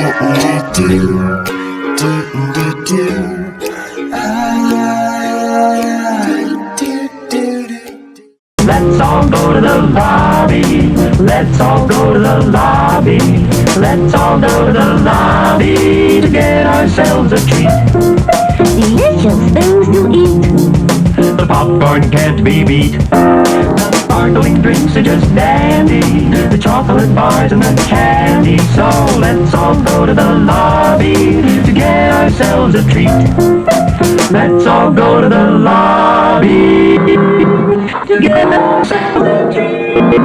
Let's all go to the lobby. Let's all go to the lobby. Let's all go to the lobby to get ourselves a treat. Delicious things to eat. The popcorn can't be beat. The sparkling drinks are just dandy. The chocolate bars and the candy. So let's all go to the lobby to get ourselves a treat. Let's all go to the lobby to get ourselves a treat.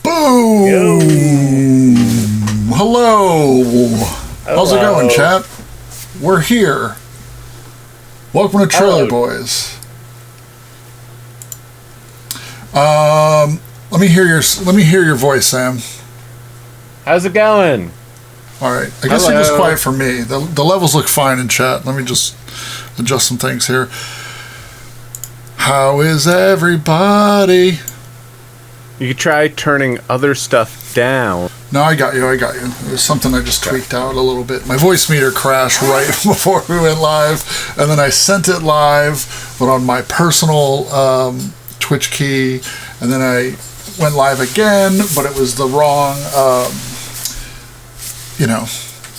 Boom! Hello! How's it going, chat? We're here. Welcome to Trailer Boys. Let me hear your voice, Sam. How's it going? All right. I guess it was quiet for me. The levels look fine in chat. Let me just adjust some things here. How is everybody? You could try turning other stuff down. No, I got you. It was something I just tweaked out a little bit. My voice meter crashed right before we went live, and then I sent it live, but on my personal Twitch key, and then I went live again, but it was the wrong,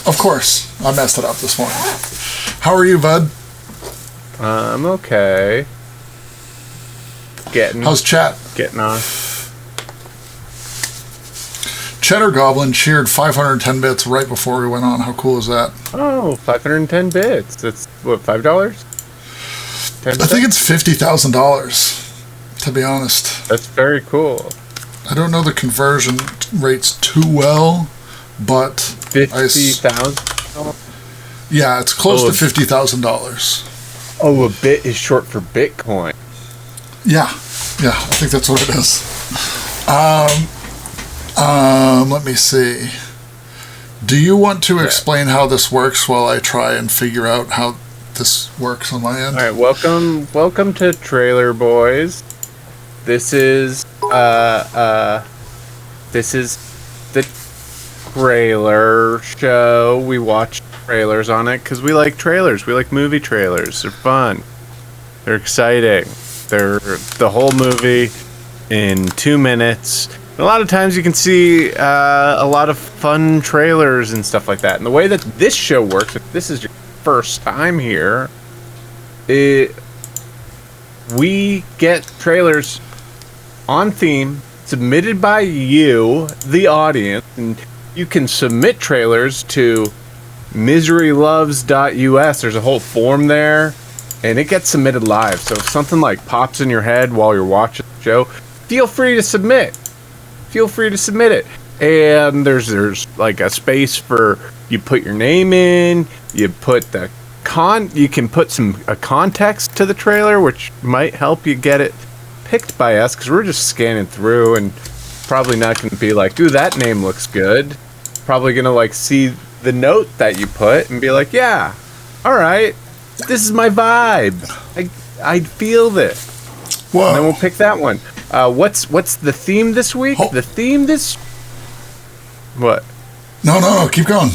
of course, I messed it up this morning. How are you, bud? I'm okay. How's chat? Getting on. Cheddar Goblin cheered 510 bits right before we went on. How cool is that? Oh, 510 bits. That's, what, $5? I think it's $50,000, to be honest. That's very cool. I don't know the conversion rates too well, but... 50,000? Yeah, it's close to $50,000. Oh, a bit is short for Bitcoin. Yeah, I think that's what it is. Let me see. Do you want to explain how this works while I try and figure out how this works on my end? All right, welcome to Trailer Boys. This is the trailer show. We watch trailers on it because we like trailers. We like movie trailers. They're fun. They're exciting. They're the whole movie in 2 minutes. A lot of times you can see a lot of fun trailers and stuff like that. And the way that this show works, if this is your first time here, we get trailers on theme submitted by you, the audience, and you can submit trailers to miseryloves.us. There's a whole form there, and it gets submitted live. So if something like pops in your head while you're watching the show, feel free to submit. Feel free to submit it. And there's like a space for you put your name in, you put the you can put a context to the trailer, which might help you get it picked by us, because we're just scanning through and probably not going to be like, dude, that name looks good. Probably going to like see the note that you put and be like, yeah, all right, this is my vibe. I feel this. Whoa. And then we'll pick that one. What's the theme this week? The theme this... What? No, keep going.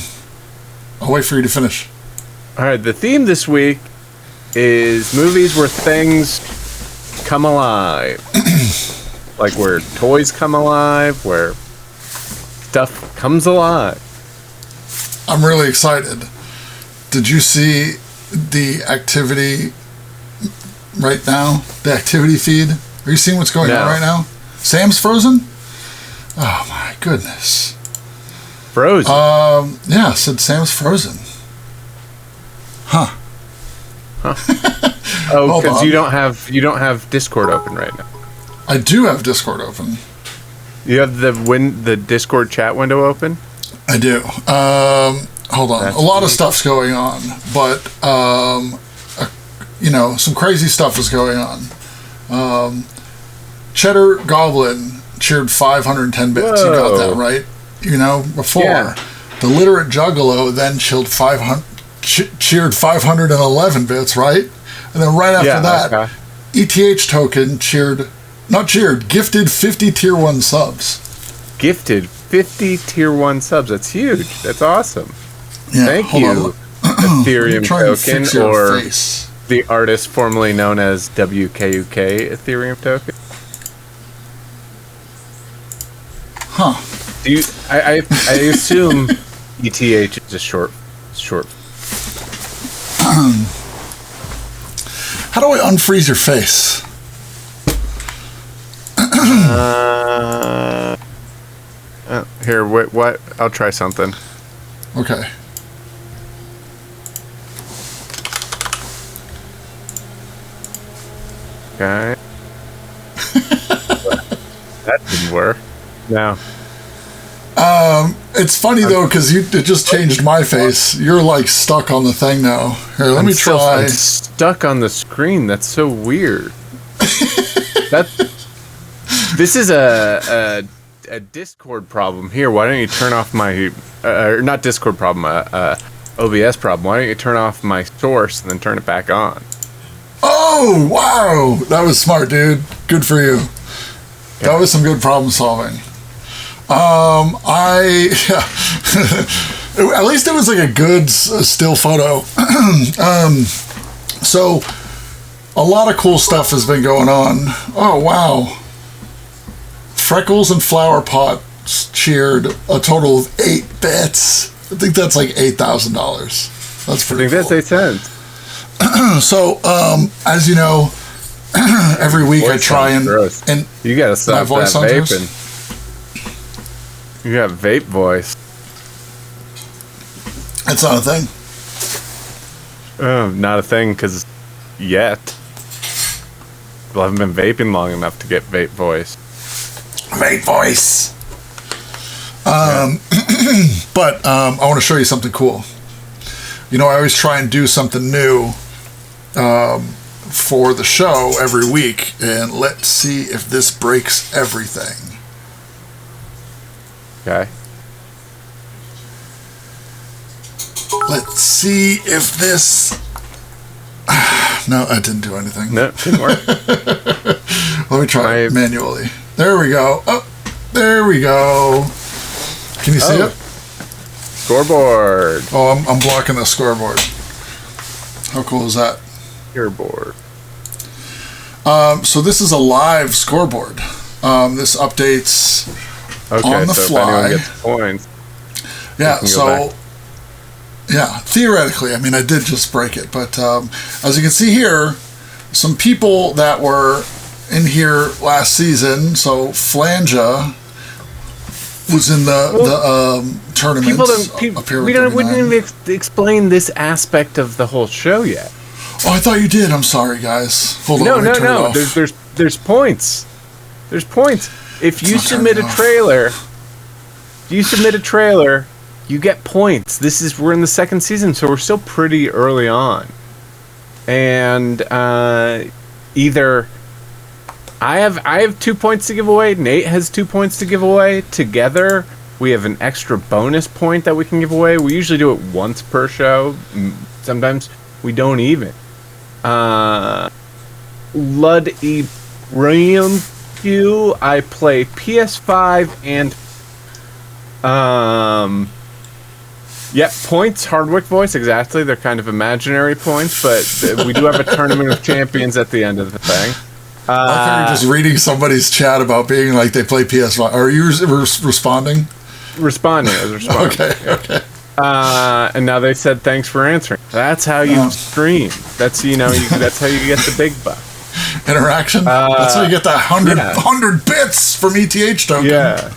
I'll wait for you to finish. Alright, the theme this week is movies where things come alive. Like where toys come alive, where stuff comes alive. I'm really excited. Did you see the activity right now? The activity feed? Are you seeing what's going on right now? Sam's frozen? Oh my goodness. Frozen? Yeah, it said Sam's frozen. Huh. Oh, because you don't have Discord open right now. I do have Discord open. You have the Discord chat window open? I do. Hold on. A lot of stuff's going on, but some crazy stuff is going on. Cheddar Goblin cheered 510 bits. Whoa. You got that right. Before. Yeah. The Literate Juggalo then cheered 511 bits, right? And then right after ETH token gifted 50 tier 1 subs. Gifted 50 tier 1 subs. That's huge. That's awesome. Yeah, Thank you, Ethereum token, or the artist formerly known as WKUK Ethereum token. Huh. Do you? I assume ETH is a short. How do I unfreeze your face? Here, wait, what? I'll try something. Okay. Okay. That didn't work. No. It's funny though, because it just changed my face. You're like stuck on the thing now. Here, let me try. I'm stuck on the screen. That's so weird. This is a Discord problem. Here, why don't you turn off my not Discord problem, OBS problem. Why don't you turn off my source and then turn it back on? Oh wow, that was smart, dude. Good for you. Yeah. That was some good problem solving. At least it was like a good still photo. So a lot of cool stuff has been going on. Oh, wow. Freckles and Flower Pots cheered a total of 8 bits. I think that's like $8,000. That's pretty cool. I think that's 8 cents. So, as you know, every week I try and you gotta stop that vaping. You got vape voice. That's not a thing. Not a thing, because yet. Well, I haven't been vaping long enough to get vape voice. Vape voice. But I want to show you something cool. You know, I always try and do something new for the show every week, and let's see if this breaks everything. Okay. Let's see if this... No, I didn't do anything. No, it didn't work. Let me try it manually. There we go. Oh, there we go. Can you see it? Scoreboard. Oh, I'm blocking the scoreboard. How cool is that? Your board. So this is a live scoreboard. This updates on the fly. If anyone gets points, yeah, so yeah, theoretically, I mean, I did just break it, but as you can see here, some people that were in here last season, so Flanga was in the tournament. We wouldn't even explain this aspect of the whole show yet. Oh, I thought you did. I'm sorry, guys. Hold on. No. There's points. There's points. If you submit a trailer, you get points. We're in the second season, so we're still pretty early on. And either I have 2 points to give away, Nate has 2 points to give away. Together, we have an extra bonus point that we can give away. We usually do it once per show. Sometimes we don't even. Lud Ibrahim Q. I play PS5 and points, Hardwick voice, exactly. They're kind of imaginary points, but we do have a tournament of champions at the end of the thing. I thought you were just reading somebody's chat about being like they play PS5. Are you responding? I was responding. Okay. And now they said thanks for answering. That's how you stream. That's that's how you get the big buck. Interaction. That's how you get that 100 bits from ETH token. Yeah,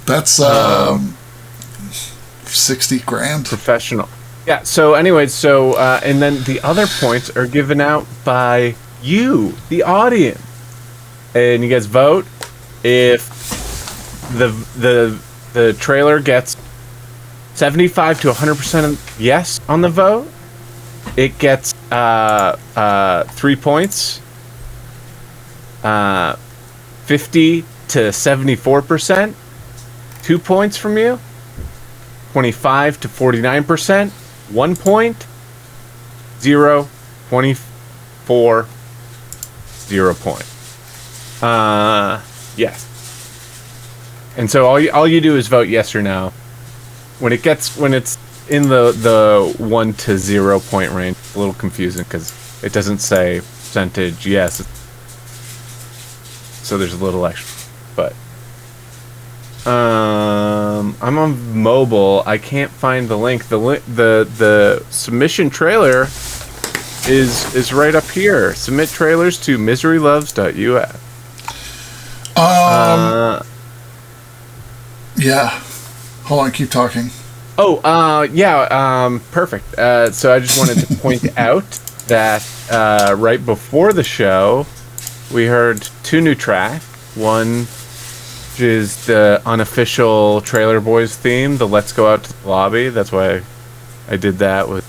that's 60 grand. Professional. Yeah. So anyway, and then the other points are given out by you, the audience, and you guys vote. If the trailer gets 75 to 100% yes on the vote, it gets 3 points. 50 to 74%, 2 points from you. 25 to 49%, 1 point. 0, 24, 0 point. Yeah. And so all you do is vote yes or no. When it's in the 1 to 0 point range, it's a little confusing because it doesn't say percentage yes. So there's a little extra, but I'm on mobile. I can't find the link. The submission trailer is right up here. Submit trailers to miseryloves.us. Yeah. Hold on, keep talking. Perfect. So I just wanted to point out that right before the show, we heard 2 new tracks. One, which is the unofficial Trailer Boys theme, the Let's Go Out to the Lobby. That's why I did that.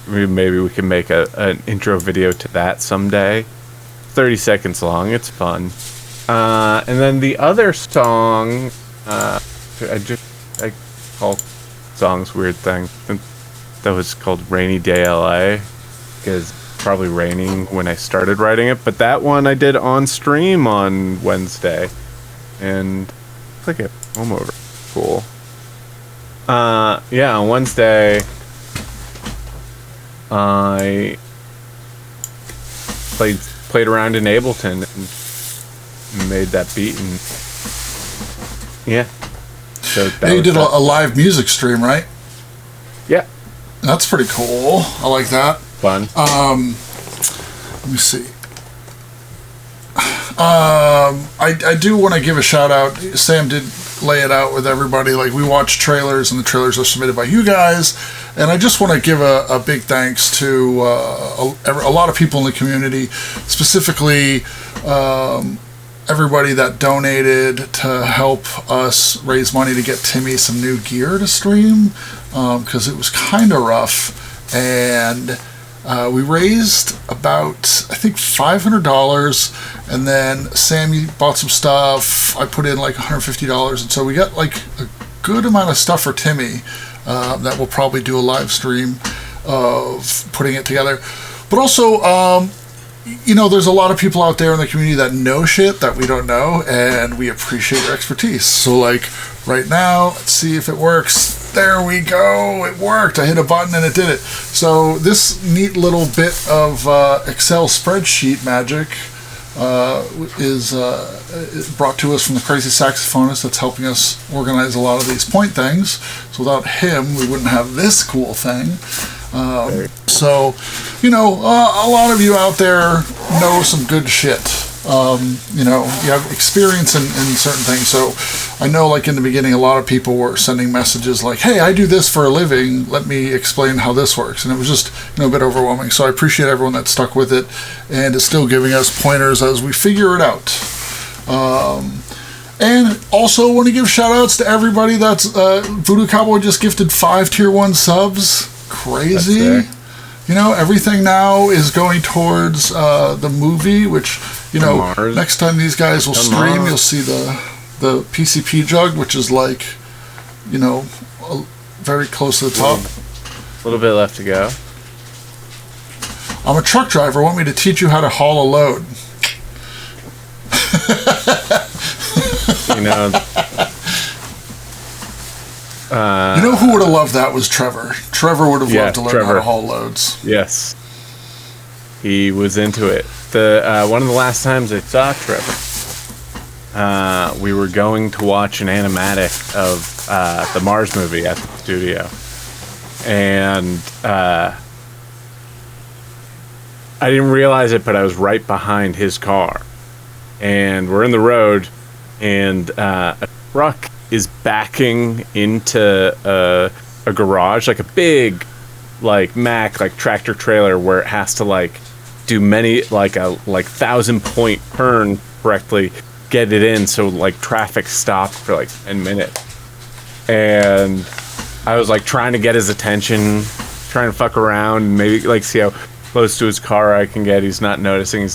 Maybe we can make an intro video to that someday. 30 seconds long. It's fun. And then the other song, I call songs weird thing. That was called Rainy Day LA, because probably raining when I started writing it. But that one I did on stream on Wednesday, and it's like a home over. Cool. Yeah, on Wednesday I played around in Ableton and made that beat, and yeah. So you did a live music stream, right? Yeah. That's pretty cool. I like that. Fun. Let me see. I do want to give a shout out. Sam did lay it out with everybody. Like, we watch trailers, and the trailers are submitted by you guys. And I just want to give a big thanks to a lot of people in the community, specifically everybody that donated to help us raise money to get Timmy some new gear to stream, because it was kind of rough. And we raised about, I think, $500, and then Sammy bought some stuff. I put in like $150, and so we got like a good amount of stuff for Timmy that we'll probably do a live stream of putting it together. But also, there's a lot of people out there in the community that know shit that we don't know, and we appreciate your expertise. So, like, right now, let's see if it works. There we go. It worked. I hit a button and it did it. So this neat little bit of Excel spreadsheet magic is brought to us from the crazy saxophonist that's helping us organize a lot of these point things. So without him, we wouldn't have this cool thing. So, a lot of you out there know some good shit. You have experience in certain things. So I know, like, in the beginning, a lot of people were sending messages like, hey, I do this for a living. Let me explain how this works. And it was just, a bit overwhelming. So I appreciate everyone that stuck with it and is still giving us pointers as we figure it out. And also want to give shout outs to everybody that's, Voodoo Cowboy just gifted 5 tier 1 subs. Crazy. Everything now is going towards the movie, which, next time these guys will stream, you'll see the PCP jug, which is like, very close to the top. A little bit left to go. I'm a truck driver. Want me to teach you how to haul a load? Who would have loved that was Trevor. Trevor would have loved to learn how to haul loads. Yes. He was into it. One of the last times I saw Trevor, we were going to watch an animatic of the Mars movie at the studio. And I didn't realize it, but I was right behind his car. And we're in the road, and a truck is backing into a garage, like a big, like, Mack, like, tractor trailer, where it has to, like, do many, like, a 1,000-point turn correctly, get it in, so, like, traffic stopped for like 10 minutes. And I was, like, trying to get his attention, trying to fuck around, maybe, like, see how close to his car I can get. He's not noticing.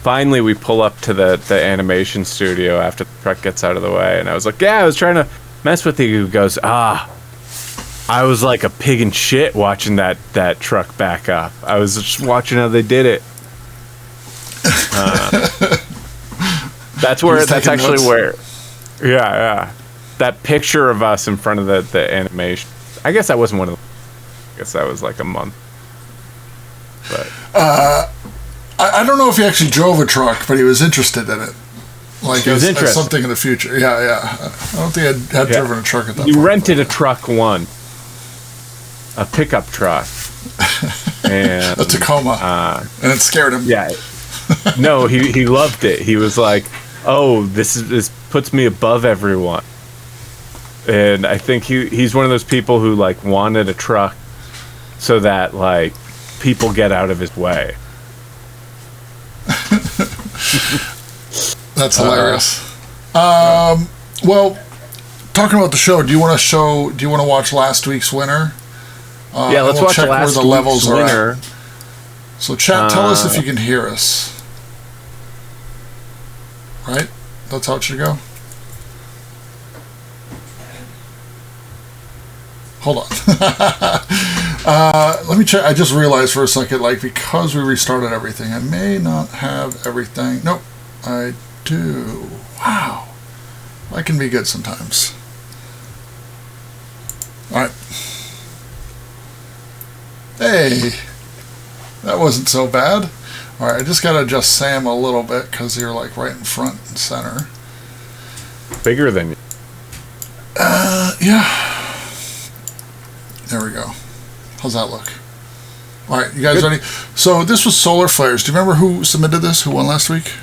Finally, we pull up to the animation studio after the truck gets out of the way, and I was like, yeah, I was trying to mess with you. He goes, I was like a pig in shit watching that truck back up. I was just watching how they did it. That's actually notes. where. Yeah. That picture of us in front of the animation. I guess that wasn't one of the. I guess that was like a month. But I don't know if he actually drove a truck, but he was interested in it. Like he was as interested. something in the future. Yeah. I don't think I'd driven a truck at that point. You rented a truck once. A pickup truck. And a Tacoma. And it scared him. Yeah. No, he loved it. He was like, "Oh, this puts me above everyone." And I think he's one of those people who like wanted a truck so that like people get out of his way. That's hilarious. Well, talking about the show, do you want to watch last week's winner? Yeah, let's watch check last where the levels week's are winner. at. So chat, tell us if you can hear us. Right? That's how it should go. Hold on. Let me check. I just realized for a second, like, because we restarted everything, I may not have everything. Nope, I do. Wow. I can be good sometimes. All right. Hey, that wasn't so bad. All right, I just got to adjust Sam a little bit because you're like right in front and center. Bigger than you. Yeah. There we go. How's that look? All right, you guys ready? So this was Solar Flares. Do you remember who submitted this? Who won last week?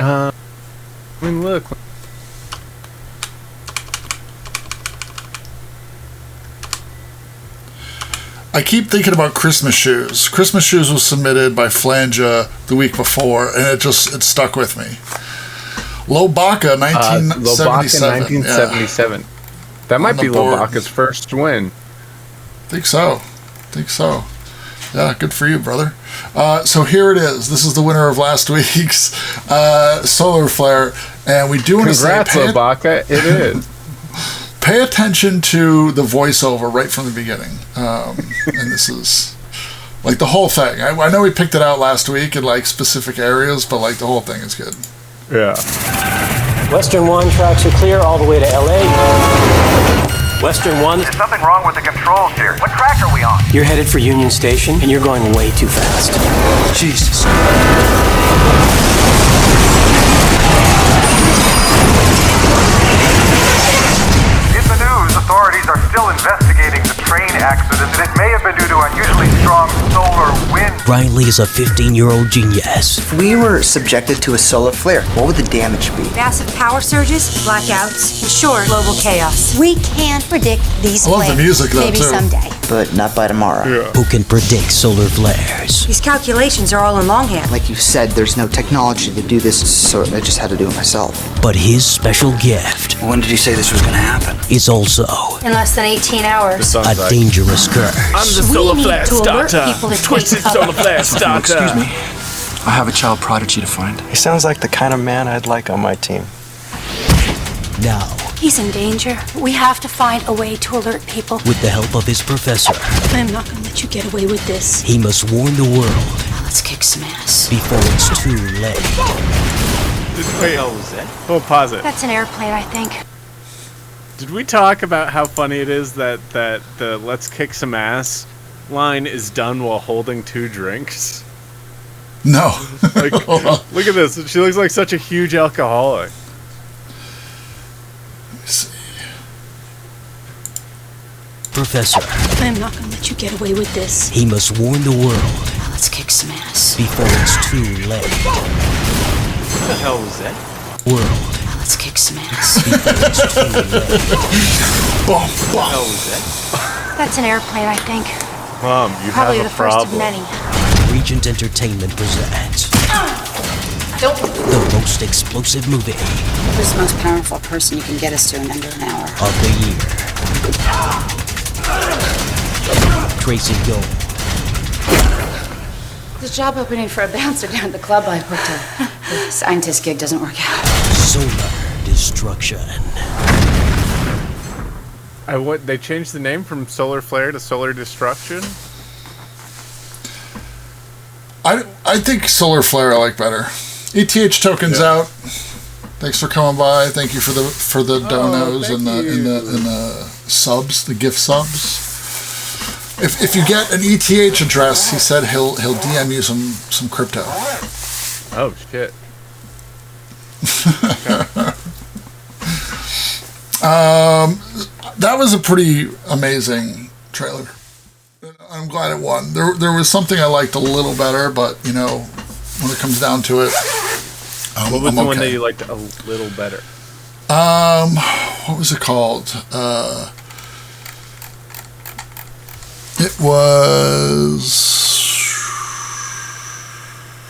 I mean, look. I keep thinking about Christmas Shoes. Christmas Shoes was submitted by Flange the week before, and it stuck with me. Lobaka, 1977. Lobaka, 1977. Yeah. That might be Lobaka's first win. Think so. Yeah, good for you, brother. So here it is. This is the winner of last week's Solar Flare, and we do want to say, congrats, Lobaka. It is. Pay attention to the voiceover right from the beginning. And this is like the whole thing. I know we picked it out last week in like specific areas, but like the whole thing is good. Yeah. Western 1 tracks are clear all the way to LA. Western 1. There's something wrong with the controls here. What track are we on? You're headed for Union Station, and you're going way too fast. Jesus. Authorities are still investigating the train accident, and it may have been due to unusually strong solar wind. Riley is a 15-year-old genius. If we were subjected to a solar flare, what would the damage be? Massive power surges, blackouts, and sure, global chaos. We can't predict these I love the flares. music, though, Maybe too. someday. But not by tomorrow. Yeah. Who can predict solar flares? These calculations are all in longhand. Like you said, there's no technology to do this, so I just had to do it myself. But his special gift When did you say this was going to happen? is also In less than 18 hours. a dangerous curse. I'm the We solar need flare to alert starter. people to Twisted take solar flare starter. Excuse me. I have a child prodigy to find. He sounds like the kind of man I'd like on my team. Now, He's in danger. We have to find a way to alert people. with the help of his professor, I'm not gonna let you get away with this. he must warn the world Let's kick some ass. before it's too late. Wait, oh, pause it. That's an airplane, I think. Did we talk about how funny it is that the "Let's kick some ass" line is done while holding 2 drinks? No. Like, look at this. She looks like such a huge alcoholic. Professor, I'm not gonna let you get away with this. he must warn the world Let's kick some ass. before it's too late. What the hell was that? World Let's kick some ass. before it's too late. That's an airplane, I think. Mom, you Probably have the a first problem. of many. Regent Entertainment presents the most explosive movie Who's the most powerful person you can get us to in under an hour? of the year. Tracy Gold, There's a job opening for a bouncer down at the club I booked. The scientist gig doesn't work out. Solar Destruction. They changed the name from Solar Flare to Solar Destruction? I think Solar Flare I like better. ETH tokens out. Thanks for coming by. Thank you for the donos and the subs, the gift subs. If you get an ETH address, he said he'll DM you some crypto. Oh shit. That was a pretty amazing trailer. I'm glad it won. There was something I liked a little better, but you know, when it comes down to it, what was the one that you liked a little better? What was it called? It was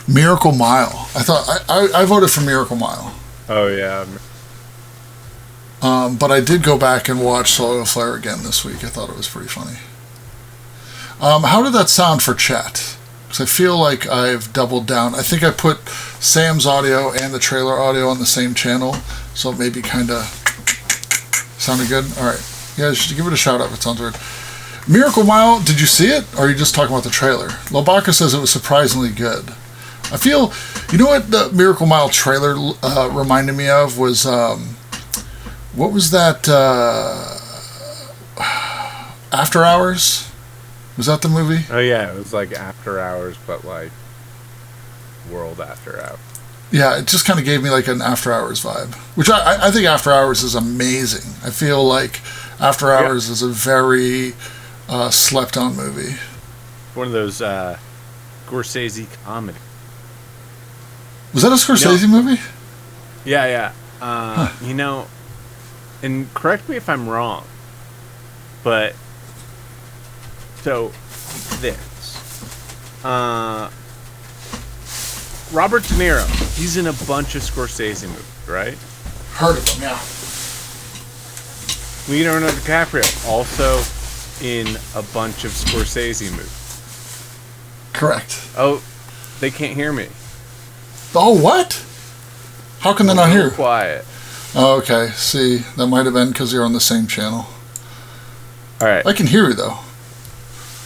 Miracle Mile. I thought I voted for Miracle Mile. Oh yeah. But I did go back and watch Solar Flare again this week. I thought it was pretty funny. How did that sound for chat? Because I feel like I've doubled down. I think I put Sam's audio and the trailer audio on the same channel, so it maybe kind of sounded good. All right, yeah, should give it a shout out if it sounds weird. Miracle Mile, did you see it, or are you just talking about the trailer? Lobaka says it was surprisingly good. I feel, you know what the Miracle Mile trailer reminded me of was, what was that, After Hours? Was that the movie? Oh yeah, it was like After Hours, but like World After Hours. Yeah, it just kind of gave me like an After Hours vibe, which I think After Hours is amazing. I feel like After Hours is a very slept on movie. One of those Scorsese comedy. Was that a Scorsese movie? Yeah. You know, and correct me if I'm wrong, but so this Robert De Niro, he's in a bunch of Scorsese movies, right? Heard of them, yeah. Leonardo DiCaprio also in a bunch of Scorsese movies. Correct. Oh, they can't hear me. Oh, what? How can they not hear? Quiet. Oh, okay. See, that might have been because you're on the same channel. All right. I can hear you though.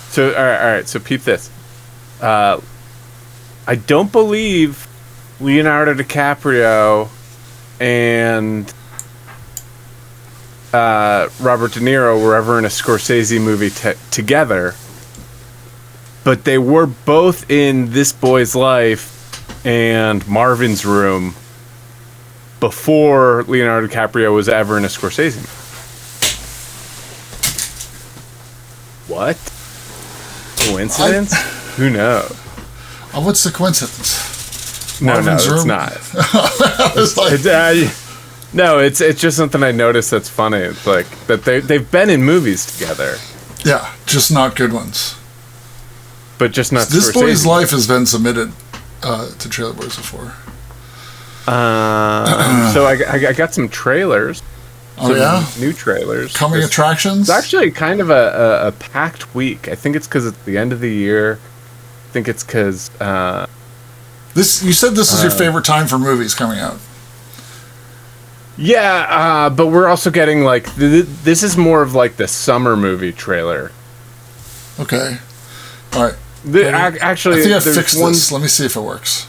So all right. So peep this. I don't believe Leonardo DiCaprio and Robert De Niro were ever in a Scorsese movie together, but they were both in This Boy's Life and Marvin's Room before Leonardo DiCaprio was ever in a Scorsese movie. What? Coincidence? Who knows? Oh, what's the coincidence? No, Marvin's it's Room? not. It's like, no, it's just something I noticed that's funny. It's like that they've been in movies together. Yeah, just not good ones. But just not This Scorsese. Boy's Life has been submitted to Trailer Boys before. So I got some trailers. Oh yeah? New trailers. Coming attractions? It's actually kind of a packed week. I think it's because it's the end of the year. I think it's because... you said this is your favorite time for movies coming out. Yeah, but we're also getting like... this is more of like the summer movie trailer. Okay. All right. Actually, I think I fixed this. Let me see if it works.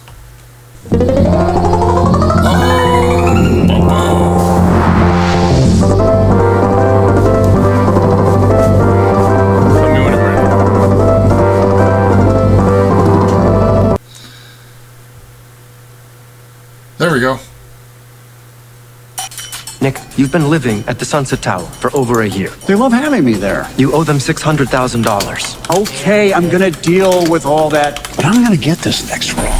There we go. Nick, you've been living at the Sunset Tower for over a year. They love having me there. You owe them $600,000. Okay, I'm gonna deal with all that. But I'm gonna get this next role.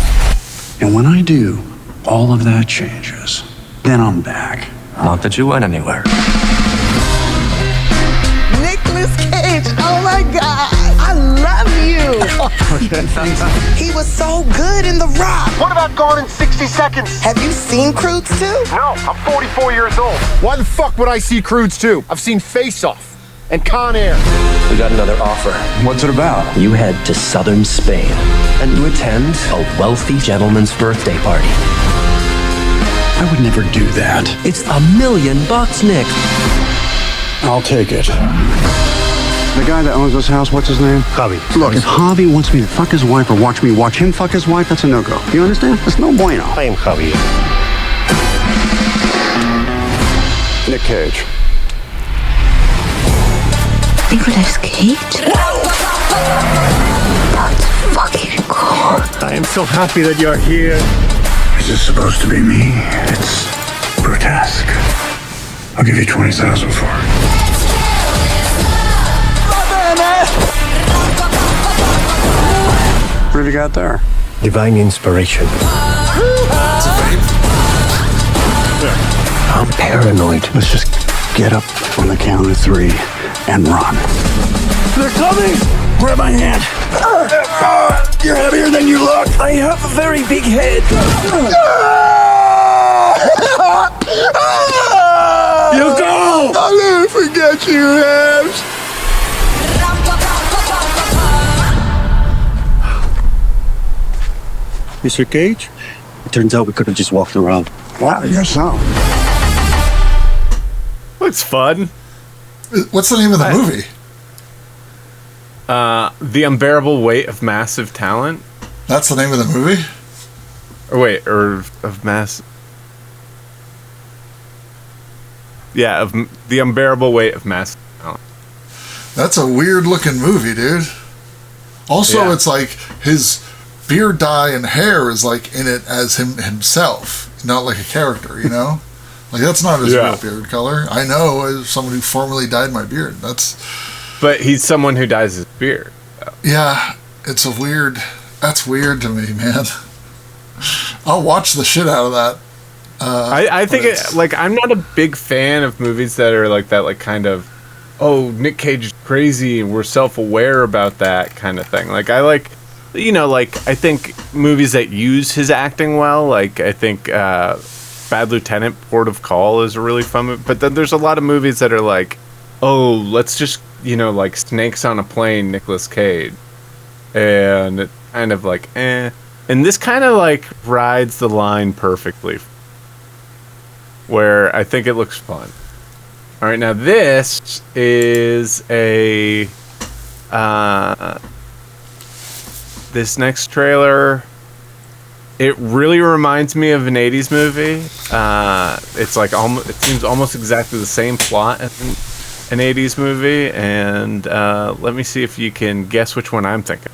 And when I do, all of that changes. Then I'm back. Not that you went anywhere. Nicolas Cage, oh my God, I love you. He was so good in The Rock. What about Gone in 60 Seconds? Have you seen Croods 2? No, I'm 44 years old. Why the fuck would I see Croods 2? I've seen Face Off and Con Air. We got another offer. What's it about? You head to southern Spain and you attend a wealthy gentleman's birthday party. I would never do that. It's $1 million, Nick. I'll take it. The guy that owns this house, what's his name? Javi. Look, if Javi wants me to fuck his wife or watch me watch him fuck his wife, that's a no-go. You understand? That's no bueno. I am Javi. Cage. Nicolas Cage? That's fucking cool. I am so happy that you're here. Is this supposed to be me? It's grotesque. I'll give you 20,000 for it. What have you got there? Divine inspiration. I'm paranoid. Let's just get up on the count of 3 and run. They're coming! Grab my hand. You're heavier than you look. I have a very big head. You go! I'll never forget you, Habs. Mr. Cage? It turns out we could have just walked around. Wow, I guess so. Looks fun. What's the name of the movie? The Unbearable Weight of Massive Talent. That's the name of the movie? Of mass. Yeah, of The Unbearable Weight of Massive Talent. That's a weird looking movie, dude. Also, It's like his beard dye and hair is like in it as himself, not like a character, you know? Like that's not his real beard color. I know as someone who formerly dyed my beard. But he's someone who dyes his beard. Yeah, that's weird to me, man. I'll watch the shit out of that. I think I'm not a big fan of movies that are like that, like kind of, oh, Nick Cage is crazy and we're self-aware about that kind of thing. Like I think movies that use his acting well, like I think Bad Lieutenant, Port of Call is a really fun movie. But then there's a lot of movies that are like, oh, let's just, like Snakes on a Plane, Nicolas Cage. And it kind of like, eh. And this kind of like rides the line perfectly. Where I think it looks fun. All right, now this is a... this next trailer... It really reminds me of an 80s movie. It's like it seems almost exactly the same plot as an 80s movie, and let me see if you can guess which one I'm thinking.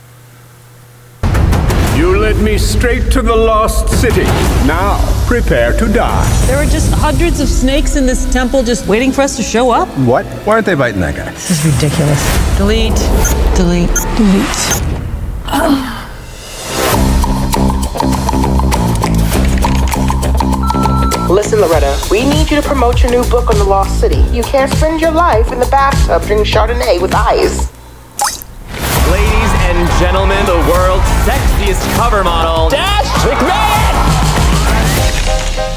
You led me straight to the lost city. Now, prepare to die. There are just hundreds of snakes in this temple just waiting for us to show up. What? Why aren't they biting that guy? This is ridiculous. Delete. Delete. Delete. Listen, Loretta, we need you to promote your new book on the Lost City. You can't spend your life in the bathtub drinking Chardonnay with ice. Ladies and gentlemen, the world's sexiest cover model, Dash McMahon!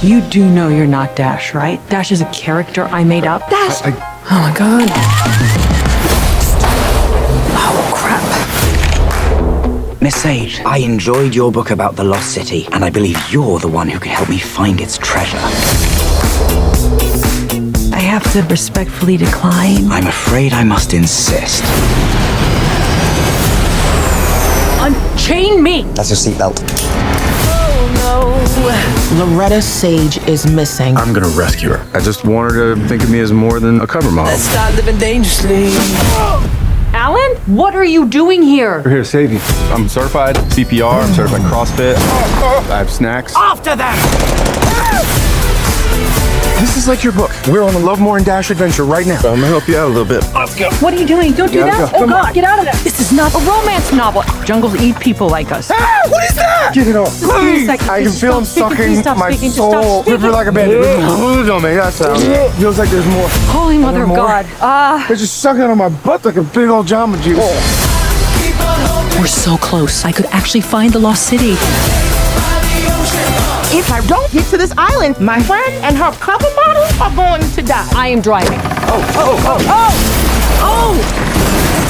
You do know you're not Dash, right? Dash is a character I made up. Dash! Oh my god. Oh crap. Miss Sage, I enjoyed your book about the Lost City, and I believe you're the one who can help me find its treasure. I have to respectfully decline. I'm afraid I must insist. Unchain me! That's your seatbelt. Oh no. Loretta Sage is missing. I'm gonna rescue her. I just want her to think of me as more than a cover model. Let's start living dangerously. Alan? What are you doing here? We're here to save you. I'm certified CPR, I'm certified CrossFit. I have snacks. After them! This is like your book. We're on a Love More and Dash adventure right now. I'm gonna help you out a little bit. Let's go. What are you doing? Don't do that. Oh God, get out of there. This is not a romance novel. Jungles eat people like us. Ah, what is that? Get it off. Please. I can feel him sucking my soul. Rip her like a bandit. Don't make that sound. Feels like there's more. Holy Mother of God. They're just sucking on my butt like a big old Jamba Juice. We're so close. I could actually find the lost city. If I don't get to this island, my friend and her cover model are going to die. I am driving.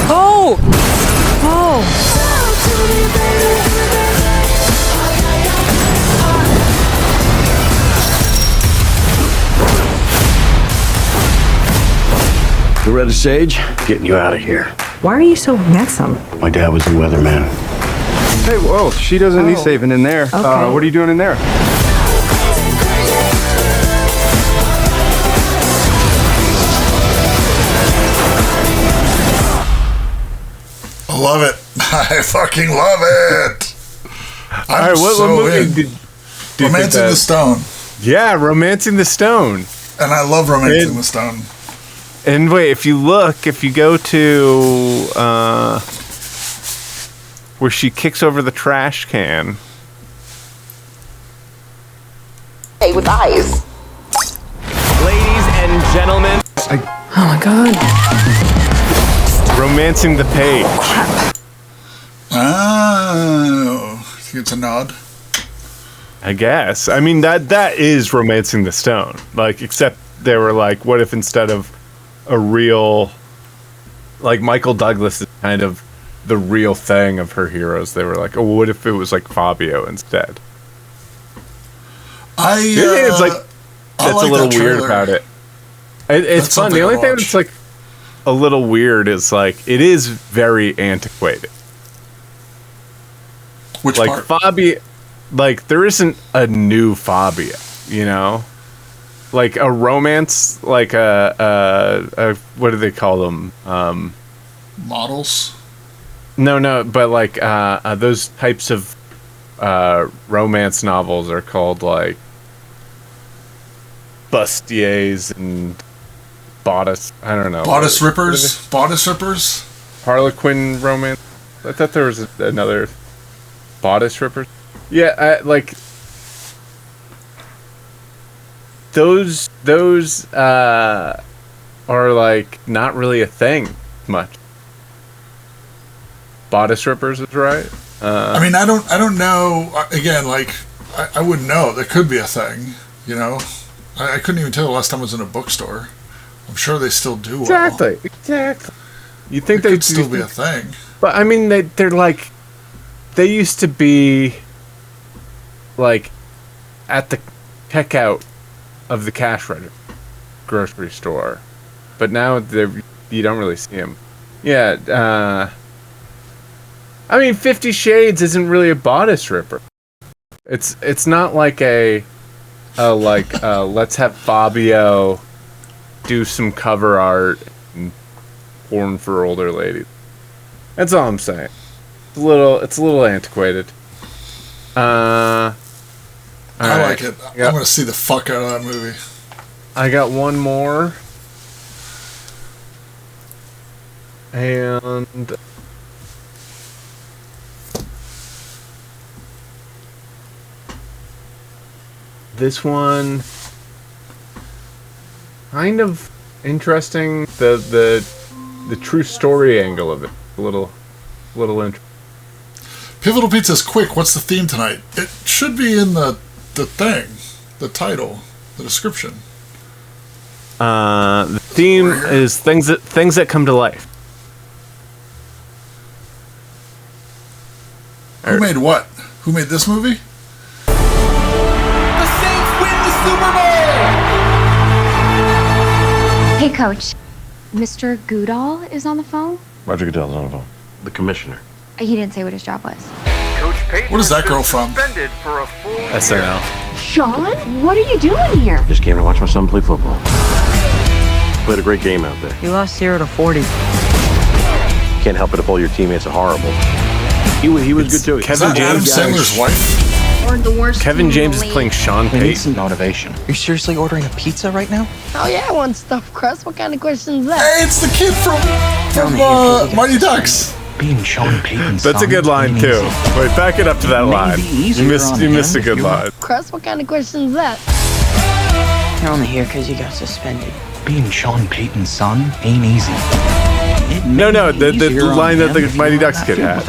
Oh. Loretta Sage, getting you out of here. Why are you so handsome? My dad was a weatherman. Hey, whoa, she doesn't need saving in there. Okay. What are you doing in there? I fucking love it. All right, what movie do you Romancing the Stone. Yeah, Romancing the Stone. And I love Romancing the Stone. And wait, if you go to where she kicks over the trash can. Hey, with eyes. Ladies and gentlemen. Oh my god. Romancing the Page. Oh, think it's a nod. I guess. I mean, that is Romancing the Stone. Like, except they were like, what if instead of a real, like Michael Douglas is kind of the real thing of her heroes. They were like, oh, what if it was like Fabio instead? It's like that's like a little that weird trailer. about it. It's fun. The only thing that's like a little weird is like it is very antiquated. Which like part? Fabio, like there isn't a new Fabio, you know, like a romance, like a what do they call them? Models. No, but like those types of romance novels are called like bustiers and bodice. I don't know. Bodice rippers. Bodice rippers. Harlequin romance. I thought there was another bodice ripper. Yeah, like those are like not really a thing much. Bodice rippers is right. I mean, I don't know. Again, like I wouldn't know. There could be a thing, you know. I couldn't even tell the last time I was in a bookstore. I'm sure they still do. Exactly. You think they'd still be a thing? But I mean, they're like they used to be like at the checkout of the cash register grocery store, but now you don't really see them. Yeah. I mean, 50 Shades isn't really a bodice ripper. It's not like let's have Fabio do some cover art and porn for older ladies. That's all I'm saying. It's a little antiquated. I right. like it. I'm gonna see the fuck out of that movie. I got one more. And this one kind of interesting. The true story angle of it. A little interesting. Pivotal Pizza's quick. What's the theme tonight? It should be in the thing, the title, the description. The theme is things that come to life. Who made what? Who made this movie? The Saints win the Super Bowl! Hey, Coach. Mr. Goodall is on the phone? Roger Goodell's on the phone. The commissioner. He didn't say what his job was. Coach Payton What is that girl from? Suspended for a full SNL. Sean, what are you doing here? Just came to watch my son play football. Played a great game out there. You lost 0-40. Can't help it if all your teammates are horrible. He was good too. Kevin James. Adam Sandler's wife? Or the worst Kevin James is playing Sean We need Payton. some motivation. Are you seriously ordering a pizza right now? Oh yeah, I want stuffed crust. What kind of question is that? Hey, it's the kid from Mighty Ducks. Being Sean Payton's That's a good line too. Wait, back it up to that line. You missed a good line. Crust? What kind of question is that? You're only here because you got suspended. Being Sean Payton's son ain't easy. No, the line that the Mighty Ducks kid had.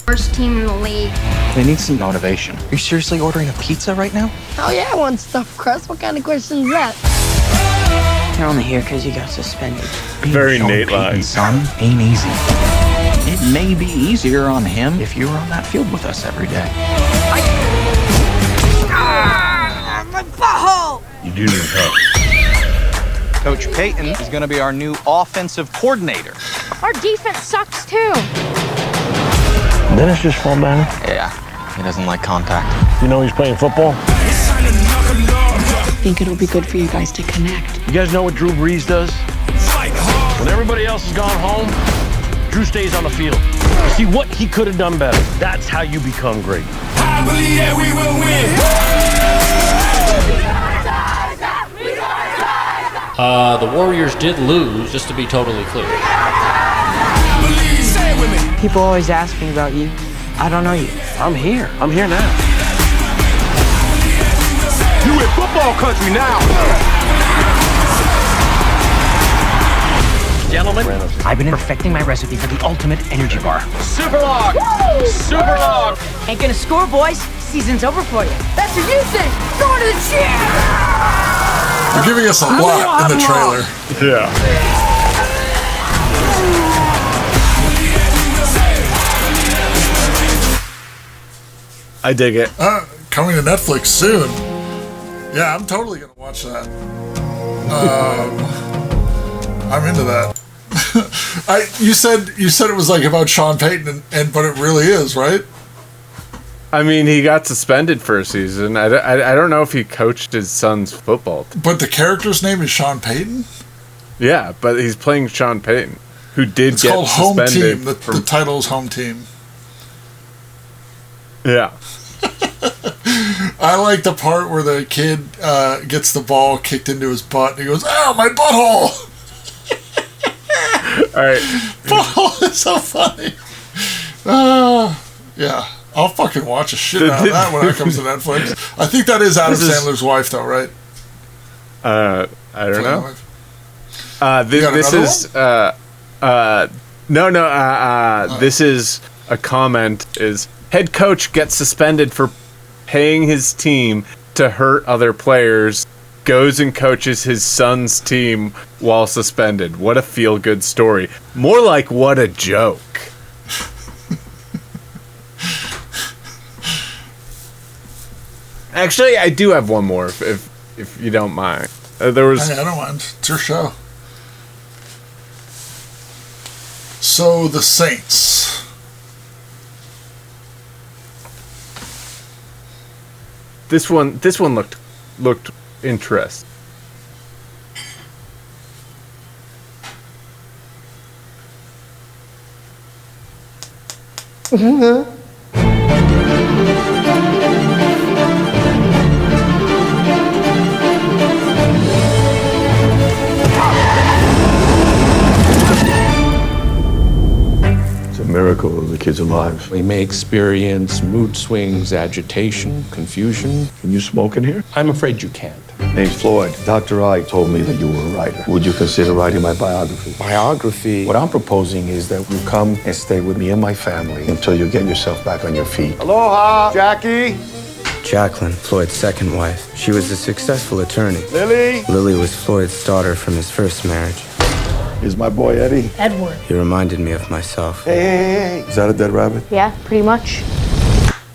Worst team in the league. They need some motivation. Are you seriously ordering a pizza right now? Oh yeah, I want stuffed crust. What kind of question is that? You're only here because you got suspended. Being Very Sean Nate line. Payton's son ain't easy. It may be easier on him if you were on that field with us every day. My butthole! You do need help. Coach Payton is going to be our new offensive coordinator. Our defense sucks too. Dennis just fall down. Yeah, he doesn't like contact. You know he's playing football. I think it'll be good for you guys to connect. You guys know what Drew Brees does? When everybody else has gone home, Drew stays on the field. To see what he could have done better. That's how you become great. I believe that we will win. The Warriors did lose, just to be totally clear. People always ask me about you. I don't know you. I'm here. I'm here now. You in football country now. Gentlemen, I've been perfecting my recipe for the ultimate energy bar. Super log! Super log! Ain't gonna score, boys. Season's over for you. That's what you think. Going to the gym. They're giving us a lot in the trailer. Yeah. I dig it. Coming to Netflix soon. Yeah, I'm totally gonna watch that. I'm into that. You said it was like about Sean Payton, but it really is, right? I mean, he got suspended for a season. I don't know if he coached his son's football team. But the character's name is Sean Payton? Yeah, but he's playing Sean Payton, who did it's get called suspended. Home Team. The title is Home Team. Yeah. I like the part where the kid gets the ball kicked into his butt and he goes, "Ow, my butthole!" All right. Butthole is so funny. Yeah. I'll fucking watch a shit out of that when it comes to Netflix. I think that is Adam Sandler's wife, though, right? I don't know. This is a comment. Is head coach gets suspended for paying his team to hurt other players, goes and coaches his son's team while suspended. What a feel-good story. More like what a joke. Actually, I do have one more, if you don't mind. There was. I don't mind. It's your show. So the Saints. This one looked interesting. Miracle the kid's alive. We may experience mood swings, agitation, confusion. Can you smoke in here? I'm afraid you can't. Name's Floyd. Dr. I told me that you were a writer. Would you consider writing my biography? Biography? What I'm proposing is that you come and stay with me and my family until you get yourself back on your feet. Aloha, Jackie. Jacqueline, Floyd's second wife. She was a successful attorney. Lily. Lily was Floyd's daughter from his first marriage. Here's my boy, Eddie. Edward. He reminded me of myself. Hey. Is that a dead rabbit? Yeah, pretty much.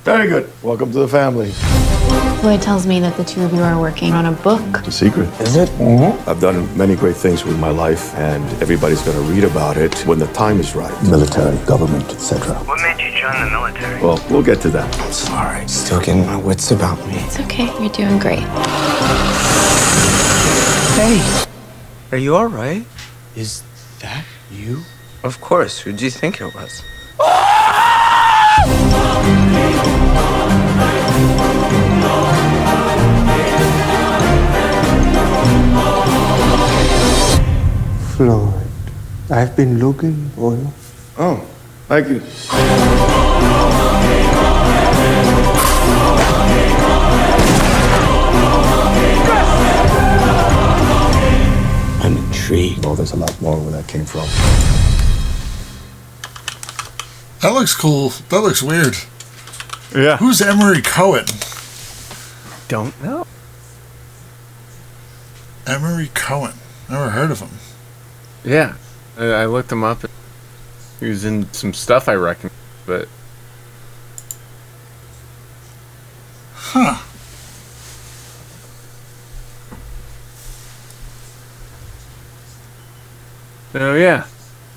Very good. Welcome to the family. Floyd tells me that the two of you are working on a book. It's a secret. Is it? Mm-hmm. I've done many great things with my life, and everybody's going to read about it when the time is right. Military, government, etc. What made you join the military? Well, we'll get to that. I'm sorry. Still getting my wits about me. It's okay. You're doing great. Hey. Are you all right? Is that you? Of course. Who do you think it was? Floyd, I've been looking for you. Oh, thank you. I'm intrigued. Oh, there's a lot more where that came from. That looks cool. That looks weird. Yeah. Who's Emery Cohen? Don't know. Emery Cohen. Never heard of him. Yeah. I looked him up. He was in some stuff, I reckon. But. Huh. Oh, yeah.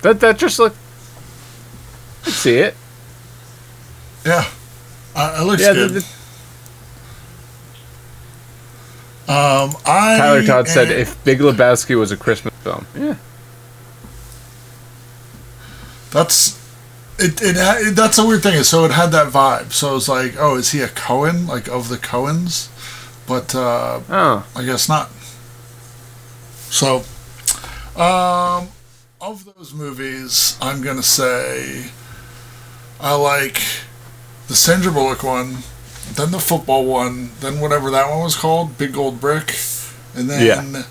That just looked. I see it. Yeah. It looks good. Tyler Todd said if Big Lebowski was a Christmas film. Yeah. That's that's a weird thing. So it had that vibe. So it was like, oh, is he a Coen, like of the Coens? But I guess not. So, of those movies, I'm gonna say I like the Sandra Bullock one, then the football one, then whatever that one was called, Big Gold Brick, and then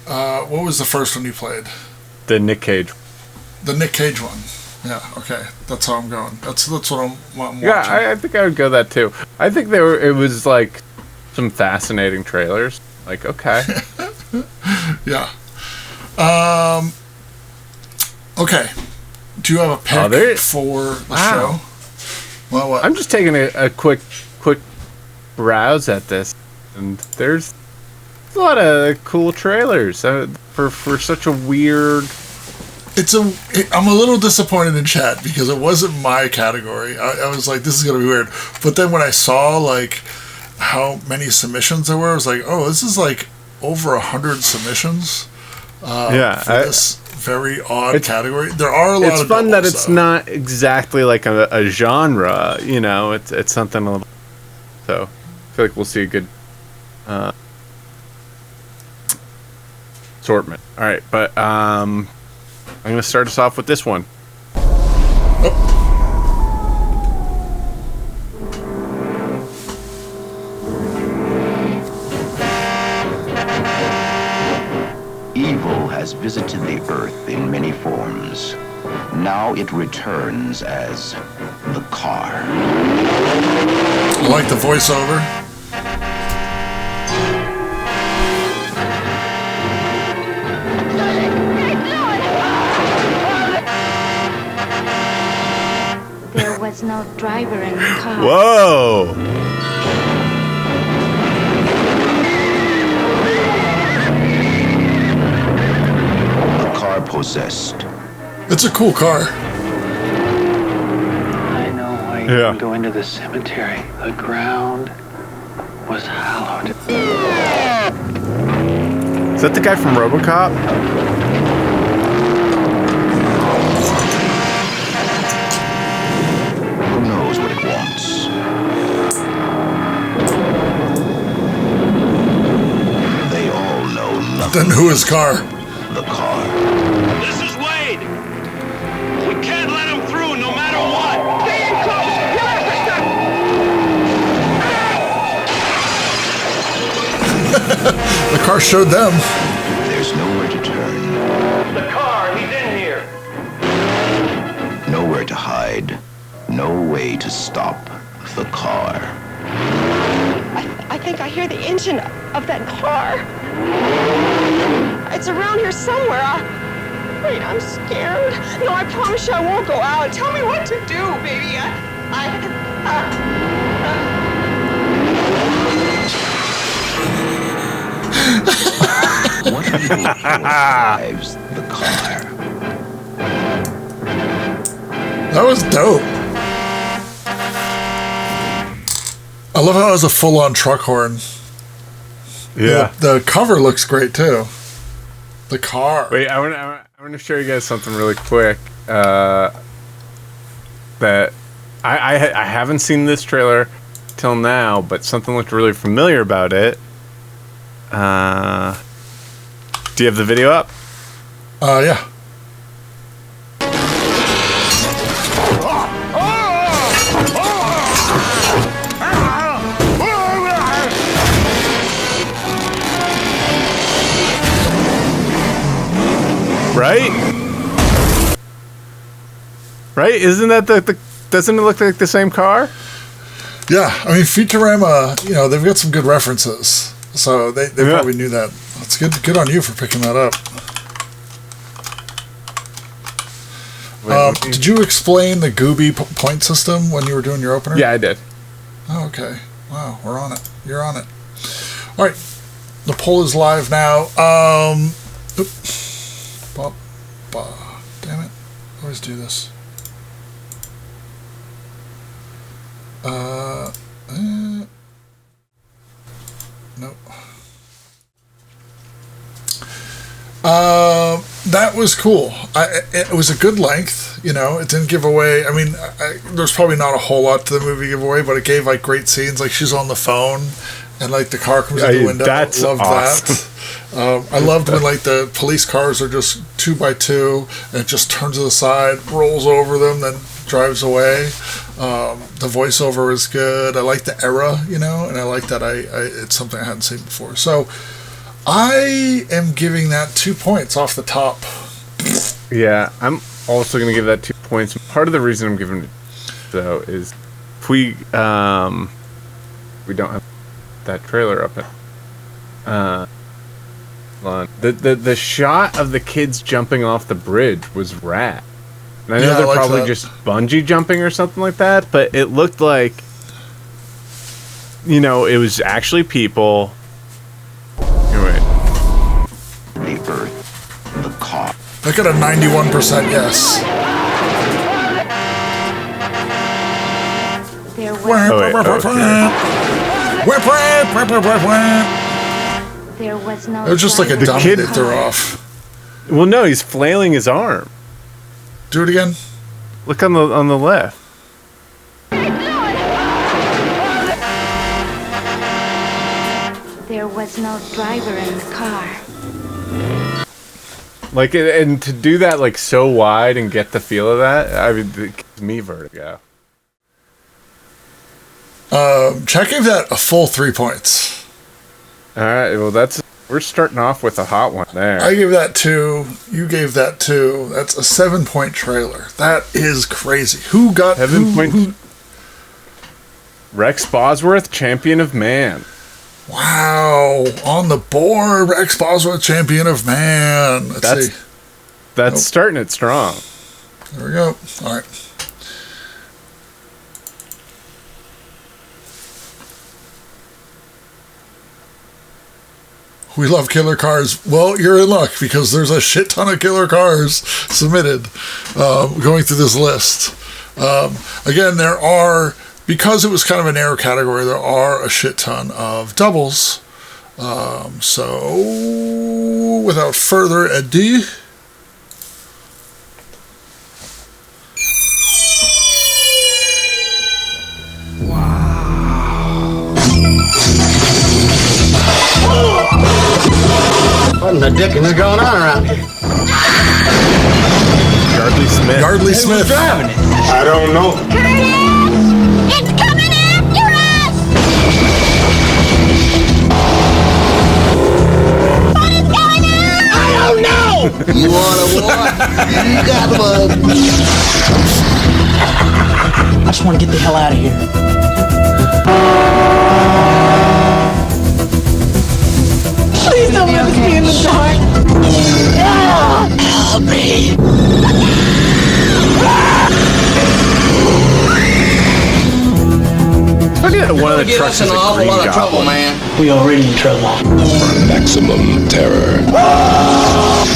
what was the first one you played? The Nick Cage. The Nick Cage one. Yeah. Okay, that's how I'm going. That's what I'm watching. Yeah, I think I would go that too. I think it was like some fascinating trailers. Like, okay. Yeah. Okay. Do you have a pick for the show? Well, what? I'm just taking a quick browse at this, and there's a lot of cool trailers for such a weird. I'm a little disappointed in chat because it wasn't my category. I was like, this is gonna be weird. But then when I saw like how many submissions there were, I was like, oh, this is like over 100 submissions. For this very odd category. There are a lot of It's fun doubles, that it's though. not exactly like a genre, you know. It's something a little. So I feel like we'll see a good assortment. All right, but I'm going to start us off with this one. Evil has visited the earth in many forms. Now it returns as the car. I like the voiceover. There was no driver in the car. Whoa! Possessed. It's a cool car. I know why you didn't go into the cemetery. The ground was hallowed. Is that the guy from RoboCop? Who knows what it wants? They all know nothing. Then who is car? The car. This is Wade. We can't let him through no matter what. Stay in close. The car showed them. There's nowhere to turn. The car, he's in here. Nowhere to hide. No way to stop the car. I think I hear the engine of that car. It's around here somewhere. Wait, I'm scared. No, I promise you I won't go out. Tell me what to do, baby. What evil drives the car? That was dope. I love how it was a full-on truck horn. Yeah. The cover looks great too. The car. Wait, I want to show you guys something really quick. That I haven't seen this trailer till now, but something looked really familiar about it. Do you have the video up? Yeah. Right? Isn't that the doesn't it look like the same car? Yeah, I mean, Futurama, they've got some good references, so they probably knew that. That's good. Good on you for picking that up. Did you explain the Gooby point system when you were doing your opener? Yeah, I did. Oh, okay. Wow, we're on it. You're on it. All right, the poll is live now. Damn it! I always do this. Nope. That was cool. It was a good length, you know. It didn't give away. I mean, there's probably not a whole lot to the movie give away, but it gave like great scenes. Like she's on the phone, and like the car comes in the window. That's loved awesome. that. I loved when like the police cars are just 2x2, and it just turns to the side, rolls over them, then drives away. The voiceover is good. I like the era, you know, and I like that. It's something I hadn't seen before. So I am giving that 2 points off the top. Yeah, I'm also going to give that 2 points. Part of the reason I'm giving it, though, is if we don't have that trailer up. The shot of the kids jumping off the bridge was rad. And I know they're probably just bungee jumping or something like that, but it looked like, you know, it was actually people. Anyway. The Earth, the car. I got a 91% yes. There was there was no. It was just like a dummy that threw off. Well, no, he's flailing his arm. Do it again. Look on the left. There was no driver in the car. Like, and to do that like so wide and get the feel of that, I mean, it gives me vertigo. Chad gave that a full 3 points. All right, well we're starting off with a hot one there. I gave that 2. You gave that 2. That's a 7-point trailer. That is crazy. Who got 7 points? Rex Bosworth, champion of man. Wow, on the board, Rex Bosworth, champion of man. That's starting it strong. There we go. All right. We love killer cars. Well, you're in luck because there's a shit ton of killer cars submitted going through this list. Again, there are, because it was kind of a narrow category, there are a shit ton of doubles. So, without further ado, What in the dickens is going on around here? Yardley Smith. Yardley Smith. Who's driving it? I don't know. It's coming after us! What is going on? I don't know! You want a war? You got one. I just want to get the hell out of here. Please don't let us be in the dark. Help me. Look at one of the trucks is a green goblin. Trouble, man. We already in trouble. Maximum terror.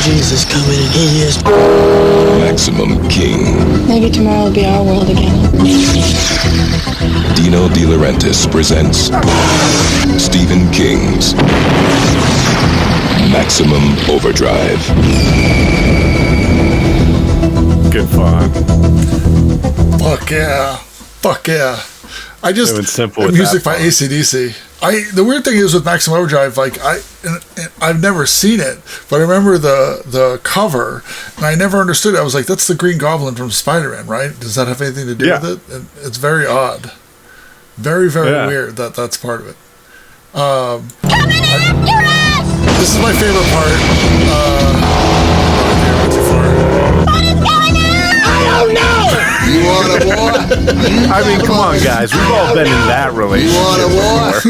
Jesus coming and he is Maximum King. Maybe tomorrow will be our world again. Dino De Laurentiis presents Stephen King's Maximum Overdrive. Good fun. Fuck yeah. Fuck yeah. I just simple music by AC/DC. The weird thing is with Maximum Overdrive, like I've never seen it, but I remember the cover, and I never understood it. I was like, that's the Green Goblin from Spider-Man, right? Does that have anything to do with it? And it's very odd, very weird that that's part of it. This is my favorite part. I don't know! You want a war? I mean, come on, guys. We've all been in that relationship. You want a war?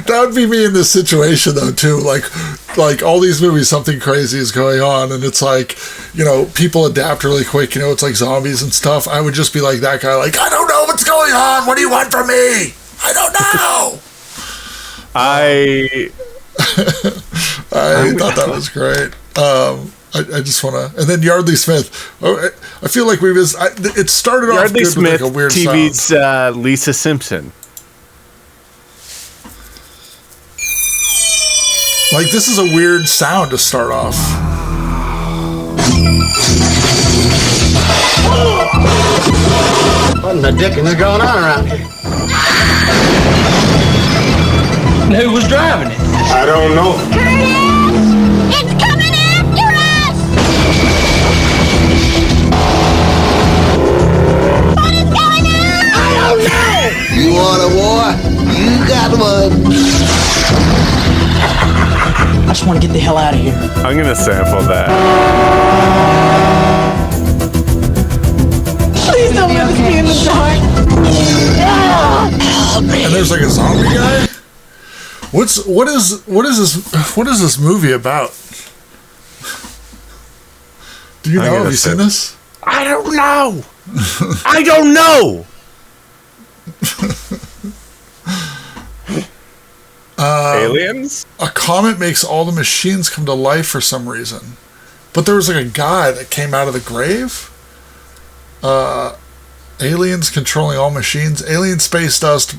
That would be me in this situation, though, too. Like all these movies, something crazy is going on, and it's like, you know, people adapt really quick. You know, it's like zombies and stuff. I would just be like that guy, like, I don't know what's going on. What do you want from me? I don't know. I thought that was great. I just want to, and then Yardley Smith. Oh, I feel like it started off Yardley good Smith, with like a weird TV's sound. Lisa Simpson. Like, this is a weird sound to start off. What in the dickens is going on around here? Who was driving it? I don't know. It's coming after us! What is going on? I don't know! You want a war? You got one. I just want to get the hell out of here. I'm gonna sample that. Please don't let us be in the dark. And there's like a zombie guy. What is this movie about? Do you know? Have you seen this? I don't know. I don't know. Aliens? A comet makes all the machines come to life for some reason. But there was like a guy that came out of the grave. Aliens controlling all machines. Alien space dust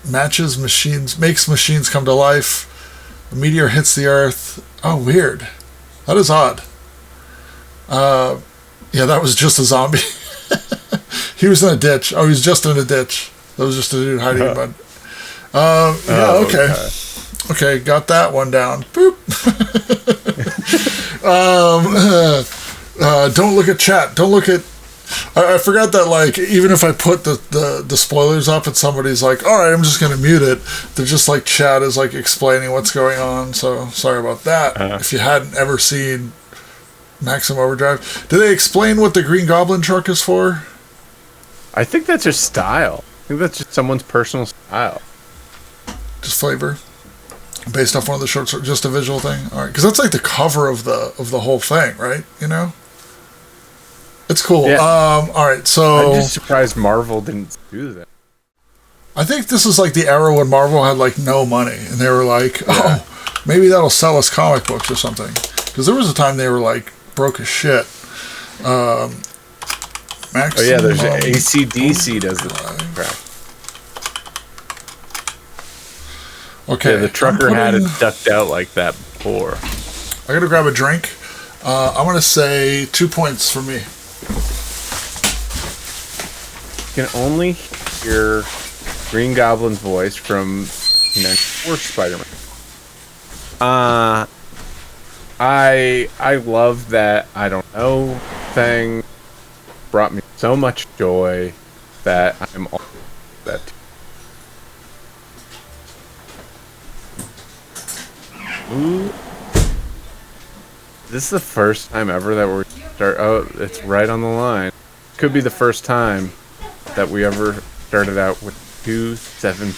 makes machines come to life. A meteor hits the Earth. Oh, weird. That is odd. Yeah, that was just a zombie. He was in a ditch. Oh, he was just in a ditch. That was just a dude hiding in mud. Yeah, okay. Okay, got that one down. Boop. Don't look at chat. Don't look at... I forgot that, like, even if I put the spoilers up and somebody's like, all right, I'm just going to mute it, they're just like, chat is like explaining what's going on, so sorry about that. If you hadn't ever seen Maximum Overdrive. Did they explain what the Green Goblin truck is for? I think that's just style. I think that's just someone's personal style. Just flavor? Based off one of the shorts, just a visual thing? All right, because that's like the cover of the whole thing, right? You know? It's cool. Yeah. All right, so... I'm just surprised Marvel didn't do that. I think this is like the era when Marvel had like no money, and they were like, oh, maybe that'll sell us comic books or something. Because there was a time they were like broke as shit. Maximum, oh yeah, there's AC/DC does the crap. Okay. Yeah, the trucker had it ducked out like that before. I gotta grab a drink. I'm gonna say 2 points for me. You can only hear Green Goblin's voice from 1994 Spider-Man. I love that I don't know thing. Brought me so much joy that I'm all that. Ooh. This is the first time ever that we're oh, it's right on the line. Could be the first time that we ever started out with 2-7.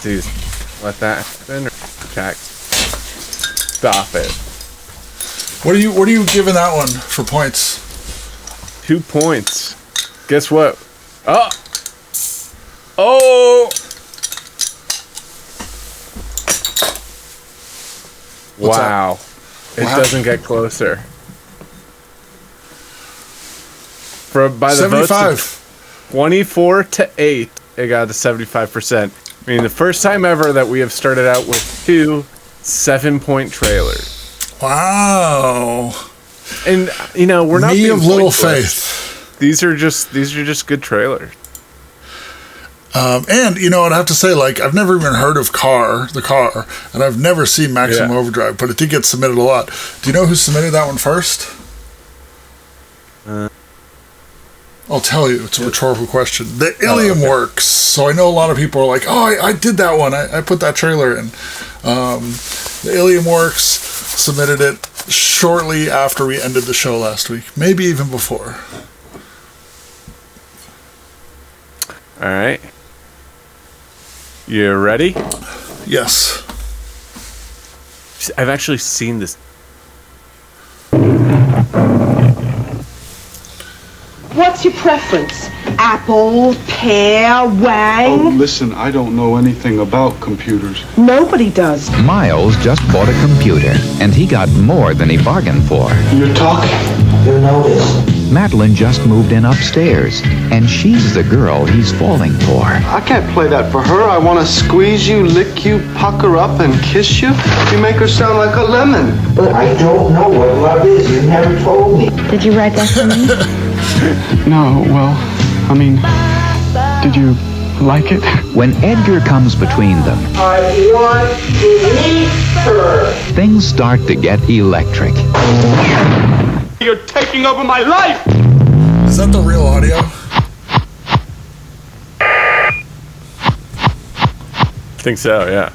Dude, let that happen or check. Stop it. What are you giving that one for points? 2 points. Guess what? Oh! Oh! Wow. It doesn't get closer. By the 75. Votes 24-8, it got to 75%. I mean, the first time ever that we have started out with 2 7-point trailers. Wow. And you know, we're not Me being of little faith. These are just good trailers. And you know what I have to say, like, I've never even heard of the car, and I've never seen Maximum Overdrive, but it did get submitted a lot. Do you know who submitted that one first? I'll tell you, it's a rhetorical question. The Ilium Works. So I know a lot of people are like, oh, I did that one. I put that trailer in. The Ilium Works submitted it shortly after we ended the show last week. Maybe even before. All right. You ready? Yes. I've actually seen this. What's your preference? Apple, pear, wang? Oh, listen, I don't know anything about computers. Nobody does. Miles just bought a computer, and he got more than he bargained for. You're talking. You notice Madeline just moved in upstairs, and she's the girl he's falling for. I can't play that for her. I want to squeeze you, lick you, pucker up, and kiss you. You make her sound like a lemon. But I don't know what love is. You never told me. Did you write that for me? No, well, I mean, did you like it? When Edgar comes between them, I want to meet her. things start to get electric. You're taking over my life! Is that the real audio? I think so, yeah.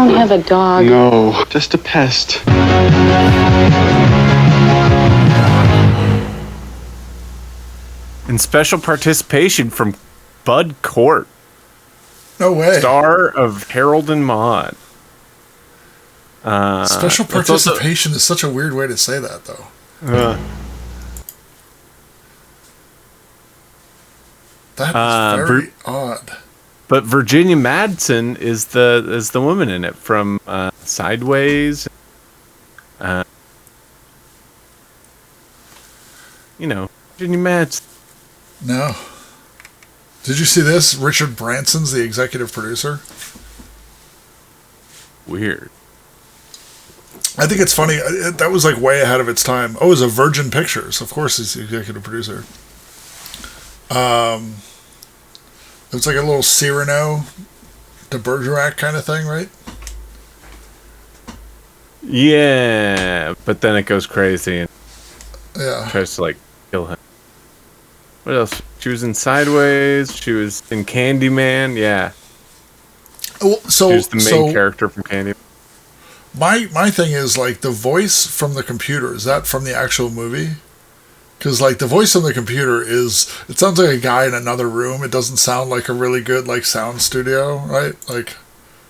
Have a dog? No, just a pest. And special participation from Bud Cort. No way. Star of Harold and Maude. Special participation is such a weird way to say that, though. That is very odd. But Virginia Madsen is the woman in it from Sideways. Virginia Madsen. No. Did you see this? Richard Branson's the executive producer. Weird. I think it's funny. That was like way ahead of its time. Oh, it was a Virgin Pictures. Of course, he's the executive producer. It's like a little Cyrano de Bergerac kind of thing, right? Yeah, but then it goes crazy and tries to kill him. What else? She was in Sideways. She was in Candyman. Yeah. Well, she was the main character from Candyman. My thing is the voice from the computer. Is that from the actual movie? Because, the voice on the computer it sounds like a guy in another room. It doesn't sound like a really good, sound studio, right?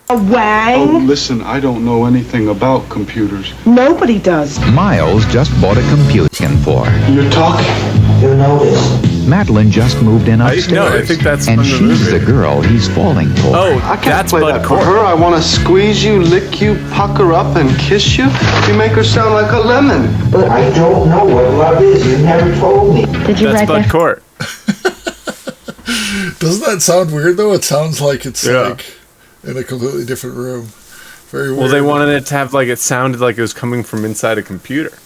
A wang? Oh, listen, I don't know anything about computers. Nobody does. Miles just bought a computer for her. You're talking. You notice. Madeline just moved in upstairs, I think that's and from the she's movie. the girl he's falling for. Oh, I can't that's play Bud that Cort. for her. I want to squeeze you, lick you, pucker up, and kiss you. You make her sound like a lemon. But I don't know what love is. You never told me. Did you That's write Bud that? Cort. Doesn't that sound weird, though? It sounds like it's in a completely different room. Very weird. Well, they wanted it to have it sounded like it was coming from inside a computer.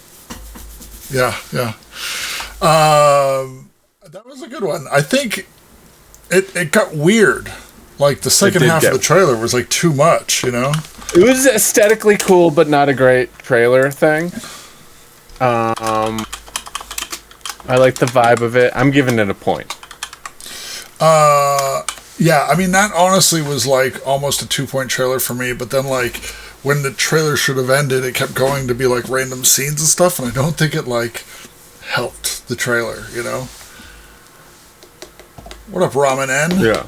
Yeah. That was a good one. I think it got weird. The second half of the trailer was too much, It was aesthetically cool, but not a great trailer thing. I like the vibe of it. I'm giving it a point. Yeah, I mean, that honestly was almost a 2-point trailer for me, but then when the trailer should have ended, it kept going to be random scenes and stuff, and I don't think it helped the trailer, What up, Ramen N? Yeah.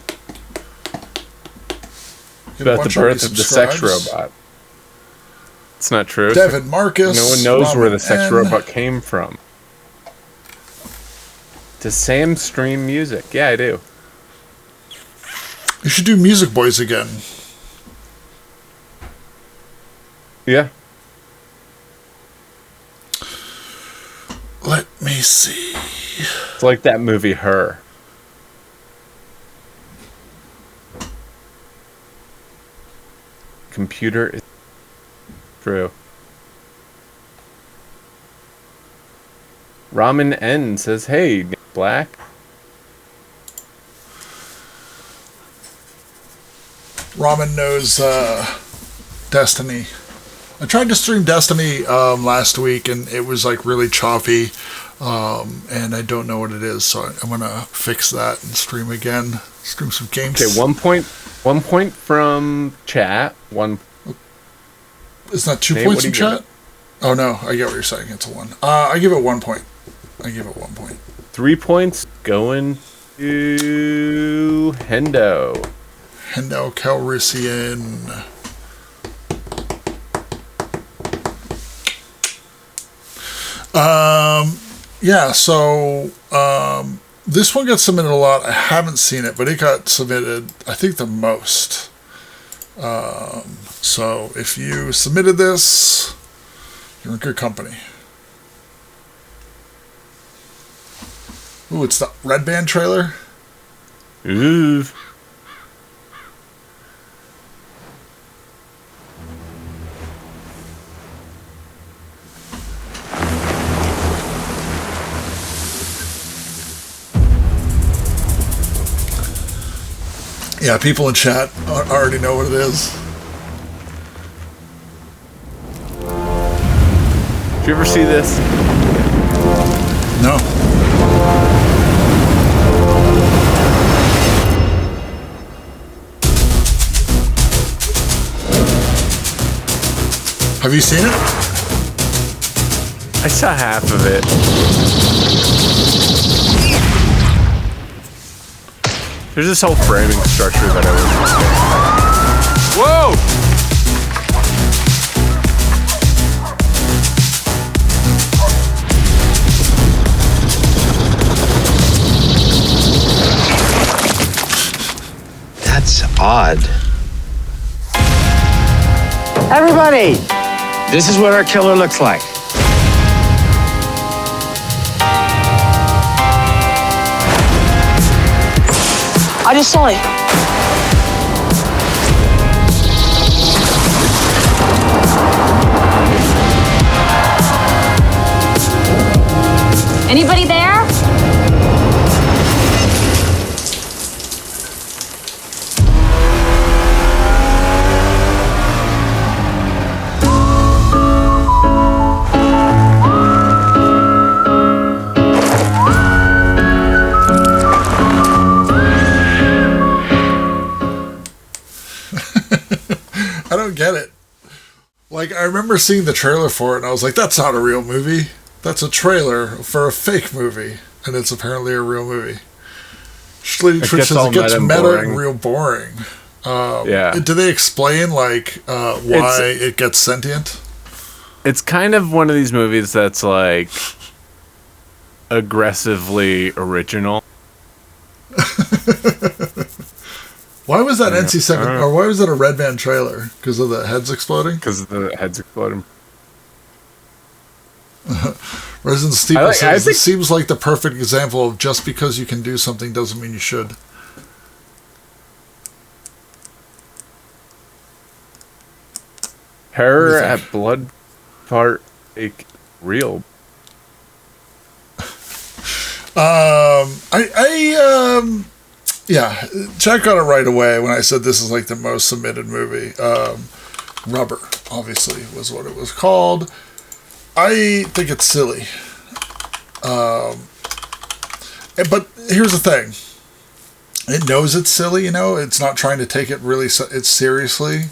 About the birth of the sex robot. It's not true. Devin Marcus. No one knows where the sex N. robot came from. Does Sam stream music? Yeah, I do. You should do Music BOYZ again. Yeah. see. It's like that movie Her. Computer is true. Ramen N says, "Hey, Black." Ramen knows Destiny. I tried to stream Destiny last week, and it was like really choppy, and I don't know what it is, so I'm gonna fix that and stream again. Stream some games. Okay, 1 point from chat. One. Isn't that 2 Nate, points what from do you chat? Oh no, I get what you're saying. It's a 1. I give it 1 point. 3 points going to Hendo. Hendo Calrissian. Yeah, so this one got submitted a lot. I haven't seen it, but it got submitted, I think, the most. So if you submitted this, you're in good company. Ooh, it's the Red Band trailer. Ooh. Yeah, people in chat already know what it is. Did you ever see this? No. Have you seen it? I saw half of it. There's this whole framing structure that I was. Whoa! That's odd. Everybody, this is what our killer looks like. I just saw it. Anybody there? I don't get it. Like, I remember seeing the trailer for it, and I was like, that's not a real movie. That's a trailer for a fake movie. And it's apparently a real movie. Schlitty Twitch says it gets meta and real boring. Yeah. Do they explain, like, why it gets sentient? It's kind of one of these movies that's, like, aggressively original. Why was that NC-17, or why was that a Red Band trailer? Because of the heads exploding? Because of the heads exploding. Resident Steeple says, this seems like the perfect example of just because you can do something doesn't mean you should. Terror at Blood Fart real. Yeah, Jack got it right away when I said this is like the most submitted movie. Rubber, obviously, was what it was called. I think it's silly. But here's the thing. It knows it's silly, you know? It's not trying to take it really seriously.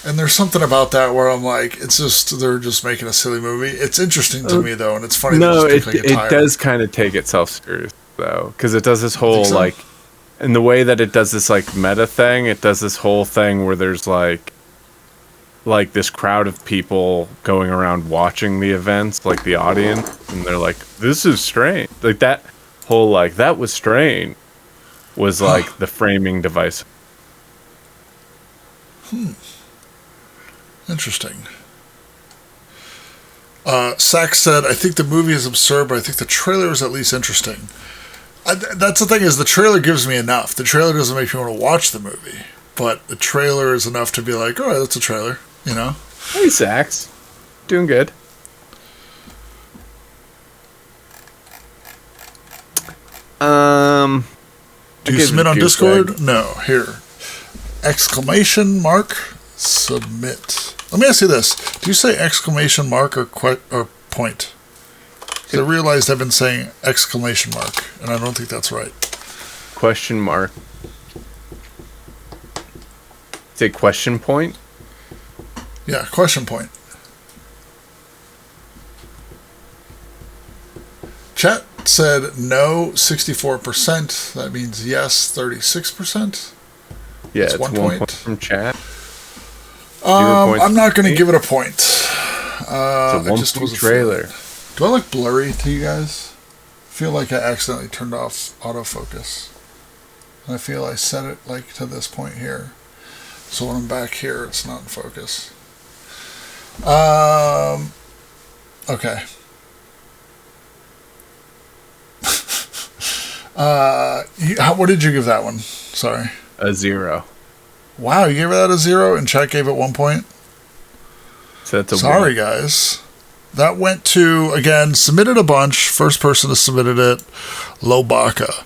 And there's something about that where I'm like, it's just, they're just making a silly movie. It's interesting to me, though, and it's funny. No, it does kind of take itself serious, though, because it does this whole, like, in the way that it does this, like, meta thing, it does this whole thing where there's, like this crowd of people going around watching the events, like the audience, and they're like, this is strange. Like, that whole, like, that was strange was, like, the framing device. Interesting. Zack said, I think the movie is absurd, but I think the trailer is at least interesting. That's the thing, is the trailer gives me enough. The trailer doesn't make me want to watch the movie, but the trailer is enough to be like, all right, that's a trailer, you know? Hey, Zack's. Doing good. Do you submit on Discord? No. Here. ! Submit. Let me ask you this. Do you say ! or point? Because I realized I've been saying ! and I don't think that's right. ? Say question point? Yeah, question point. Chat said no, 64%. That means yes, 36%. Yeah, it's 1 point from chat. I'm not going to give it a point. It's a 1 point trailer. Do I look blurry to you guys? I feel like I accidentally turned off autofocus. And I feel I set it like to this point here. So when I'm back here, it's not in focus. Okay. What did you give that one? Sorry. A 0. Wow, you gave that a 0 and chat gave it 1 point? So that's a Sorry, guys. That went to, again, submitted a bunch. First person to submitted it, Lobaka.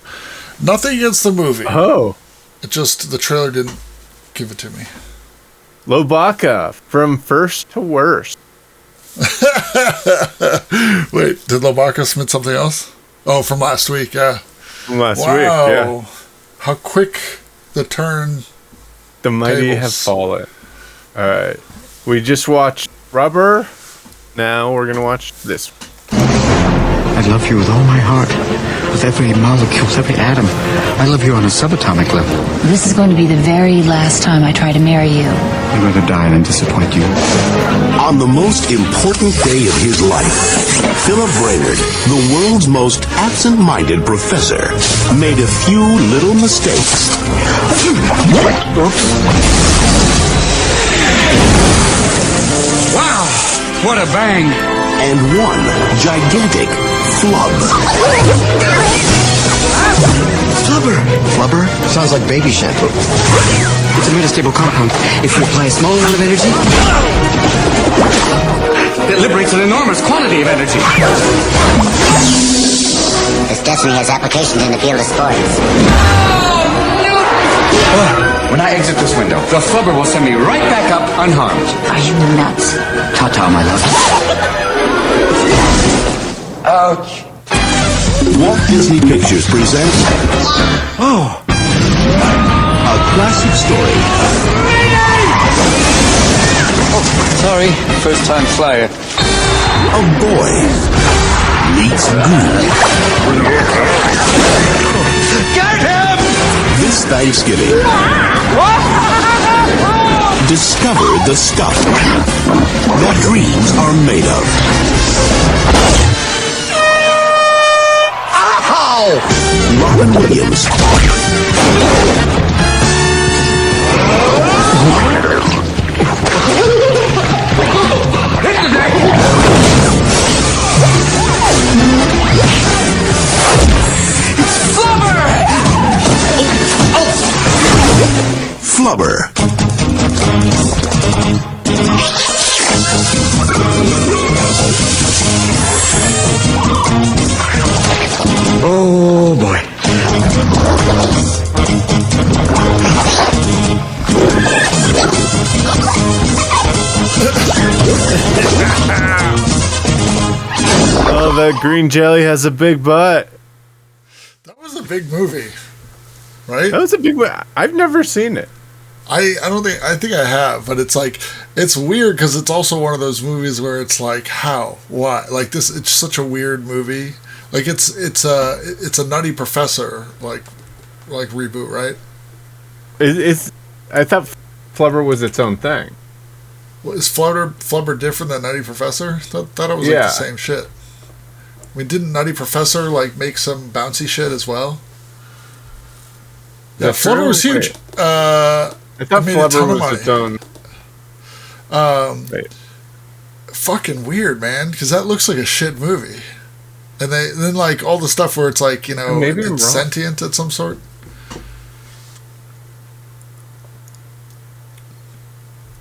Nothing against the movie. Oh. It just, the trailer didn't give it to me. Lobaka, from first to worst. Wait, did Lobaka submit something else? Oh, from last week, yeah. From last week, yeah. How quick the turn. The mighty have fallen. All right. We just watched Rubber. Now we're going to watch this. I love you with all my heart. With every molecule, with every atom. I love you on a subatomic level. This is going to be the very last time I try to marry you. I'd rather die than disappoint you. On the most important day of his life, Philip Brainerd, the world's most absent-minded professor, made a few little mistakes. Wow! What a bang! And one gigantic flub. Flubber! Flubber? Sounds like baby shampoo. It's a metastable compound. If you apply a small amount of energy, it liberates an enormous quantity of energy. This definitely has applications in the field of sports. When I exit this window, the flubber will send me right back up unharmed. Are you nuts? Ta-ta, my love. Ouch. Walt Disney Pictures presents a classic story. Oh, sorry, first time flyer. A boy meets Goo. Get him! This Thanksgiving, discover the stuff that dreams are made of. Robin Williams. Flubber. Oh boy. Oh, that green jelly has a big butt. That was a big movie, right? That was a big movie. I've never seen it. I think I have, but it's like, it's weird because it's also one of those movies where it's like, how, why, like this, it's such a weird movie. Like it's a Nutty Professor like reboot, right? I thought Flubber was its own thing. Well, is Flubber different than Nutty Professor? Thought it was like the same shit. I mean, didn't Nutty Professor like make some bouncy shit as well? Yeah, Flubber was huge. I thought Flubber was its own. fucking weird, man, because that looks like a shit movie. And then like all the stuff where it's like, you know, Maybe it's sentient of some sort.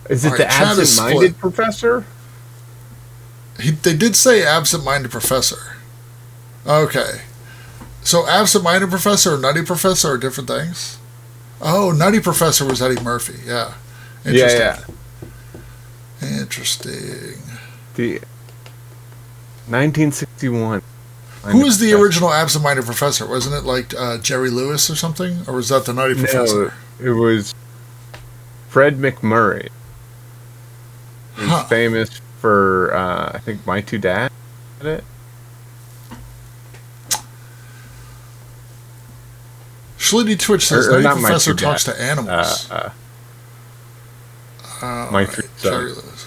Is it the absent-minded professor? They did say absent-minded professor. Okay. So absent-minded professor or nutty professor are different things? Oh, nutty professor was Eddie Murphy. Yeah. Interesting. Yeah. Interesting. The 1961. Who was the original absent-minded professor? Wasn't it like Jerry Lewis or something? Or was that the nutty professor? No, it was Fred McMurray. He's famous for, I think, My Two Dads. Is that it? Schlitty Twitch says, nutty professor talks to animals. My Three Sons.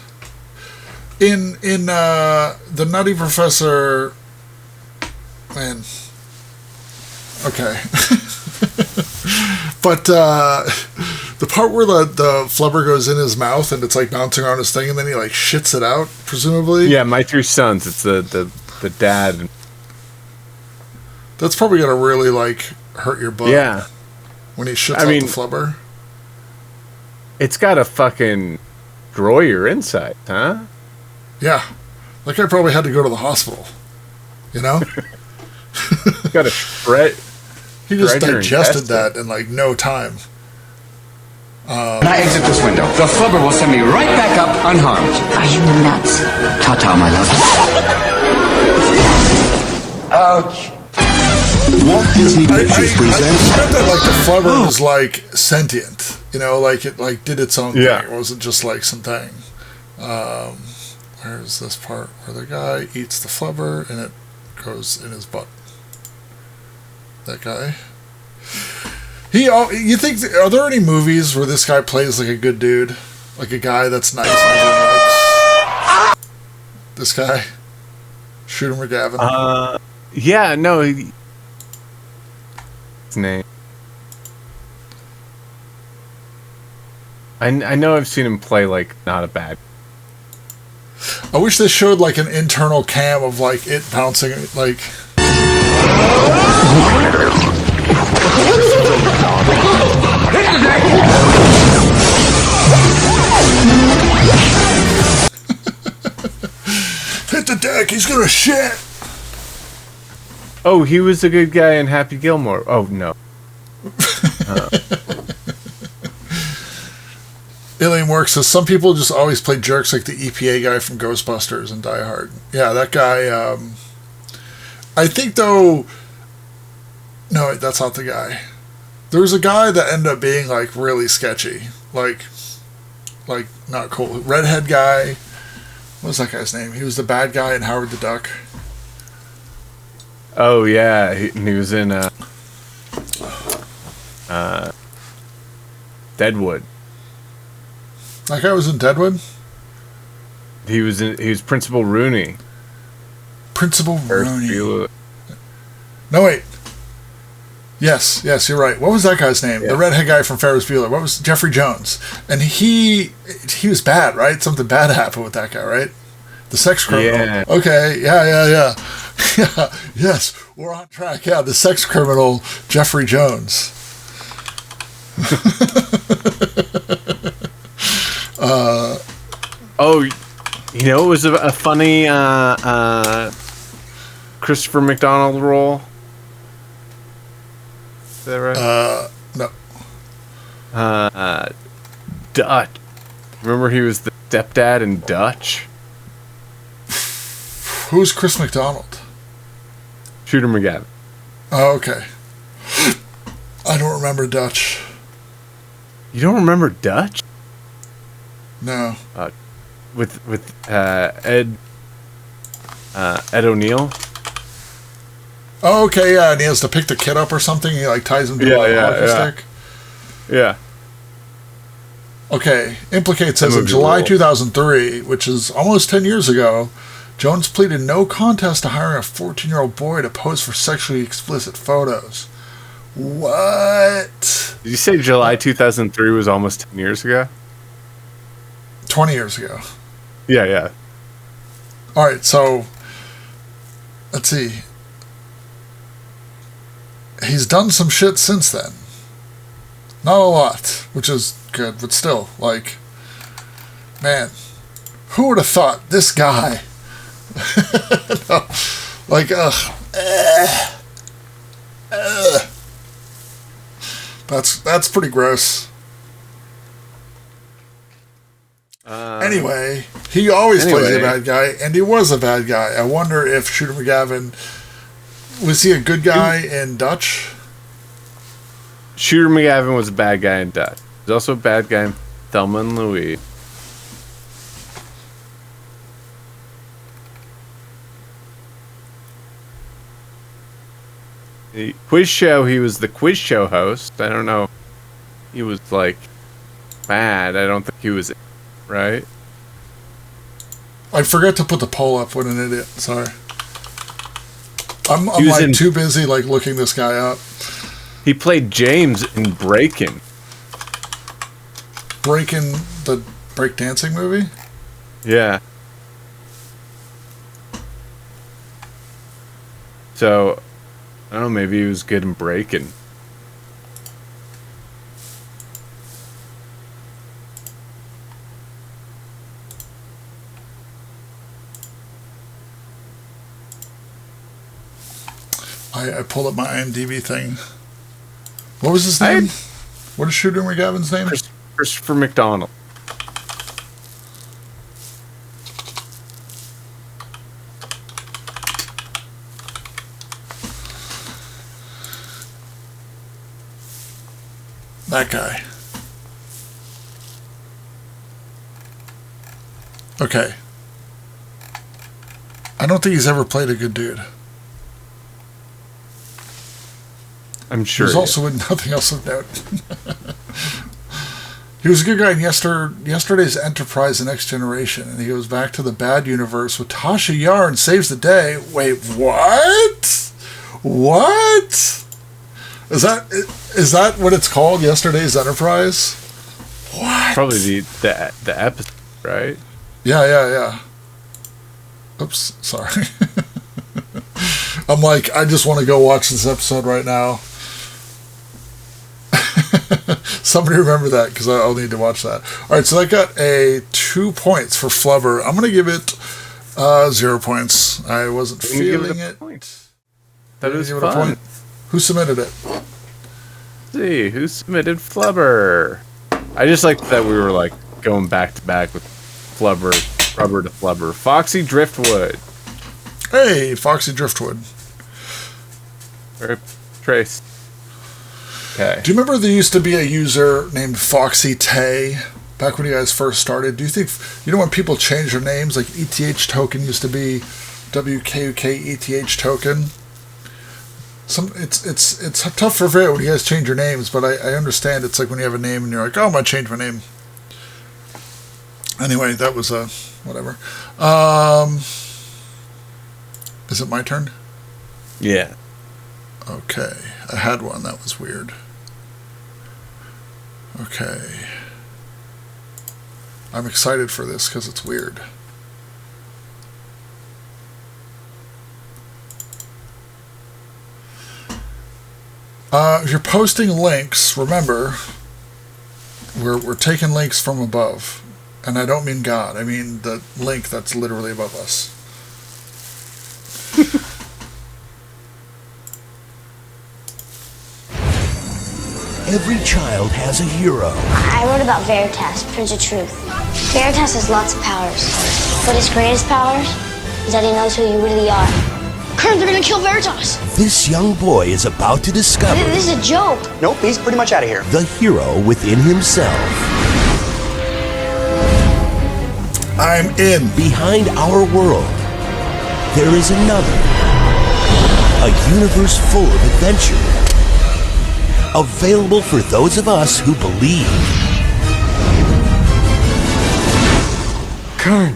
In the Nutty Professor, man, okay. But the part where the flubber goes in his mouth and it's like bouncing around his thing and then he like shits it out, presumably. Yeah, My Three Sons. It's the dad. That's probably gonna really like hurt your butt. Yeah. When he shits out the flubber. It's got a fucking destroy your insides, huh? Yeah. That guy probably had to go to the hospital. You know? Got to shred. He just digested that in like no time. When I exit this window, the flubber will send me right back up unharmed. Are you nuts? Ta-ta, my love. Ouch. Walt Disney Pictures presents. I read that like the flubber was like sentient. You know, like it like did its own thing. It wasn't just like something. Where's this part where the guy eats the flubber and it goes in his butt? That guy. You think? Are there any movies where this guy plays like a good dude, like a guy that's nice? And this guy, Shooter McGavin. Yeah, no. His name. I know I've seen him play like not a bad. I wish they showed like an internal cam of like it bouncing like. Hit the deck, he's gonna shit. Oh, he was a good guy in Happy Gilmore. Oh no. Alien Works says some people just always play jerks like the EPA guy from Ghostbusters and Die Hard. Yeah, that guy. I think though. No, that's not the guy. There was a guy that ended up being like really sketchy, like not cool. Redhead guy. What was that guy's name? He was the bad guy in Howard the Duck. Oh yeah, he was in Deadwood. That guy was in Deadwood? He was Principal Rooney. Principal Rooney. No wait. Yes, you're right. What was that guy's name? Yeah. The redhead guy from Ferris Bueller. What was Jeffrey Jones? And he was bad, right? Something bad happened with that guy, right? The sex criminal. Yeah. Okay, yeah. Yes, we're on track. Yeah, the sex criminal Jeffrey Jones. It was a funny Christopher McDonald role. Is that right? No. Dutch. Remember he was the stepdad in Dutch? Who's Chris McDonald? Shooter McGavin. Oh, okay. I don't remember Dutch. You don't remember Dutch? No. With Ed O'Neill. Oh, okay, yeah, and he has to pick the kid up or something. He like ties him to a hockey stick. Yeah. Okay, Implicate says in July 2003, which is almost 10 years ago, Jones pleaded no contest to hiring a 14-year-old boy to pose for sexually explicit photos. What? Did you say July 2003 was almost 10 years ago? 20 years ago. Yeah. All right, so let's see. He's done some shit since then. Not a lot, which is good, but still, like, man, who would have thought this guy? No, like, that's pretty gross. Anyway, he always plays a bad guy, and he was a bad guy. I wonder if Shooter McGavin, was he a good guy in Dutch? Shooter McGavin was a bad guy in Dutch. He's also a bad guy in Thelma and Louise. The quiz show, he was the quiz show host. I don't know. He was, like, bad. I don't think he was, right? I forgot to put the poll up. What an idiot. Sorry. I'm like too busy like looking this guy up. He played James in Breakin'. Breakin', the breakdancing movie? Yeah. So, I don't know, maybe he was good in Breakin'. I pulled up my IMDb thing. What was his name? What is Shooter McGavin's name? Christopher McDonald. That guy. Okay. I don't think he's ever played a good dude. I'm sure. He was also in nothing else of note. He was a good guy in yesterday's Enterprise and Next Generation, and he goes back to the bad universe with Tasha Yar and saves the day. Wait, what? What? Is that what it's called? Yesterday's Enterprise? What? Probably the episode, right? Yeah. Oops, sorry. I'm like, I just want to go watch this episode right now. Somebody remember that, because I'll need to watch that. All right, so I got 2 points for Flubber. I'm going to give it 0 points. I wasn't feeling it. That was fun. Who submitted it? Let's see, who submitted Flubber? I just like that we were like going back to back with Flubber to Flubber. Foxy Driftwood. Hey, Foxy Driftwood. Trace. Okay. Do you remember there used to be a user named Foxy Tay back when you guys first started? Do you think, when people change their names, like ETH Token used to be WKUK ETH Token? It's tough for when you guys change your names, but I understand it's like when you have a name and you're like, oh, I'm going to change my name. Anyway, that was whatever. Is it my turn? Yeah. Okay. I had one that was weird. Okay. I'm excited for this because it's weird. If you're posting links, remember, we're taking links from above. And I don't mean God. I mean the link that's literally above us. Every child has a hero. I wrote about Veritas, Prince of Truth. Veritas has lots of powers, but his greatest powers is that he knows who you really are. Kern, they're gonna kill Veritas! This young boy is about to discover... This is a joke! Nope, he's pretty much out of here. ...the hero within himself. I'm in. Behind our world, there is another. A universe full of adventure. Available for those of us who believe. Kern,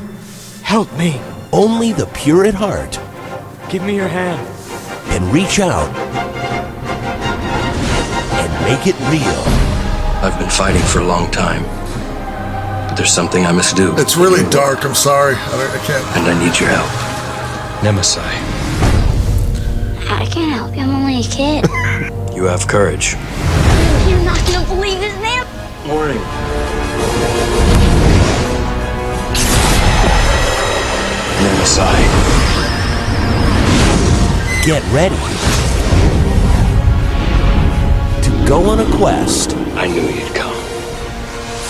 help me. Only the pure at heart. Give me your hand. And reach out. And make it real. I've been fighting for a long time. But there's something I must do. It's really dark. I'm sorry. I can't. And I need your help. Nemesis. I can't help you. I'm only a kid. You have courage. You're not gonna believe his name. Morning. Nemesis. Get ready to go on a quest. I knew you'd come.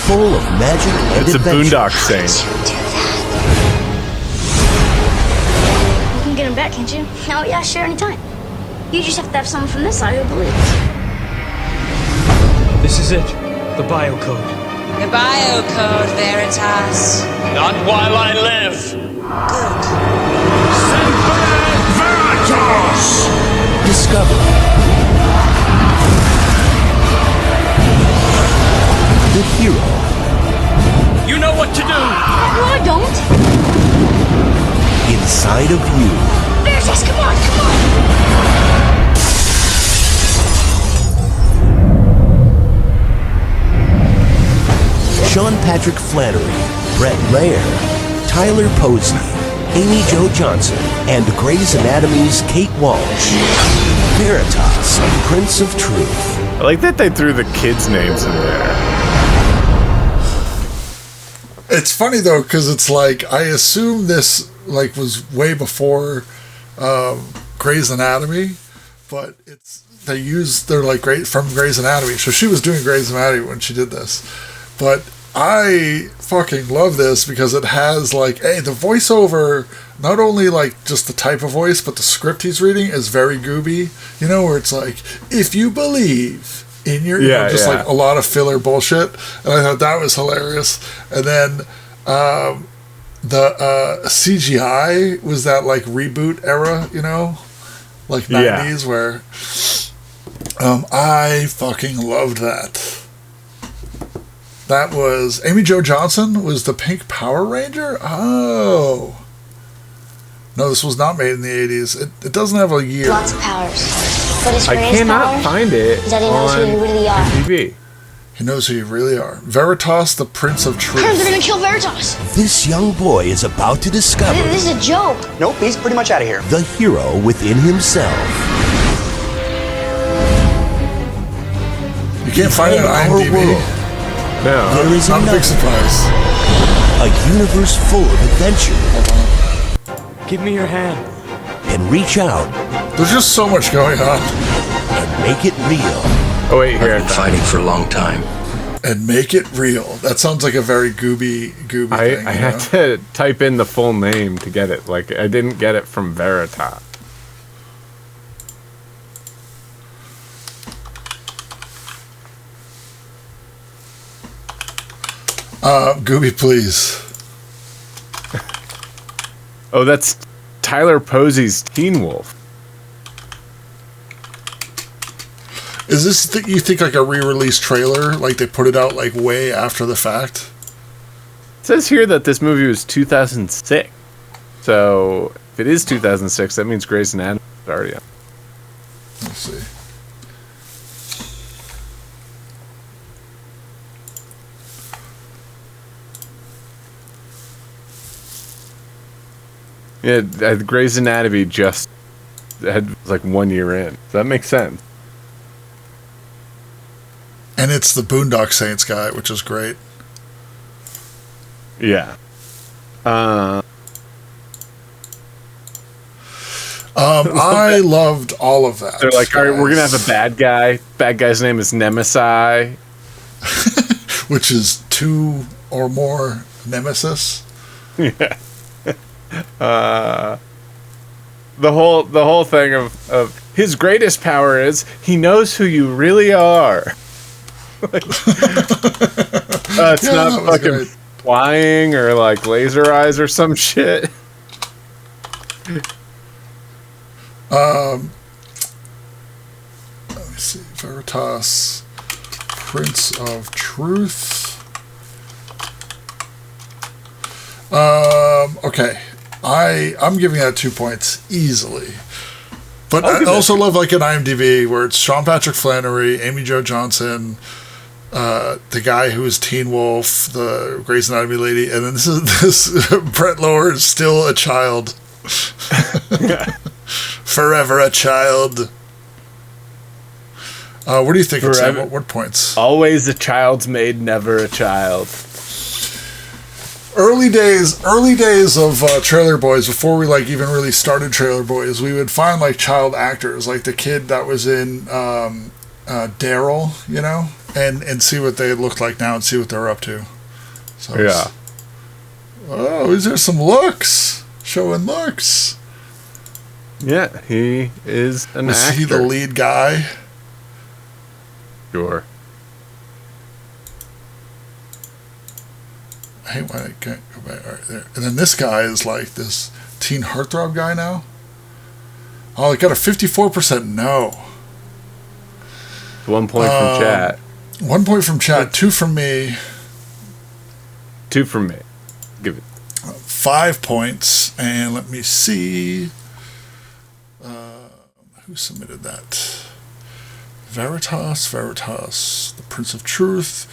Full of magic and It's adventure. a Boondock Saint. You can get him back, can't you? Oh, yeah, sure, anytime. You just have to have someone from this side who believes. This is it. The biocode. The biocode, Veritas. Not while I live. Veritas! Discover the hero. You know what to do. No, I don't. Inside of you. Veritas, come on, come on. Sean Patrick Flannery, Brett Lair, Tyler Posey, Amy Jo Johnson, and Grey's Anatomy's Kate Walsh. Veritas, Prince of Truth. I like that they threw the kids' names in there. It's funny though, because it's like I assume this like was way before Grey's Anatomy, but they're like great from Grey's Anatomy. So she was doing Grey's Anatomy when she did this, but I fucking love this because it has like, hey, the voiceover, not only like just the type of voice, but the script he's reading is very gooby, you know, where it's like, if you believe in your, like a lot of filler bullshit. And I thought that was hilarious. And then the CGI was that like reboot era, you know, like 90s where I fucking loved that. That was Amy Jo Johnson was the Pink Power Ranger? Oh. No, this was not made in the 80s. It doesn't have a year. Lots of powers. But his I greatest cannot power find it is that he knows who you really are. TV. He knows who you really are. Veritas, the Prince of Truth. They're gonna kill Veritas. This young boy is about to discover This is a joke. Nope, he's pretty much out of here. the hero within himself. You can't find it on Our IMDb. world, No. there is Not a big surprise. a universe full of adventure. Give me your hand. And reach out There's just so much going on. and make it real. Oh wait, here. I've been fighting for a long time. And make it real. That sounds like a very gooby thing. I had to type in the full name to get it. Like I didn't get it from Veritas. Gooby, please. Oh, that's Tyler Posey's Teen Wolf. Is this you think like a re-release trailer? Like they put it out like way after the fact? It says here that this movie was 2006. So if it is 2006, that means Grey's Anatomy is already out. Let's see. Yeah, Grey's Anatomy just had like 1 year in. So that makes sense. And it's the Boondock Saints guy, which is great. Yeah. I loved all of that. They're like, all right, we're gonna have a bad guy. Bad guy's name is Nemesis, which is 2 or more nemesis. Yeah. The whole thing of his greatest power is he knows who you really are. Like, it's not fucking great. Flying or like laser eyes or some shit. Let me see. Veritas, Prince of Truth. Okay. I'm giving that 2 points easily. But I also love like an IMDb where it's Sean Patrick Flannery, Amy Jo Johnson, the guy who was Teen Wolf, the Grey's Anatomy lady, and then this Brett Lower is still a child. Forever a child. What do you think? What points? Always a child's maid, never a child. Early days of Trailer Boys, before we like even really started Trailer Boys, we would find like child actors, like the kid that was in Daryl, you know, and see what they look like now and see what they're up to. So yeah. Oh, is there some looks? Showing looks. Yeah, he is an actor. Is he the lead guy? Sure. I hate why I can't go back. All right, there. And then this guy is like this teen heartthrob guy now. Oh, it got a 54% no. 1 point from chat. 1 point from chat. 2 from me. 2 from me. Give it. 5 points. And let me see. Who submitted that? Veritas, the Prince of Truth.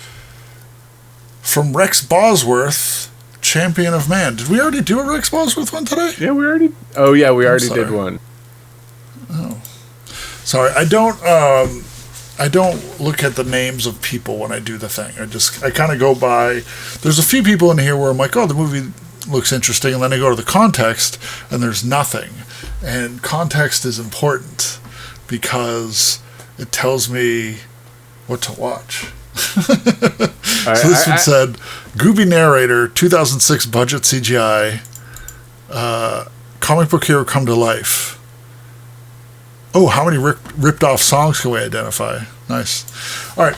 From Rex Bosworth, Champion of Man. Did we already do a Rex Bosworth one today? Yeah, we already. Oh, yeah, we already did one. Oh, sorry. I don't look at the names of people when I do the thing. I kind of go by. There's a few people in here where I'm like, oh, the movie looks interesting, and then I go to the context, and there's nothing. And context is important because it tells me what to watch. So this one said, Gooby narrator, 2006 budget CGI, comic book hero come to life. Oh, how many ripped off songs can we identify? Nice. All right.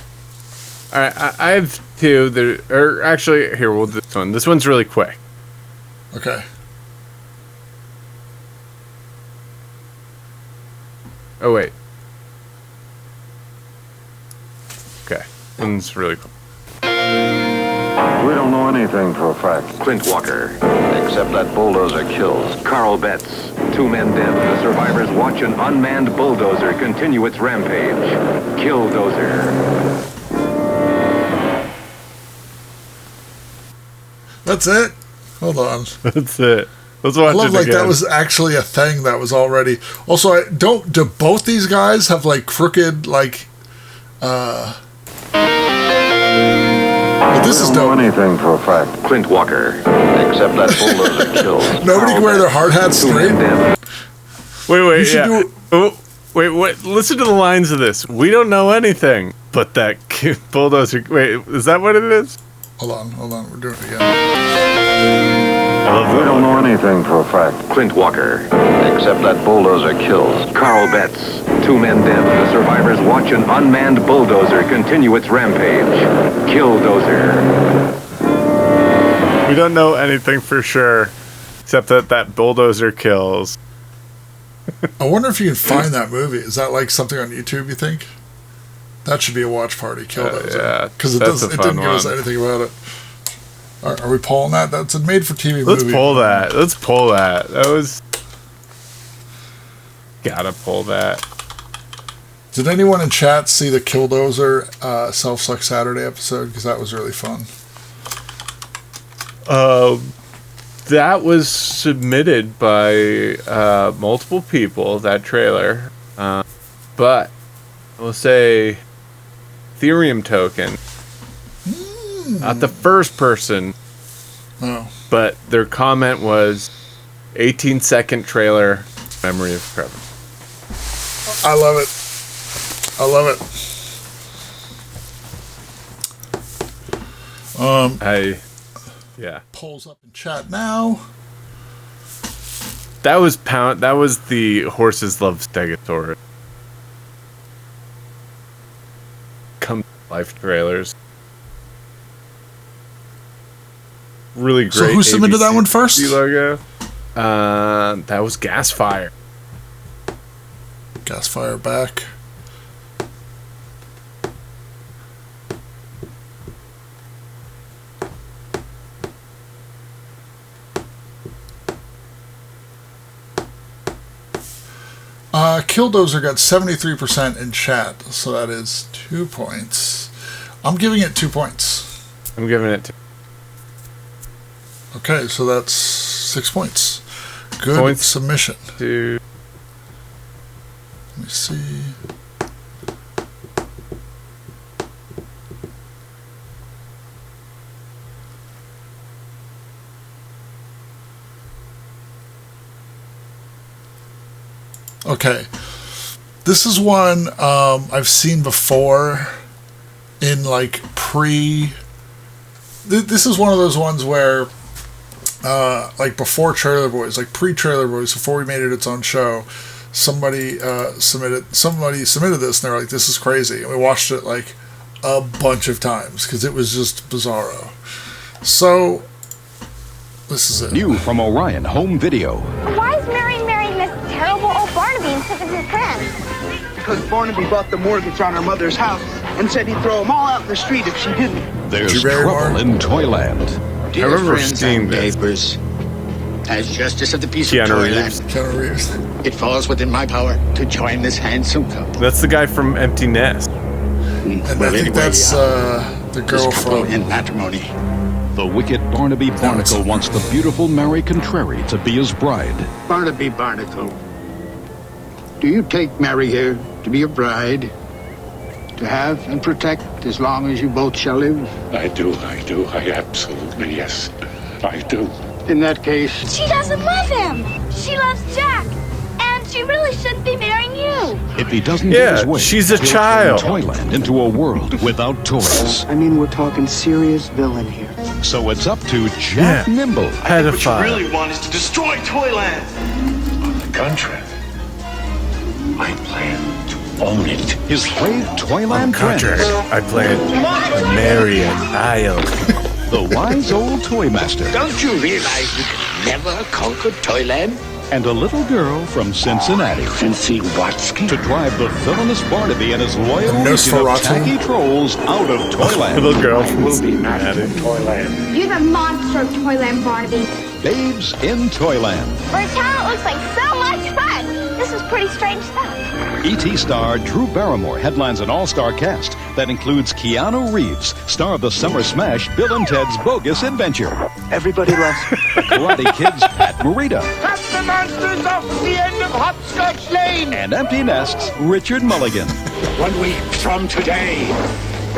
I have 2. Actually, here, we'll do this one. This one's really quick. Okay. Oh, wait. Okay. One's really cool. We don't know anything for a fact. Clint Walker, except that bulldozer kills. Carl Betts, 2 men dead. The survivors watch an unmanned bulldozer continue its rampage. Killdozer. That's it? Hold on. That's it. Let's watch I love it like again. that was actually a thing that was already. Also, do both these guys have like crooked like but this is don't know anything for a fact. Clint Walker, except that bulldozer kills. Nobody can wear their hard hats straight. Wait, yeah. Wait, what? Listen to the lines of this. We don't know anything, but that bulldozer. Wait, is that what it is? Hold on. We're doing it again. We don't know anything for a fact. Clint Walker, except that bulldozer kills. Carl Betts, 2 men dead. The survivors watch an unmanned bulldozer continue its rampage. Killdozer. We don't know anything for sure, except that bulldozer kills. I wonder if you can find that movie. Is that like something on YouTube, you think? That should be a watch party. Killdozer. Yeah, because it didn't give us anything about it. Are we pulling that? That's a made-for-TV movie. Let's pull that. That was... Gotta pull that. Did anyone in chat see the Killdozer Self-Suck Saturday episode? Because that was really fun. That was submitted by multiple people, that trailer. But, I will say, Ethereum token. Not the first person, but their comment was 18-second trailer, memory of Trevor. I love it. Yeah. Polls up in chat now. That was the Horses Love Stegosaurus. Come to life trailers. Really great. So who submitted that one first? Logo. That was Gasfire. Gasfire back. Killdozer got 73% in chat, so that is 2 points. I'm giving it 2 points. I'm giving it 2. Okay, so that's 6 points. Good Points submission. To... Let me see. Okay. This is one I've seen before in like this is one of those ones where like before Trailer Boys, like pre-Trailer Boys, before we made it its own show, somebody submitted this and they're like, this is crazy. And we watched it like a bunch of times because it was just bizarro. So this is it. New from Orion Home Video. Why is Mary marrying this terrible old Barnaby instead of his friend? Because Barnaby bought the mortgage on her mother's house and said he'd throw them all out in the street if she didn't. There's trouble in Toyland. I remember seeing this. Neighbors, as justice of the peace Keanu of Reeves. Keanu Reeves. it falls within my power to join this handsome couple. That's the guy from Empty Nest. And I think that's the girl from in matrimony. The wicked Barnaby Barnacle wants the beautiful Mary Contrary to be his bride. Barnaby Barnacle, do you take Mary here to be your bride? To have and protect as long as you both shall live? I do. I absolutely, yes. I do. In that case... She doesn't love him. She loves Jack. And she really shouldn't be marrying you. If he doesn't get his way, she's a he'll turn child. Toyland into a world without toys. I mean, we're talking serious villain here. So it's up to Jack Nimble. What you really want is to destroy Toyland. On the contrary, I plan to own it. His brave Toyland friends. I plan to marry an isle. The wise old toy master. Don't you realize you can never conquer Toyland? And a little girl from Cincinnati. Cincy Watsky. To drive the villainous Barnaby and his loyal legion of Nosferatu. tacky trolls out of Toyland. Little girl from Will be master of Toyland. You're the monster of Toyland, Barnaby. Babes in Toyland. For a town, it looks like so much fun. This is pretty strange stuff. E.T. star Drew Barrymore headlines an all-star cast that includes Keanu Reeves, star of the summer smash Bill and Ted's Bogus Adventure. Everybody loves Karate Kid's Pat Morita. That's the monsters off the end of Hopscotch Lane. And Empty Nest's Richard Mulligan. 1 week from today,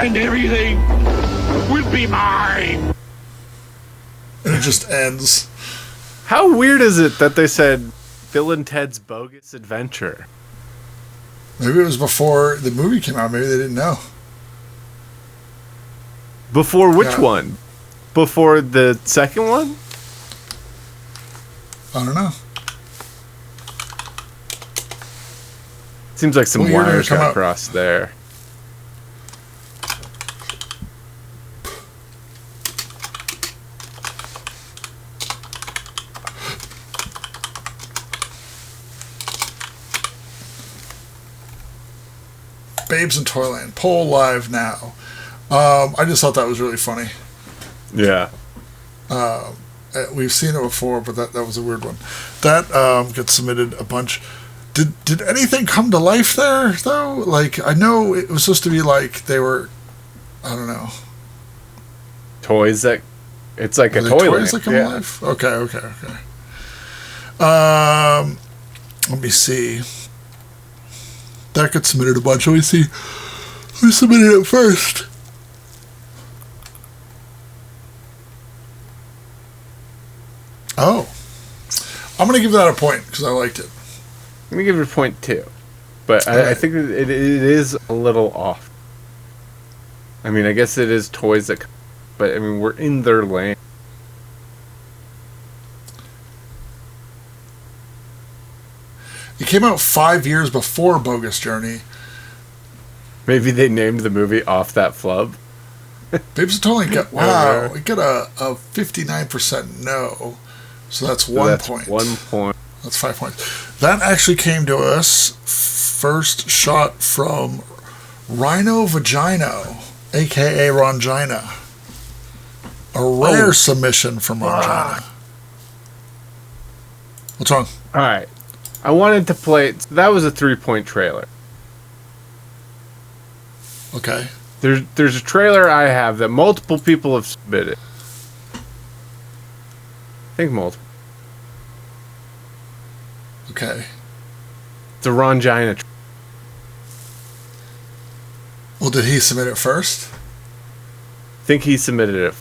and everything will be mine. and it just ends. How weird is it that they said Bill and Ted's Bogus Adventure? Maybe it was before the movie came out. Maybe they didn't know. Before which one? Before the second one? I don't know. Seems like some What year did it wires come got out? crossed there. Babes in Toyland. Poll live now. I just thought that was really funny. Yeah. We've seen it before, but that was a weird one. That gets submitted a bunch. Did anything come to life there, though? Like, I know it was supposed to be like they were, I don't know. Toys that... It's like Are a they toy toys lamp, that come yeah. alive? Okay. Let me see. That gets submitted a bunch. Let me see who submitted it first. Oh. I'm going to give that a point because I liked it. I'm going to give it a point too. But I think it is a little off. I mean, I guess it is toys that... But, I mean, we're in their land. It came out 5 years before Bogus Journey. Maybe they named the movie off that flub. Babes in Toyland got... Wow. It got a 59% no. So that's 1 point. 1 point. That's 5 points. That actually came to us first shot from Rhino Vagino, a.k.a. Rongina. A rare submission from Rongina. What's wrong? All right. I wanted to play... That was a 3-point trailer. Okay. There's a trailer I have that multiple people have submitted. I think multiple. Okay. It's a Rongina. Well, did he submit it first? I think he submitted it.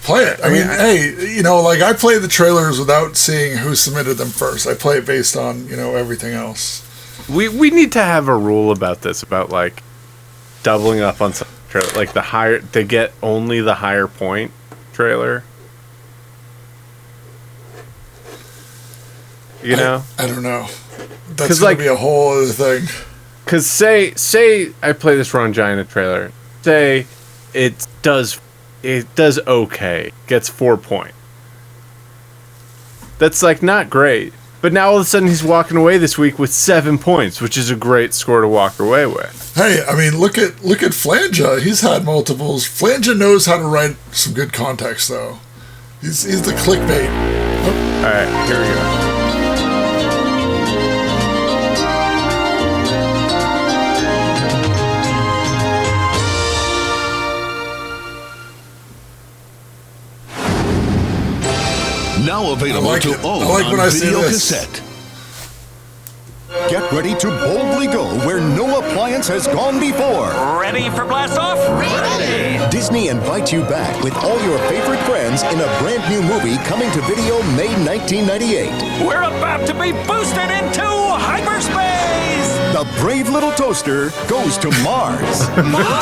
Play it. I mean, hey, you know, like I play the trailers without seeing who submitted them first. I play it based on, you know, everything else. We need to have a rule about this, about like doubling up on some trailer, like the higher they get only the higher point trailer. You know? I don't know. That's gonna be a whole other thing. Cause say I play this Rongina trailer. Say it does okay. Gets 4 points. That's like not great. But now all of a sudden he's walking away this week with 7 points, which is a great score to walk away with. Hey, I mean, look at Flanga. He's had multiples. Flanga knows how to write some good context, though. He's the clickbait. Oh. All right, here we go. Now available to own on video cassette. Get ready to boldly go where no appliance has gone before. Ready for blast off? Ready! Disney invites you back with all your favorite friends in a brand new movie coming to video May 1998. We're about to be boosted into hyperspace! The brave little toaster goes to Mars.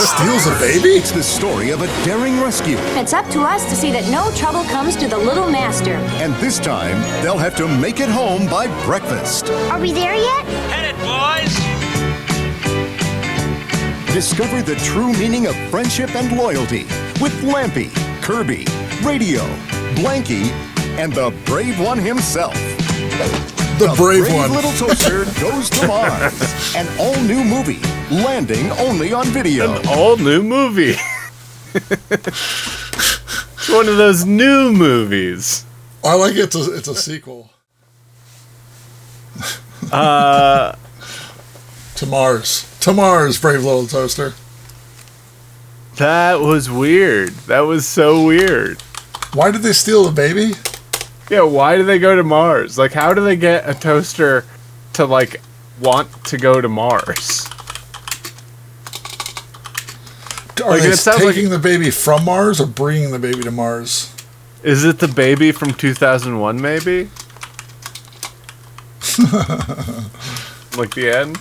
Steals a baby? It's the story of a daring rescue. It's up to us to see that no trouble comes to the little master. And this time, they'll have to make it home by breakfast. Are we there yet? Headed, boys! Discover the true meaning of friendship and loyalty with Lampy, Kirby, Radio, Blanky, and the brave one himself. The brave one. Little toaster goes to Mars. An all-new movie, landing only on video. An all-new movie. It's one of those new movies. I like it. It's a sequel. To Mars, brave little toaster. That was weird. That was so weird. Why did they steal the baby? Yeah, why do they go to Mars? Like, how do they get a toaster to, like, want to go to Mars? Are they taking the baby from Mars or bringing the baby to Mars? Is it the baby from 2001, maybe? Like the end?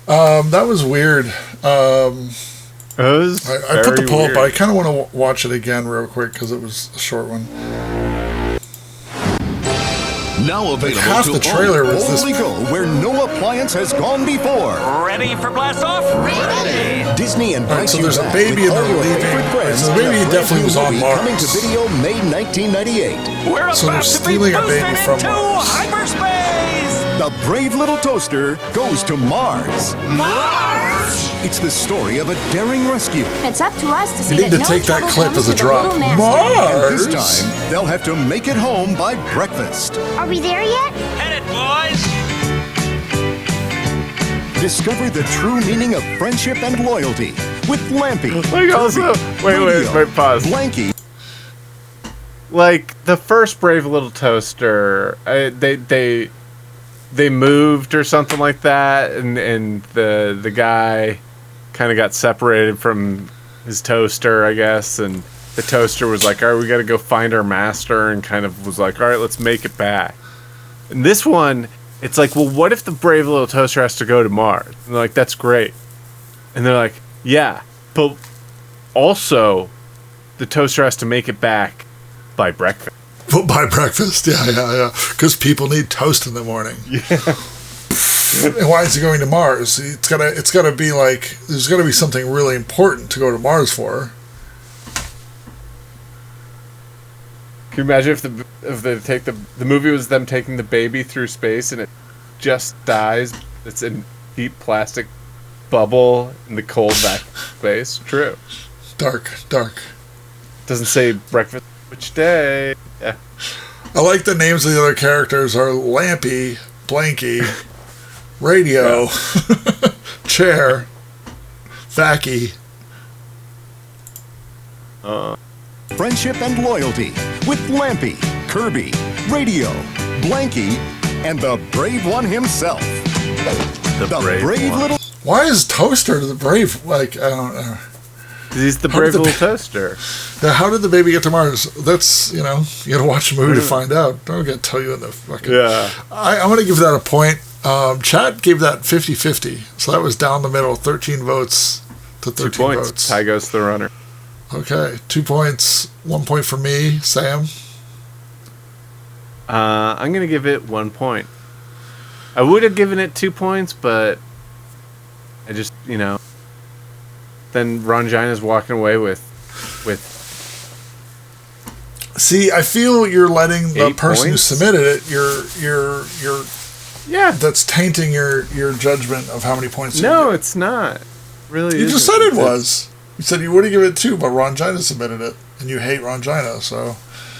That was weird. I put the poll up, but I kind of want to watch it again real quick because it was a short one. Now available half to the trailer was this. Go where no appliance has gone before. Ready for blast off? Ready! Disney invites so you there's back a baby with and all they're your leaving. favorite friends So the baby in a definitely brand was new on movie Mars. coming to video May 1998. We're So they're about to stealing be a baby boosted from into Mars. hyperspace! The brave little toaster goes to Mars. Mars! It's the story of a daring rescue. It's up to us to see You need that to no take that trouble clip comes as a to the drop. little master. Mars! And this time, they'll have to make it home by breakfast. Are we there yet? Headed, boys! Discover the true meaning of friendship and loyalty with Lampy. Like also, wait, pause. Blanky. Like the first Brave Little Toaster, they moved or something like that, and the guy kind of got separated from his toaster, I guess, and the toaster was like, all right, we got to go find our master, and kind of was like, all right, let's make it back. And this one, it's like, well, what if the Brave Little Toaster has to go to Mars? And they're like, that's great. And they're like, yeah, but also the toaster has to make it back by breakfast. But by breakfast? Yeah. Because people need toast in the morning. Yeah. And why is he going to Mars? It's gotta be like, there's gotta be something really important to go to Mars for. Can you imagine if they take the movie was them taking the baby through space and it just dies? It's in deep plastic bubble in the cold back space. True. Dark. Doesn't say breakfast which day. Yeah. I like the names of the other characters are Lampy, Blanky, Radio, Chair, Vacky. Friendship and Loyalty with Lampy, Kirby, Radio, Blanky, and the brave one himself. The brave little... Why is Toaster the brave? Like, I don't know. He's the brave little toaster. Now, how did the baby get to Mars? That's, you gotta watch the movie to find out. Don't get to tell you in the fucking... Yeah. I'm gonna give that a point. Chat gave that 50-50. So that was down the middle. 13 votes to 13 2 points. votes. Tie goes to the runner. Okay. 2 points. 1 point for me. Sam? I'm gonna give it 1 point. I would have given it 2 points, but I just, then Rongina's walking away with. See, I feel you're letting the person points? who submitted it. You're yeah. That's tainting your judgment of how many points. No, it's not. Really, you just said it was. You said you would have given it 2, but Rongina submitted it, and you hate Rongina, so.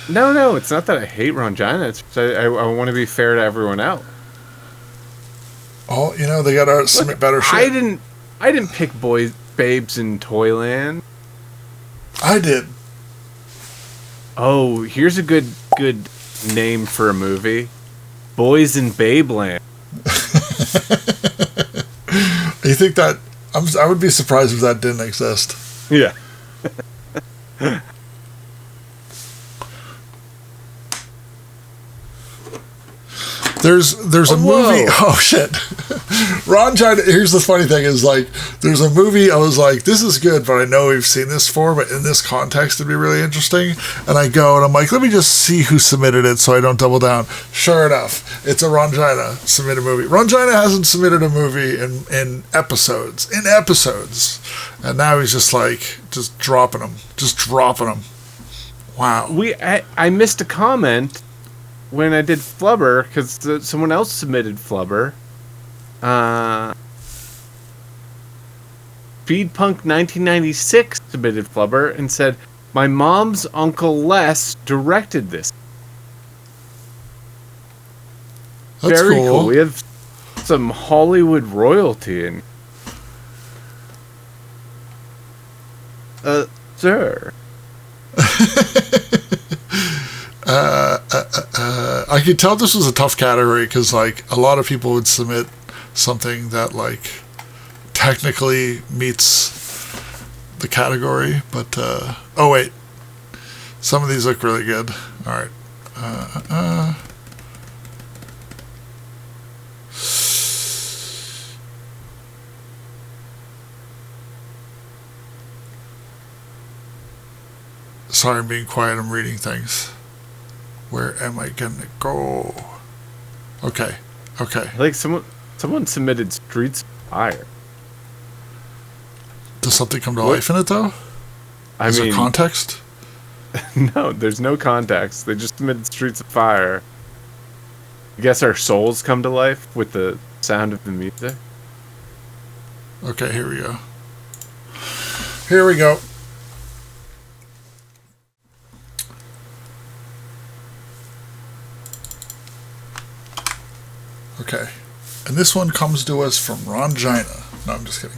No, it's not that I hate Rongina. It's I want to be fair to everyone else. Oh, they got to submit better shit. I didn't pick Babes in Toyland. I did. Oh, here's a good name for a movie. Boys in Babeland. You think that... I would be surprised if that didn't exist. Yeah. There's a movie. Oh shit! Rongina. Here's the funny thing: is like there's a movie. I was like, this is good, but I know we've seen this before. But in this context, it'd be really interesting. And I go and I'm like, let me just see who submitted it, so I don't double down. Sure enough, it's a Rongina submitted movie. Rongina hasn't submitted a movie in episodes. And now he's just dropping them. Wow. I missed a comment when I did Flubber, because someone else submitted Flubber. Feedpunk 1996 submitted Flubber and said, my mom's Uncle Les directed this. That's very cool. We have some Hollywood royalty in. Sir. I could tell this was a tough category because a lot of people would submit something that technically meets the category, but oh wait, some of these look really good. All right. Sorry, I'm being quiet. I'm reading things. Where am I gonna go? Okay. Someone submitted Streets of Fire. Does something come to life in it though? Is there context? No, there's no context. They just submitted Streets of Fire. I guess our souls come to life with the sound of the music. Okay, here we go. Okay. And this one comes to us from Rongina. No, I'm just kidding.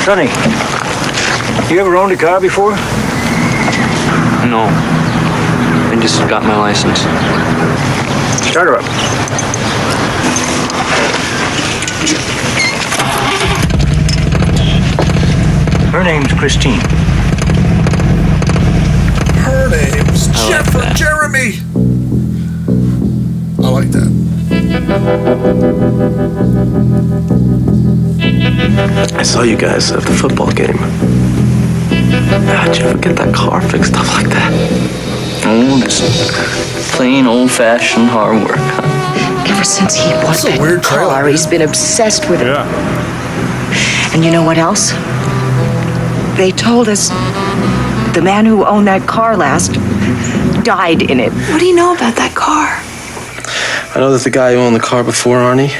Sonny, you ever owned a car before? No. I just got my license. Start her up. Her name's Kristin. Her name's Jeremy. I like that. I saw you guys at the football game. How'd you ever get that car fixed up like that? Oh, just plain old-fashioned hard work, huh? Ever since he bought that car, he's been obsessed with it. And you know what else? They told us the man who owned that car last died in it. What do you know about that car? I know there's a guy who owned the car before, Arnie.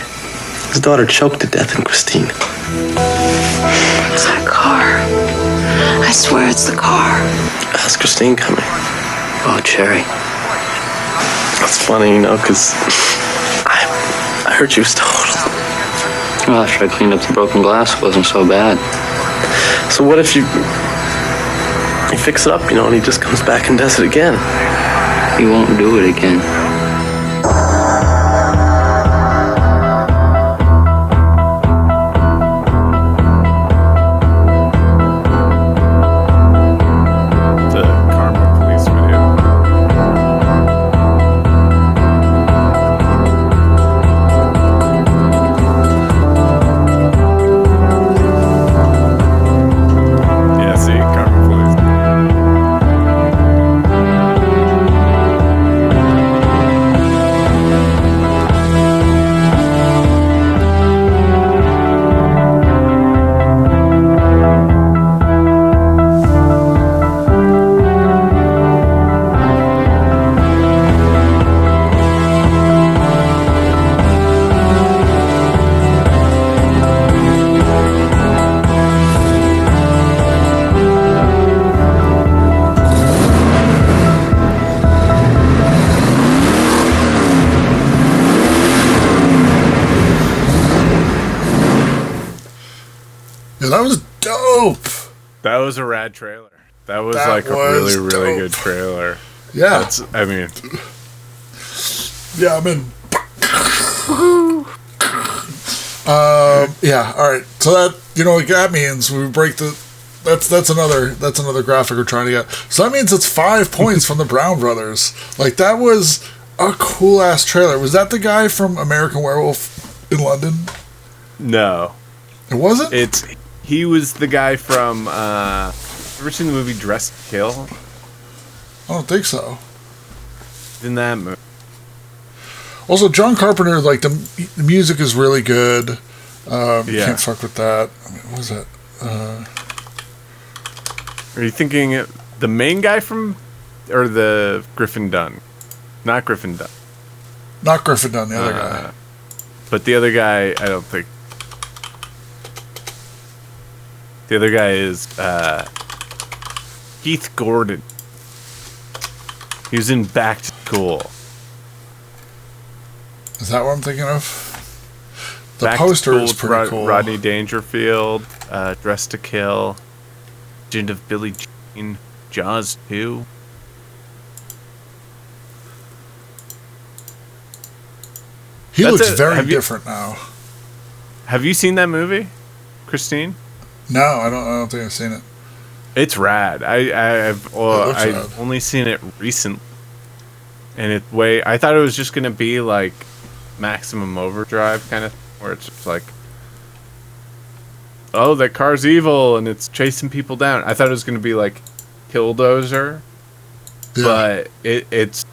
His daughter choked to death in Kristin. It's that car. I swear it's the car. How's Kristin coming? Oh, Cherry. That's funny, because I heard she was total. Well, after I cleaned up the broken glass, it wasn't so bad. So what if you fix it up, and he just comes back and does it again? He won't do it again. That was dope. That was a rad trailer. That was a really, really good trailer. Yeah. Yeah, I'm in. Yeah, alright. So that, what that means, we break the... That's another graphic we're trying to get. So that means it's 5 points from the Brown Brothers. That was a cool-ass trailer. Was that the guy from American Werewolf in London? No. It wasn't? He was the guy from, ever seen the movie Dressed to Kill? I don't think so. In that movie. Also, John Carpenter, the music is really good. You can't fuck with that. What was that? Are you thinking the main guy from, or the Griffin Dunn? Not Griffin Dunn. Not Griffin Dunn, the other guy. But the other guy, I don't think. The other guy is Keith Gordon. He was in Back to School. Is that what I'm thinking of? The Back poster to School is pretty cool. Rodney Dangerfield, Dressed to Kill, Legend of Billie Jean, Jaws 2. He looks very different now. Have you seen that movie, Kristin? No, I don't think I've seen it. It's rad. I've only seen it recently, and I thought it was just gonna be like Maximum Overdrive kind of, where it's just like, oh, that car's evil and it's chasing people down. I thought it was gonna be like Killdozer, but it's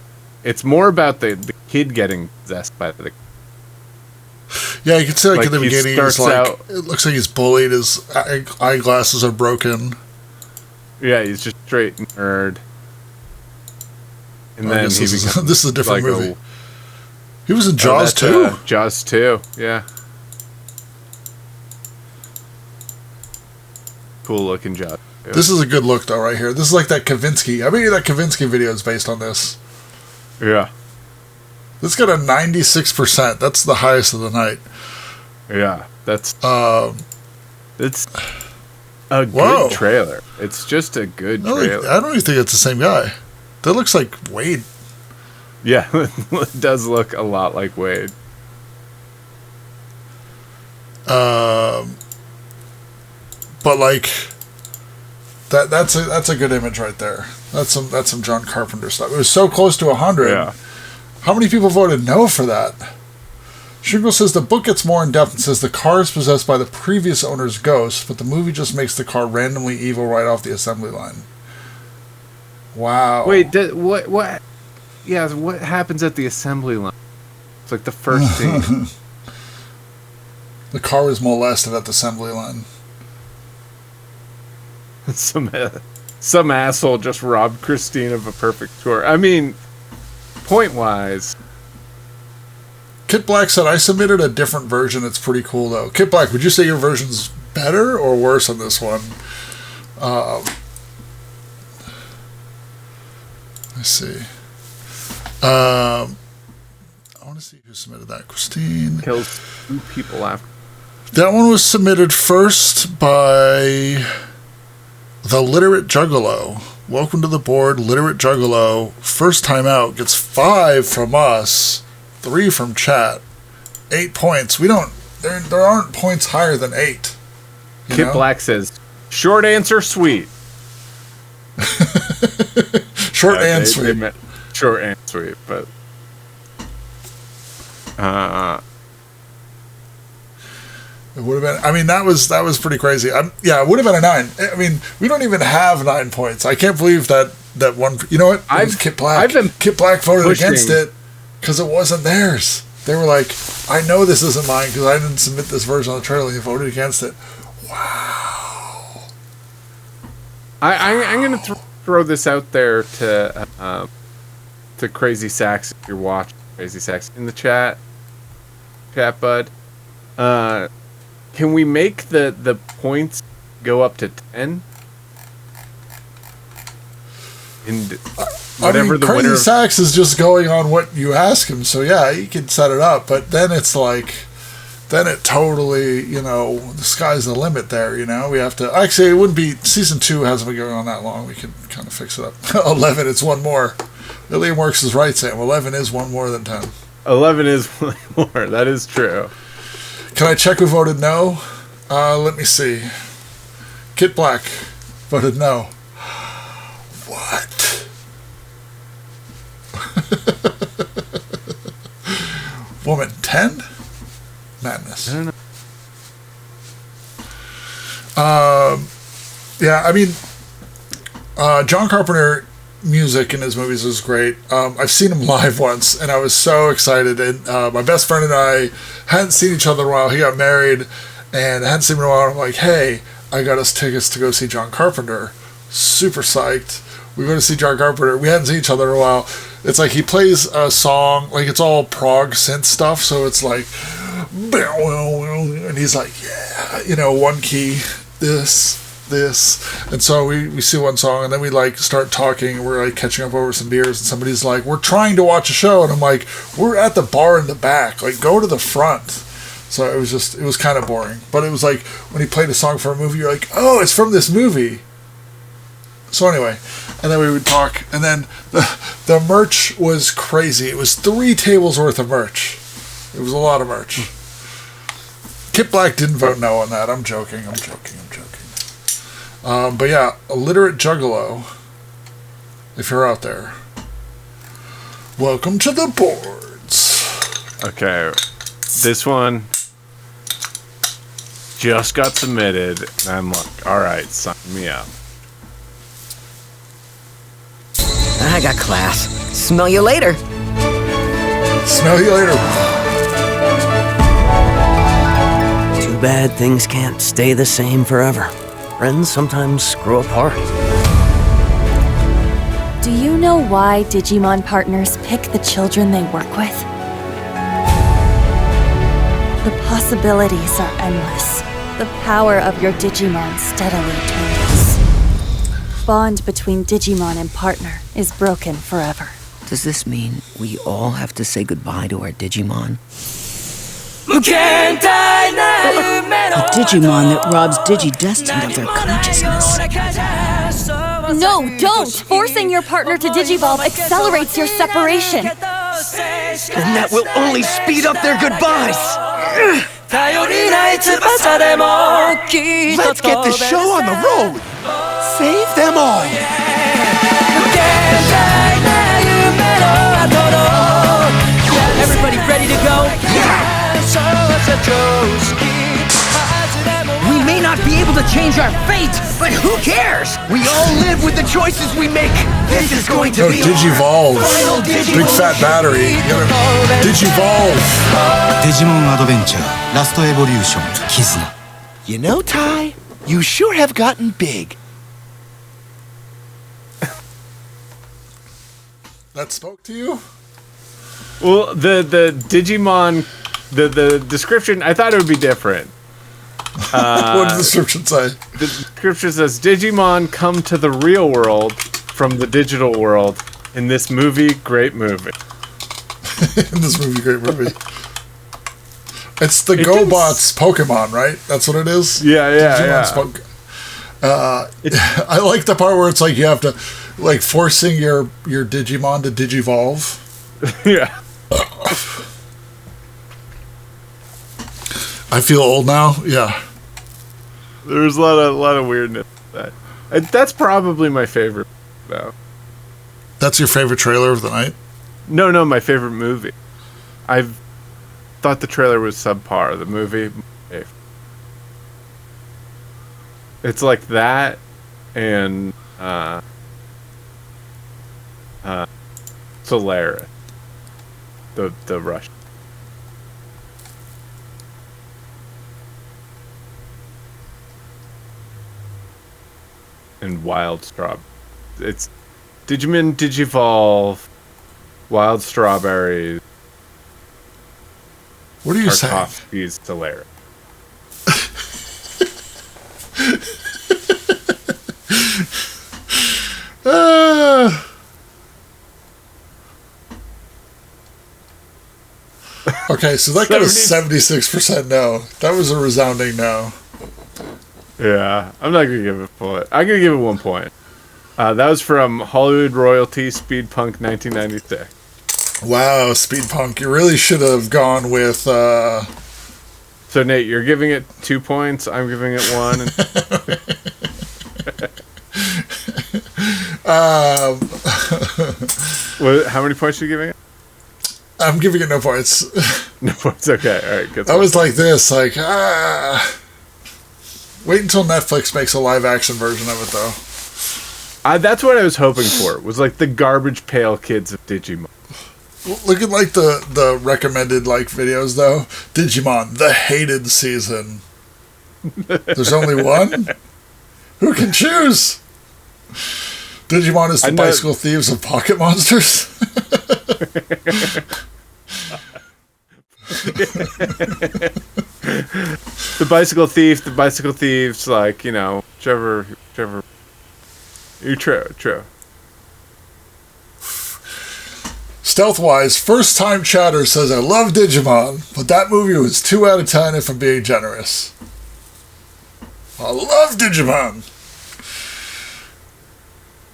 more about the kid getting possessed by the. Yeah, you can see in the beginning, it looks like he's bullied. His eyeglasses are broken. Yeah, he's just straight nerd. And then this is a different movie. He was in Jaws 2. Jaws 2, yeah. Cool looking Jaws. Yeah. This is a good look though, right here. This is like that Kavinsky. I bet you that Kavinsky video is based on this. Yeah. This got a 96%. That's the highest of the night. Yeah, it's a good trailer. It's just a good trailer. I don't even think it's the same guy. That looks like Wade. Yeah, it does look a lot like Wade. But that's a good image right there. That's some John Carpenter stuff. It was so close to 100. Yeah. How many people voted no for that? Shingle says the book gets more in depth and says the car is possessed by the previous owner's ghost, but the movie just makes the car randomly evil right off the assembly line. Wow. Wait, what? Yeah, what happens at the assembly line? It's like the first scene. The car was molested at the assembly line. Some asshole just robbed Kristin of a perfect tour. I mean, point-wise. Kit Black said, I submitted a different version. It's pretty cool, though. Kit Black, would you say your version's better or worse on this one? Let's see. I want to see who submitted that. Kristin. Kills 2 people after. That one was submitted first by the Literate Juggalo. Welcome to the board, Literate Juggalo. First time out, gets 5 from us, 3 from chat, 8 points. There aren't points higher than 8. Kid Black says, short answer, sweet. Short and sweet. Short and sweet, but it would have been. I mean, that was pretty crazy. Yeah, it would have been a 9. I mean, we don't even have 9 points. I can't believe that one. You know what? Kit Black. Kit Black voted against it because it wasn't theirs. They were like, I know this isn't mine because I didn't submit this version on the trailer. He voted against it. Wow. I'm going to throw this out there to Crazy Sax if you're watching. Crazy Sax in the chat, bud. Can we make the points go up to 10? And whatever the Crazy winner. Sax is just going on what you ask him, so yeah, you can set it up. But then it's like, then it totally, the sky's the limit there. We have to. Actually, it wouldn't be. Season 2 hasn't been going on that long. We can kind of fix it up. 11. It's one more. Liam Works is right, Sam. 11 is one more than 10. 11 is one more. That is true. Can I check who voted no? Let me see. Kit Black voted no. What? Woman 10? Madness. I don't know. Yeah, I mean, John Carpenter music in his movies is great. I've seen him live once, and I was so excited. And my best friend and I hadn't seen each other in a while. He got married, and I hadn't seen him in a while. I'm like, hey, I got us tickets to go see John Carpenter. Super psyched. We go to see John Carpenter. We hadn't seen each other in a while. It's like he plays a song, like it's all prog synth stuff, so it's like, and he's like, yeah, one key, this. And so we see one song, and then we like start talking. We're like catching up over some beers, and somebody's like, we're trying to watch a show, and I'm like, we're at the bar in the back, like go to the front. So it was kind of boring, but it was like when he played a song for a movie, you're like, oh, it's from this movie. So anyway, and then we would talk, and then the merch was crazy. It was 3 tables worth of merch. It was a lot of merch. Kit Black didn't vote no on that. I'm joking. But yeah, Illiterate Juggalo, if you're out there, welcome to the boards. Okay, this one just got submitted, and I'm like, all right, sign me up. I got class. Smell you later. Smell you later. Too bad things can't stay the same forever. Friends sometimes grow apart. Do you know why Digimon partners pick the children they work with? The possibilities are endless. The power of your Digimon steadily turns. Bond between Digimon and partner is broken forever. Does this mean we all have to say goodbye to our Digimon? A Digimon that robs Digi-Destined of their consciousness. No, don't! Forcing your partner to Digivolve accelerates your separation. And that will only speed up their goodbyes! Let's get this show on the road! Save them all! Everybody ready to go? We may not be able to change our fate, but who cares? We all live with the choices we make. This is going to be Digivolve. Big fat battery. Digivolve. Digimon Adventure Last Evolution Kizuna. You know, Ty, you sure have gotten big. That spoke to you? Well, the Digimon, the description, I thought it would be different. What did the description say? The description says, Digimon come to the real world from the digital world. In this movie, great movie. In this movie, great movie. It's the GoBots Pokemon, right? That's what it is? Yeah. I like the part where it's like you have to, like, forcing your Digimon to Digivolve. Yeah. I feel old now. Yeah. There's a lot of weirdness with that. That's probably my favorite, though. That's your favorite trailer of the night? No, my favorite movie. I've thought the trailer was subpar. The movie, it's like that, and Slater, the Rush. And Wild Strawberry. It's Digimon Digivolve, Wild Strawberries. What are you saying? Tarkovsky's Slater. Okay, so that got a 76% no. That was a resounding no. Yeah, I'm not gonna give it a point. I'm gonna give it 1 point. That was from Hollywood Royalty Speed Punk 1996. Wow, Speed Punk. You really should have gone with... So, Nate, you're giving it 2 points. I'm giving it 1. How many points are you giving it? I'm giving it no points. No points, okay. All right, good. I was like this, like, Wait until Netflix makes a live-action version of it, though. That's what I was hoping for. Was like the Garbage Pail Kids of Digimon. Look at, like, the recommended, like, videos, though. Digimon, the hated season. There's only one? Who can choose? Digimon is the bicycle thieves of pocket monsters? The bicycle thieves, like, you know, whichever. True. Stealthwise, first time chatter says, I love Digimon, but that movie was 2 out of 10 if I'm being generous. I love Digimon.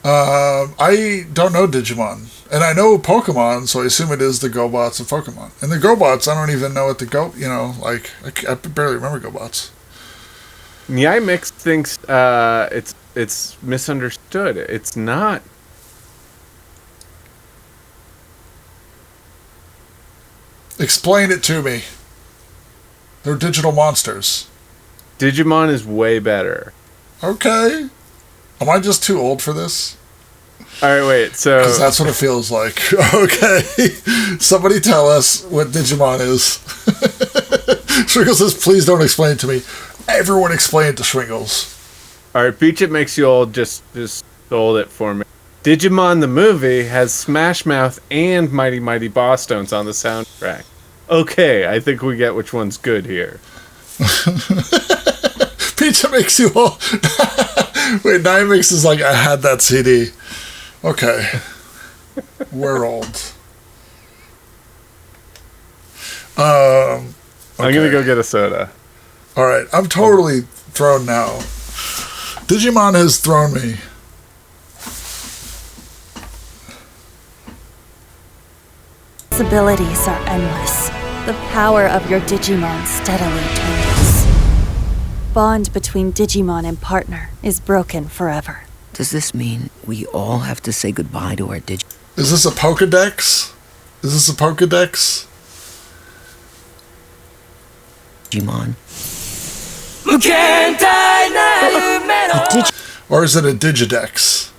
I don't know Digimon. And I know Pokemon, so I assume it is the GoBots of Pokemon. And the GoBots, I don't even know what I barely remember GoBots. Nyai Mix thinks it's misunderstood. It's not. Explain it to me. They're digital monsters. Digimon is way better. Okay. Am I just too old for this? Alright, wait, so... Because that's what it feels like. Okay. Somebody tell us what Digimon is. Schwingles says, please don't explain it to me. Everyone explain it to Schwingles. Alright, Beach It Makes You Old just sold it for me. Digimon the movie has Smash Mouth and Mighty Mighty Boss Stones on the soundtrack. Okay, I think we get which one's good here. Pizza Makes You Old. Wait, Nymix is like, I had that CD. Okay. We're old. Okay. I'm gonna go get a soda. Alright, I'm totally thrown now. Digimon has thrown me. Possibilities are endless. The power of your Digimon steadily turns. Bond between Digimon and partner is broken forever. Does this mean we all have to say goodbye to our Digimon? Is this a Pokedex? Digimon? Or is it a Digidex?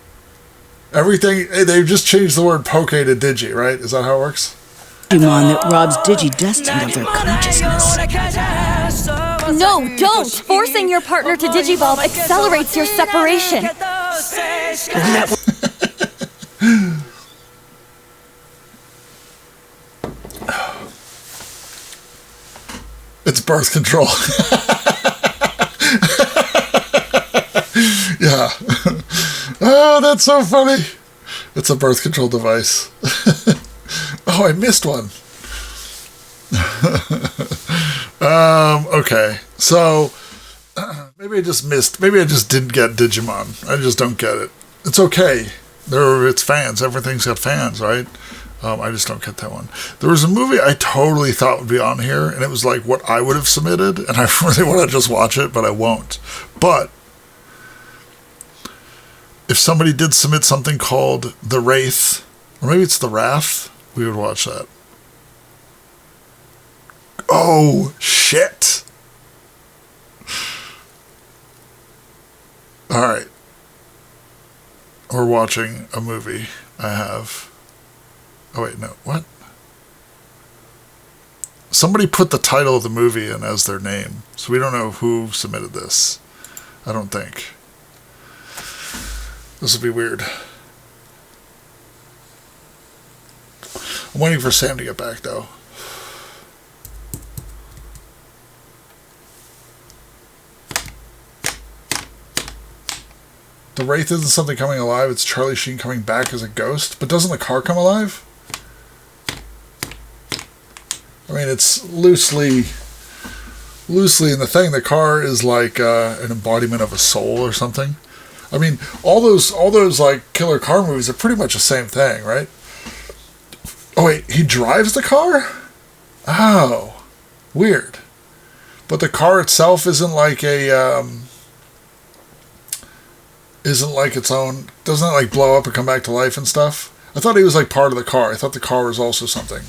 Everything, they've just changed the word Poke to Digi, right? Is that how it works? Digimon that robs Digi-Destined of their consciousness. No, don't! Forcing your partner to Digivolve accelerates your separation. It's birth control. Yeah. Oh, that's so funny. It's a birth control device. Oh, I missed one. Okay. So, maybe I just missed. Maybe I just didn't get Digimon. I just don't get it. It's okay. It's fans. Everything's got fans, right? I just don't get that one. There was a movie I totally thought would be on here, and it was like what I would have submitted, and I really want to just watch it, but I won't. But if somebody did submit something called The Wraith, or maybe it's The Wrath, we would watch that. Oh, shit. All right. We're watching a movie I have. Oh, wait, no. What? Somebody put the title of the movie in as their name, so we don't know who submitted this. I don't think. This will be weird. I'm waiting for Sam to get back, though. The Wraith isn't something coming alive, it's Charlie Sheen coming back as a ghost. But doesn't the car come alive? I mean, it's loosely in the thing. The car is like an embodiment of a soul or something. I mean, all those like killer car movies are pretty much the same thing, right? Oh wait, he drives the car? Oh, weird. But the car itself isn't like its own. Doesn't it like blow up and come back to life and stuff? I thought he was like part of the car. I thought the car was also something.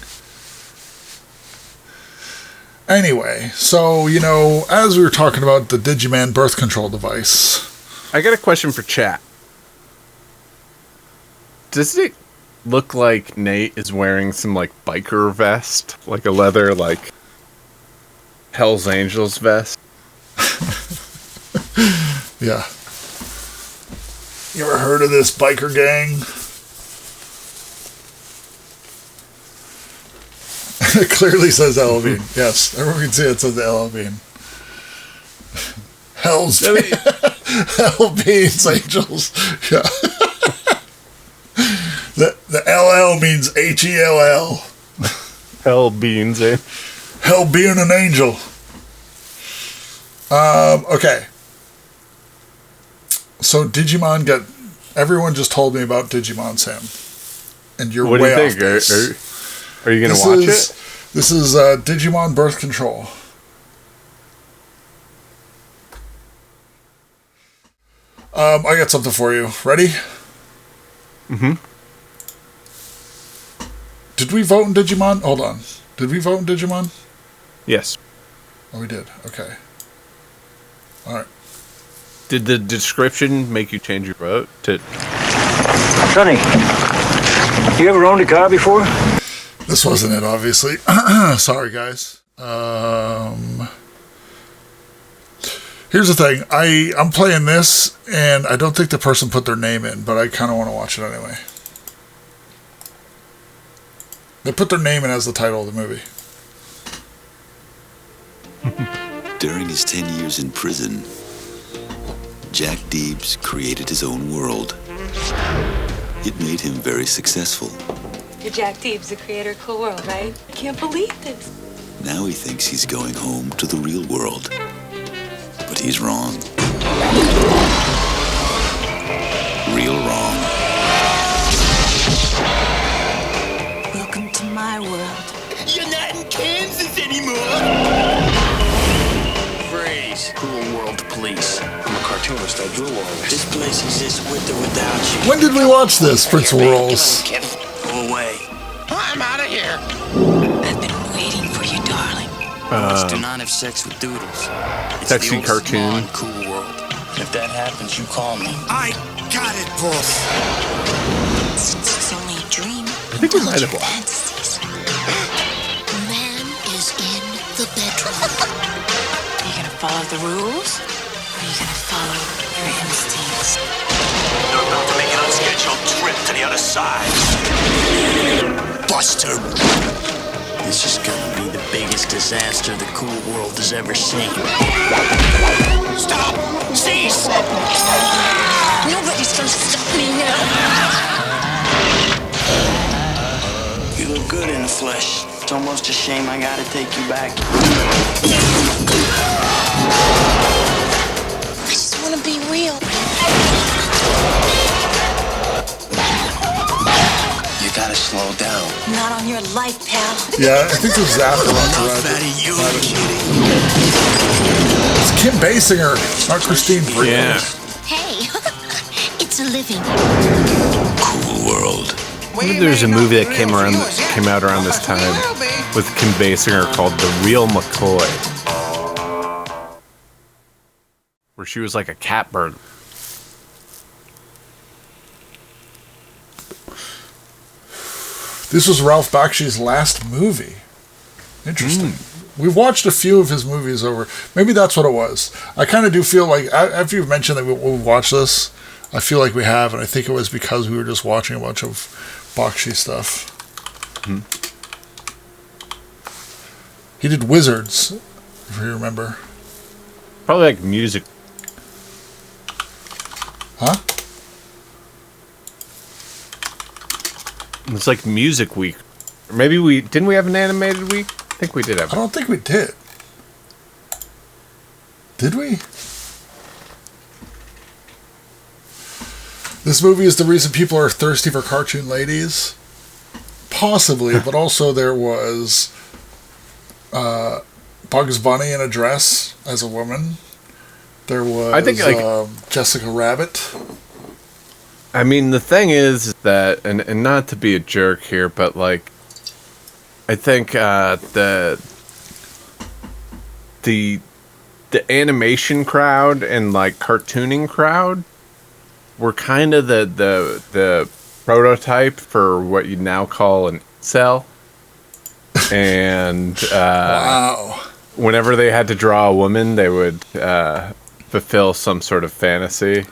Anyway, so, you know, as we were talking about the Digiman birth control device. I got a question for chat. Does it look like Nate is wearing some, like, biker vest? Like a leather, like, Hell's Angels vest? Yeah. You ever heard of this biker gang? It clearly says LL Bean. Yes, everyone can see it says LL Bean. Hell Beans Angels. Yeah. The LL means HELL. Hell Beans, eh? Hell being an angel. Okay. So Digimon everyone just told me about Digimon, Sam. And you're what way do you off think? this. Are you going to watch it? This is Digimon Birth Control. I got something for you. Ready? Mm-hmm. Did we vote in Digimon? Hold on. Did we vote in Digimon? Yes. Oh, we did. Okay. All right. Did the description make you change your vote? Sonny, you ever owned a car before? This wasn't it, obviously. Sorry, guys. Here's the thing. I'm playing this, and I don't think the person put their name in, but I kind of want to watch it anyway. They put their name in as the title of the movie. During his 10 years in prison, Jack Deebs created his own world. It made him very successful. You're Jack Deebs, the creator of Cool World, right? I can't believe this. Now he thinks he's going home to the real world. But he's wrong. Real wrong. Welcome to my world. You're not in Kansas anymore! Freeze. Cool World Police. I'm a cartoonist. I drew all this. This place exists with or without you. When did we watch this, Prince of Rolls? Go away. I'm out of here. I've been waiting for you, darling. Let's do not have sex with doodles. It's Sexy the cartoon. Cool world. If that happens, you call me. I got it, boss. Since it's only a dream, I think we might have watched. fantasies. Man is in the bedroom. Are you gonna follow the rules, or are you gonna follow your instincts? You're about to make an unscheduled trip to the other side. Buster. This is gonna be the biggest disaster the cool world has ever seen. Stop! Cease! Nobody's gonna stop me now. You look good in the flesh. It's almost a shame I gotta take you back. I just want to be real. You gotta slow down. Not on your life, pal. Yeah, I think this is after It's Kim Basinger, not Kristin. Yeah. Hey, it's a living. Cool world. Maybe there's a movie that came out around this time with Kim Basinger called The Real McCoy, where she was like a catbird. This was Ralph Bakshi's last movie. Interesting. We've watched a few of his movies over. Maybe that's what it was. I kind of do feel like, after you've mentioned that we've watched this, I feel like we have, and I think it was because we were just watching a bunch of Bakshi stuff. He did Wizards, if you remember. Probably like music. Huh? It's like Music Week. Or maybe didn't we have an animated week? I think we did have. I don't think we did. Did we? This movie is the reason people are thirsty for cartoon ladies. Possibly, but also there was Bugs Bunny in a dress as a woman. There was I think, Jessica Rabbit. I mean, the thing is that, and not to be a jerk here, but like, I think the animation crowd and like cartooning crowd were kind of the prototype for what you now call an incel. And wow. Whenever they had to draw a woman, they would fulfill some sort of fantasy.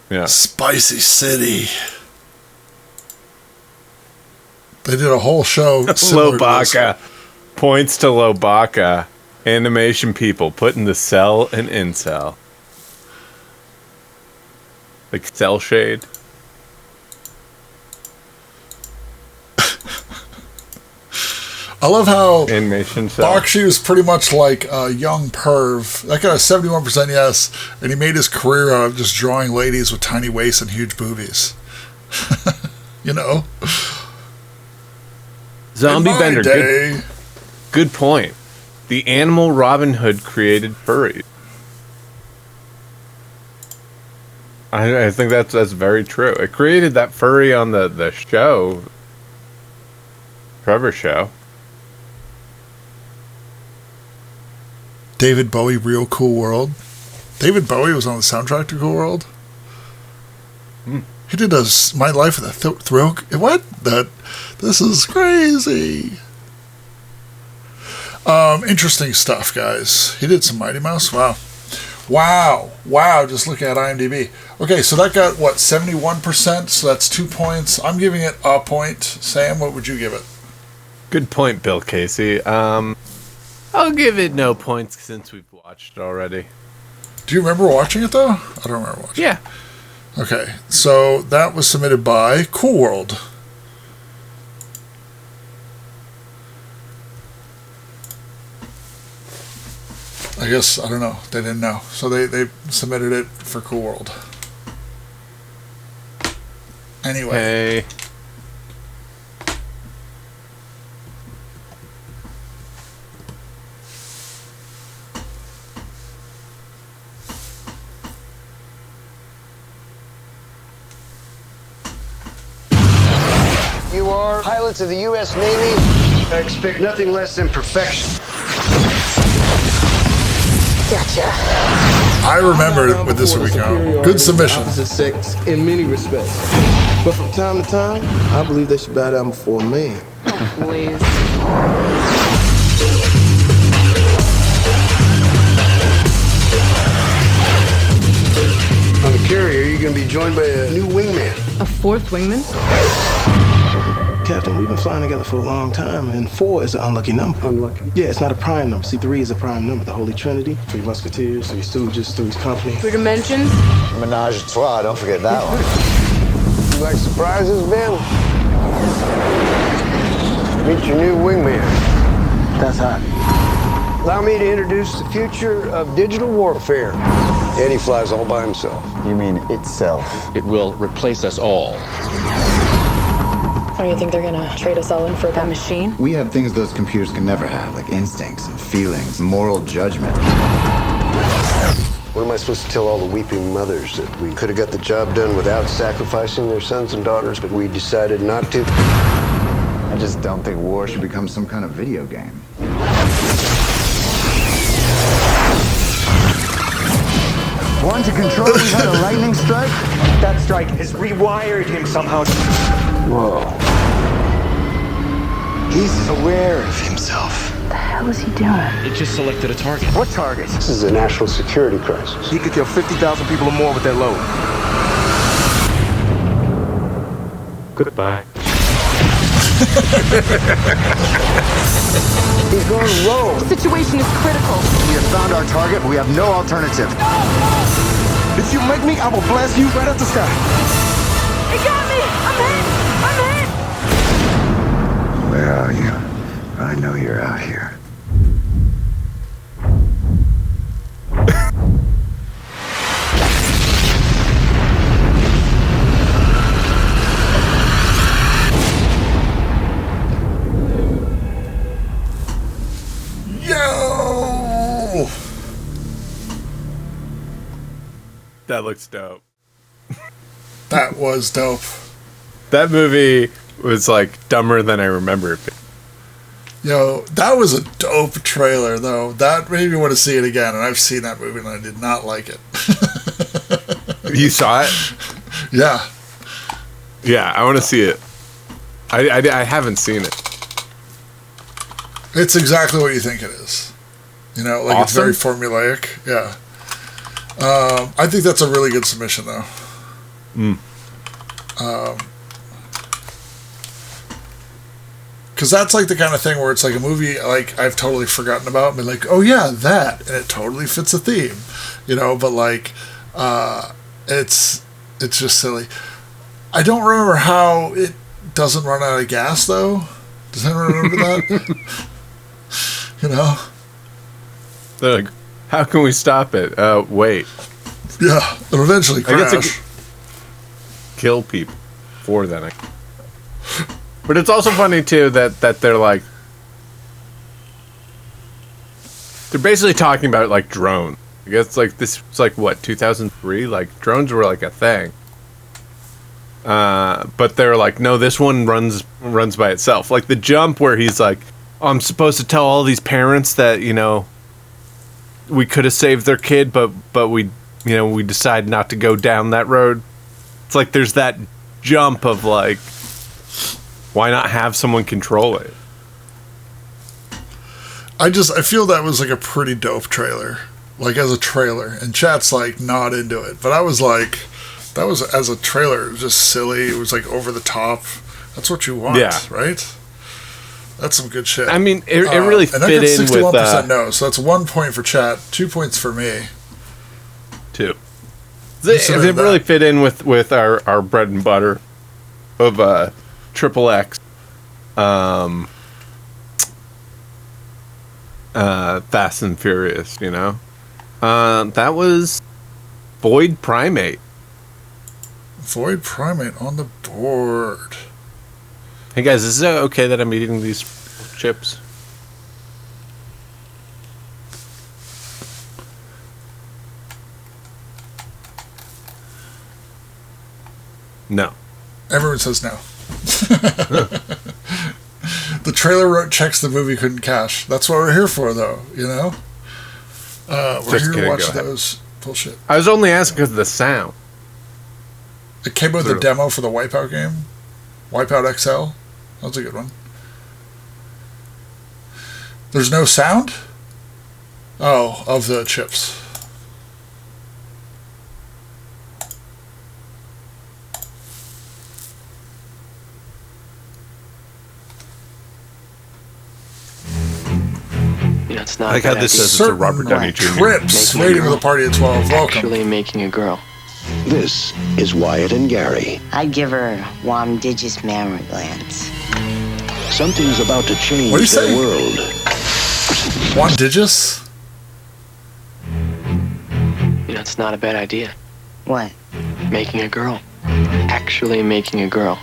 Yeah. Spicy City. They did a whole show. Lobaka. Points to Lobaka. Animation people putting the cell and incel. Like cell shade. I love how animation cell. Bakshi was pretty much like a young perv. That got a 71% yes, and he made his career out of just drawing ladies with tiny waists and huge boobies. You know? Zombie Bender. Good point. The animal Robin Hood created furries. I think that's very true. It created that furry on the show. Trevor show. David Bowie, Real Cool World. David Bowie was on the soundtrack to Cool World. He did My Life with a Thrill. What? This is crazy. Interesting stuff, guys. He did some Mighty Mouse. Wow. Just look at IMDb. Okay, so that got, 71%? So that's 2 points. I'm giving it a point. Sam, what would you give it? Good point, Bill Casey. I'll give it no points since we've watched it already. Do you remember watching it, though? I don't remember watching it. Yeah. Okay, so that was submitted by Cool World. I guess, I don't know. They didn't know. So they submitted it for Cool World. Anyway. Hey. You are pilots of the U.S. Navy. I expect nothing less than perfection. Gotcha. I remember with this week out. Good submission. Opposite sex in many respects. But from time to time, I believe they should bow down before a man. Please. On the carrier, you're going to be joined by a new wingman. A fourth wingman? Captain, we've been flying together for a long time, and 4 is an unlucky number. Unlucky? Yeah, it's not a prime number. See, 3 is a prime number. The Holy Trinity, 3 Musketeers, 3 Stooges, 3's company. 3 dimensions? Menage a trois, don't forget that one. You like surprises, Ben? Meet your new wingman. That's hot. Allow me to introduce the future of digital warfare. And he flies all by himself. You mean itself? It will replace us all. Or you think they're gonna trade us all in for that machine? We have things those computers can never have, like instincts and feelings, moral judgment. What am I supposed to tell all the weeping mothers? That we could have got the job done without sacrificing their sons and daughters, but we decided not to? I just don't think war should become some kind of video game. Want to control him had a lightning strike? That strike has rewired him somehow. Whoa. He's aware of himself. What the hell is he doing? It just selected a target. What target? This is a national security crisis. He could kill 50,000 people or more with that load. Goodbye. He's going rogue. The situation is critical. We have found our target, but we have no alternative. If you make me, I will blast you right out the sky. He got me! I'm hit! Where are you? I know you're out here. Yo! That looks dope. That was dope. That movie was like dumber than I remember it. Yo, that was a dope trailer, though. That made me want to see it again, and I've seen that movie, and I did not like it. You saw it? Yeah. Yeah, I want to see it. I haven't seen it. It's exactly what you think it is. You know, like Awesome. It's very formulaic. Yeah. I think that's a really good submission, though. Because that's like the kind of thing where it's like a movie like I've totally forgotten about and been like, oh yeah, that, and it totally fits a theme, you know. But like, it's just silly. I don't remember how it doesn't run out of gas though. Does anyone remember that? You know, They're like, how can we stop it? Wait. Yeah, it'll eventually crash. I guess kill people for that. But it's also funny too that they're like, they're basically talking about like drones. I guess like this was like what 2003. Like drones were like a thing. But they're like, no, this one runs by itself. Like the jump where he's like, oh, I'm supposed to tell all these parents that, you know, we could have saved their kid, but we, you know, we decided not to go down that road. It's like there's that jump of like, why not have someone control it? I feel that was like a pretty dope trailer, like as a trailer, and chat's like not into it, but I was like, that was as a trailer, it was just silly. It was like over the top. That's what you want, right? That's some good shit. I mean, it really fit in with 61% no, so that's 1 point for chat, 2 points for me. 2. It really fit in with our bread and butter of XXX. Fast and Furious, you know. That was Void Primate. Void Primate on the board. Hey guys, is it okay that I'm eating these chips? No. Everyone says no. The trailer wrote checks the movie couldn't cash. That's what we're here for, though, you know? We're here to watch those bullshit. I was only asking because of the sound. It came with a demo for the Wipeout game. Wipeout XL. That was a good one. There's no sound? Oh, of the chips. It's not I like how this says it's a Robert Downey Jr. Trips, waiting with a party at 12. Welcome. Actually making a girl. This is Wyatt and Gary. I'd give her warm digis mammary glands. Something's about to change What do you their say? world. Wandigious? You know, it's not a bad idea. What? Making a girl. Actually making a girl.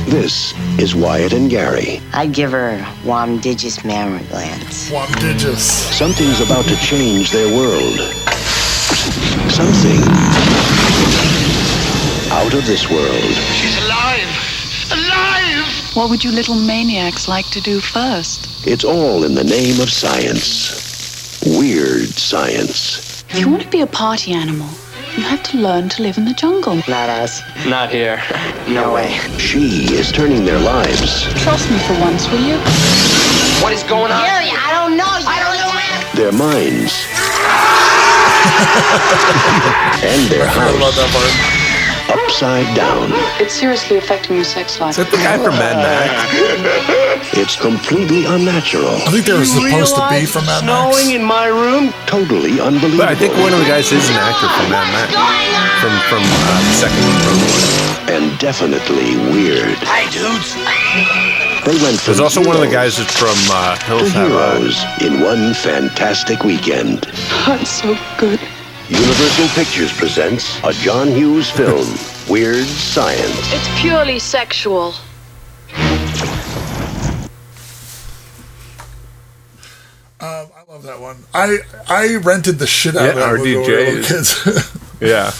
This is Wyatt and Gary. I'd give her Wamdigious mammary glands. Wamdigious. Something's about to change their world. Something out of this world. She's alive! Alive! What would you little maniacs like to do first? It's all in the name of science. Weird science. If you want to be a party animal, you have to learn to live in the jungle. Not us. Not here. No way. She is turning their lives. Trust me for once, will you? What is going on? Gary, I don't know. I don't know. Their minds. And their house. Upside down. It's seriously affecting your sex life. Is that the guy from Mad Max? It's completely unnatural. I think they were supposed to be from Mad Max. Snowing in my room? Totally unbelievable. But I think one of the guys is an actor from Mad Max. From the second one. And definitely weird. Hey, dudes. They went from There's also one of the guys that's from Hills to Have heroes in one fantastic weekend. That's so good. Universal Pictures presents a John Hughes film, Weird Science. It's purely sexual. I love that one. I rented the shit out of that movie when we were little kids. Yeah.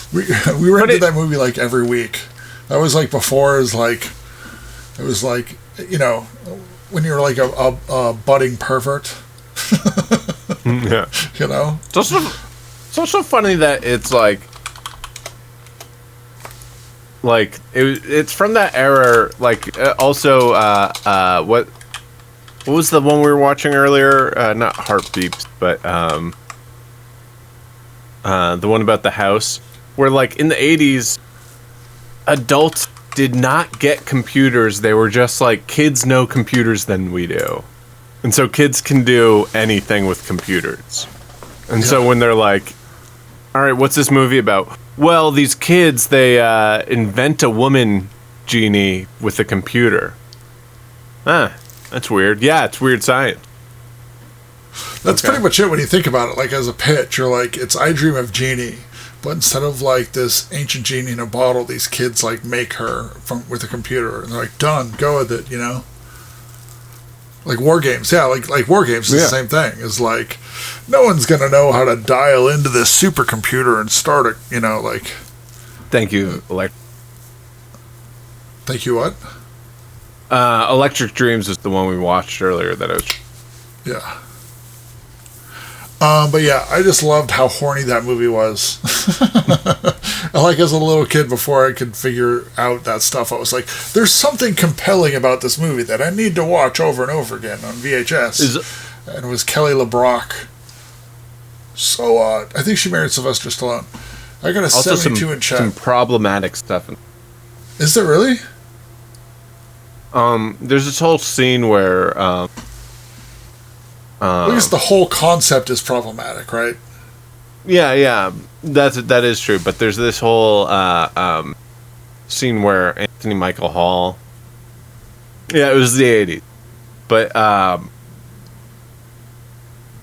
we rented that movie like every week. That was like before it was like, you know, when you're like a budding pervert. Yeah. You know? It's also funny that it's like it's from that era. Like also, what was the one we were watching earlier? Not Heartbeeps, but the one about the house, where like in the 80s, adults did not get computers. They were just like, kids know computers than we do, and so kids can do anything with computers. And so when they're like, all right, what's this movie about? Well, these kids, they invent a woman genie with a computer. That's weird. Yeah, it's weird science. That's pretty much it when you think about it. Like as a pitch, you're like, it's I Dream of Jeannie, but instead of like this ancient genie in a bottle, these kids like make her with a computer, and they're like, done, go with it, you know? Like War Games, yeah, like War Games is the same thing. It's like, no one's gonna know how to dial into this supercomputer and start it, you know, like. Thank you, Thank you, what? Electric Dreams is the one we watched earlier that I was. Yeah. But yeah, I just loved how horny that movie was. Like as a little kid, before I could figure out that stuff, I was like, there's something compelling about this movie that I need to watch over and over again on VHS. And it was Kelly LeBrock. So I think she married Sylvester Stallone. I got a also 72 in chat. Some problematic stuff. Is there really? There's this whole scene where I guess the whole concept is problematic, right? Yeah, that is true. But there's this whole scene where Anthony Michael Hall. Yeah, it was the 80s, but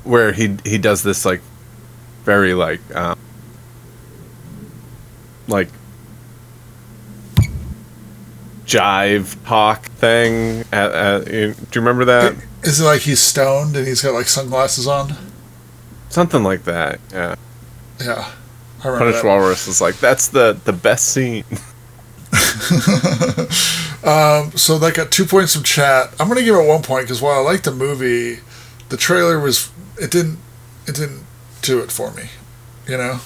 where he does this like very like jive talk thing. Do you remember that? Is it like he's stoned and he's got like sunglasses on? Something like that, yeah. Yeah, I remember Punish Walrus is like, that's the best scene. So that got 2 points from chat. I'm gonna give it 1 point because while I liked the movie, the trailer didn't do it for me. You know,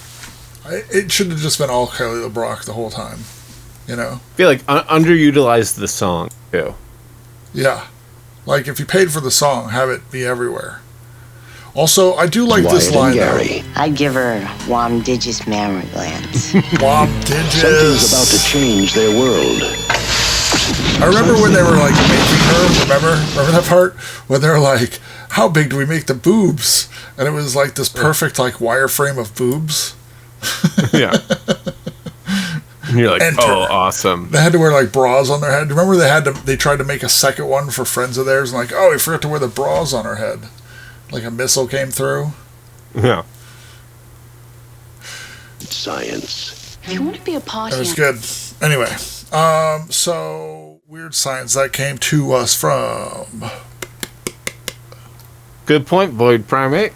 it should have just been all Kelly LeBrock the whole time. You know, I feel like underutilized the song too. Yeah, like if you paid for the song, have it be everywhere. Also, I do like this line though. I'd give her Wamdigious mammary glands. Wamdigious. Something's about to change their world. I remember when they were like making her. Remember that part when they were like, "How big do we make the boobs?" And it was like this perfect like wireframe of boobs. Yeah. And you're like, Enter. oh, awesome. They had to wear like bras on their head. Remember they tried to make a second one for friends of theirs and like, oh, we forgot to wear the bras on our head. Like a missile came through. Yeah. Science. If you want to be a party... That was good. Anyway, so weird science that came to us from... Good point, Void Primate.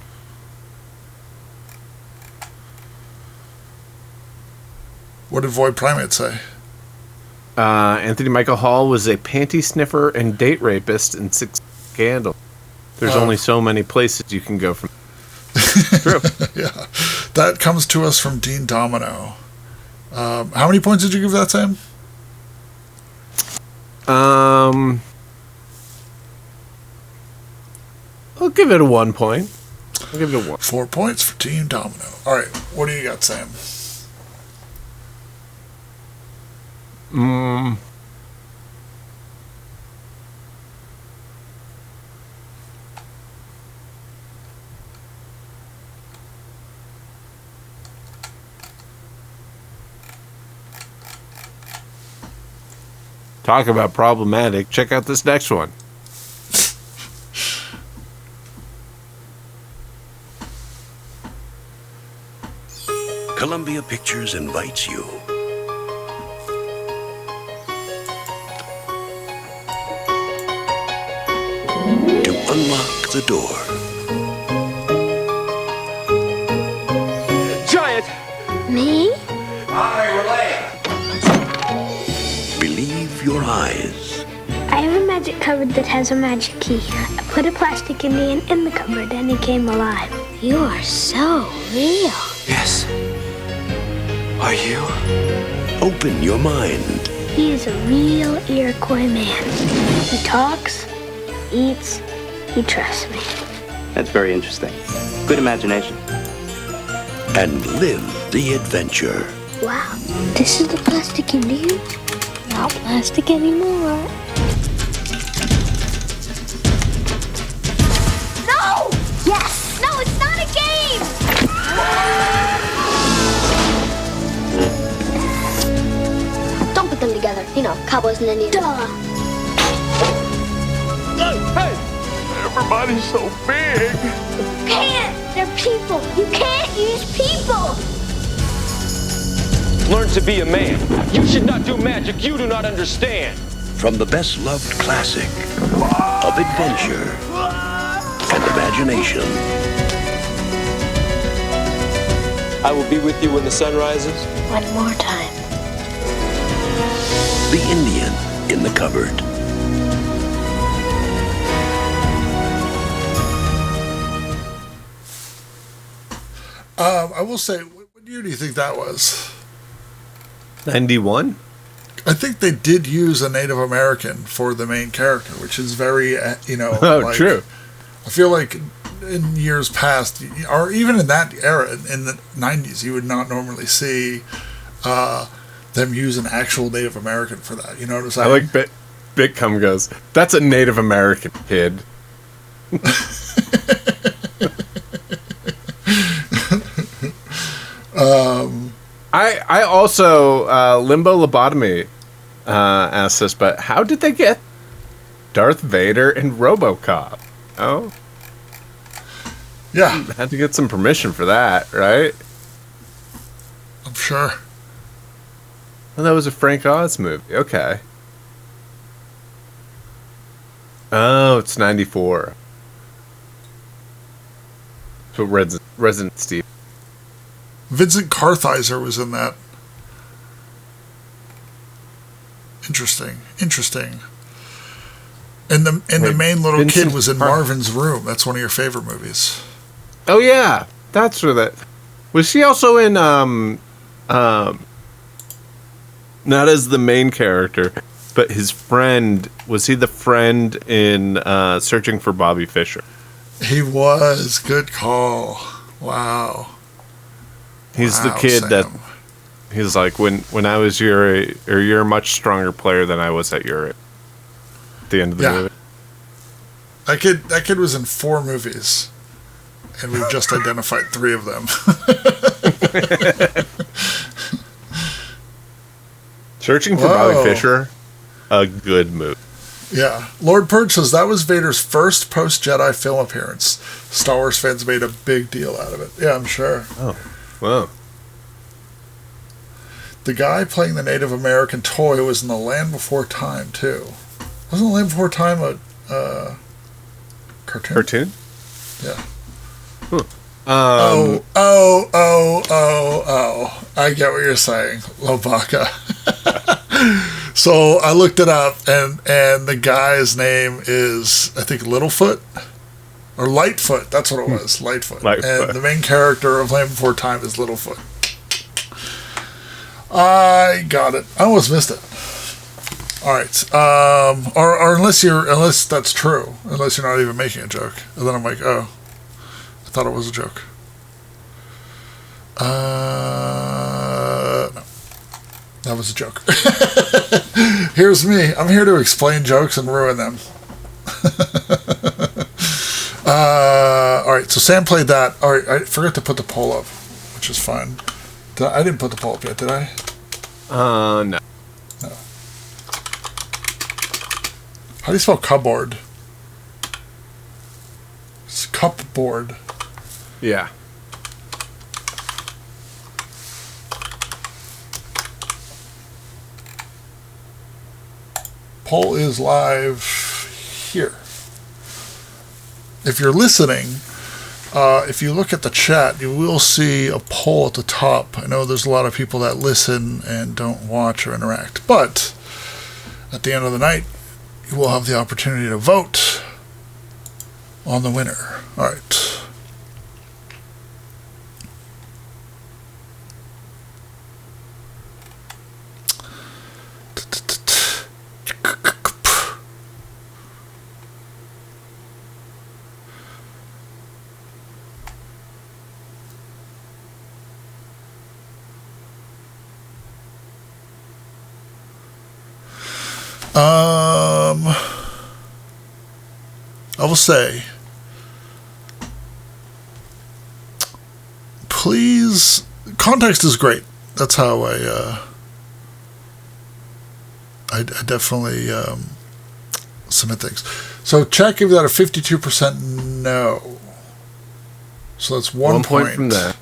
What did Void Primate say? Anthony Michael Hall was a panty sniffer and date rapist in 6 Scandal. There's only so many places you can go from. True. Yeah. That comes to us from Dean Domino. How many points did you give that, Sam? I'll give it a 1 point. I'll give it a 1. 4 points for Team Domino. All right. What do you got, Sam? Talk about problematic. Check out this next one. Columbia Pictures invites you to unlock the door. Giant! Me? Believe your eyes. I have a magic cupboard that has a magic key. I put a plastic Indian in the cupboard and he came alive. You are so real. Yes. Are you? Open your mind. He is a real Iroquois man. He talks, eats, he trusts me. That's very interesting. Good imagination. And live the adventure. Wow, this is the plastic Indian? Not plastic anymore. No! Yes! No, it's not a game! Don't put them together. You know, cowboys and Indians. Duh! Hey! Everybody's so big! You can't! They're people! You can't use people! Learn to be a man. You should not do magic you do not understand. From the best-loved classic of adventure and imagination. I will be with you when the sun rises. One more time. The Indian in the cupboard. I will say, what year do you think that was? 91? I think they did use a Native American for the main character, which is very, true. I feel like in years past, or even in that era, in the 90s, you would not normally see them use an actual Native American for that. You know what I'm saying? I like Bitcom goes, that's a Native American kid. I also Limbo Lobotomy asked this, but how did they get Darth Vader and RoboCop? Oh, yeah, had to get some permission for that, right? I'm sure. Well, that was a Frank Oz movie. Okay. Oh, it's 94. So Resident Steve. Vincent Kartheiser was in that. Interesting. And the main little Vincent kid was in Marvin's Room. That's one of your favorite movies. Oh yeah, that's where that was. She also in not as the main character, but his friend. Was he the friend in Searching for Bobby Fischer? He was. Good call. Wow. He's the kid Sam. That he's like when I was your age, or you're a much stronger player than I was at your age. At the end of the movie. That kid was in 4 movies, and we've just identified 3 of them. Searching for Bobby Fischer, a good move. Yeah. Lord Purge says that was Vader's first post-Jedi film appearance. Star Wars fans made a big deal out of it. Yeah, I'm sure. Oh, wow. The guy playing the Native American toy was in The Land Before Time, too. Wasn't The Land Before Time a cartoon? Cartoon? Yeah. Huh. Oh. I get what you're saying, Lobaka. So I looked it up, and the guy's name is, I think, Littlefoot? Or Lightfoot. That's what it was, Lightfoot. And the main character of Land Before Time is Littlefoot. I got it. I almost missed it. All right. Or unless that's true. Unless you're not even making a joke. And then I'm like, oh. I thought it was a joke. No. That was a joke. Here's me. I'm here to explain jokes and ruin them. All right, so Sam played that. All right, I forgot to put the poll up, which is fine. I didn't put the poll up yet, did I? No. No. How do you spell cupboard? It's cupboard. Yeah. Poll is live here. If you're listening, if you look at the chat, you will see a poll at the top. I know there's a lot of people that listen and don't watch or interact, but at the end of the night, you will have the opportunity to vote on the winner. All right. I will say, please, context is great. That's how I definitely submit things. So chat gave that a 52% no. So that's 1 point. From that.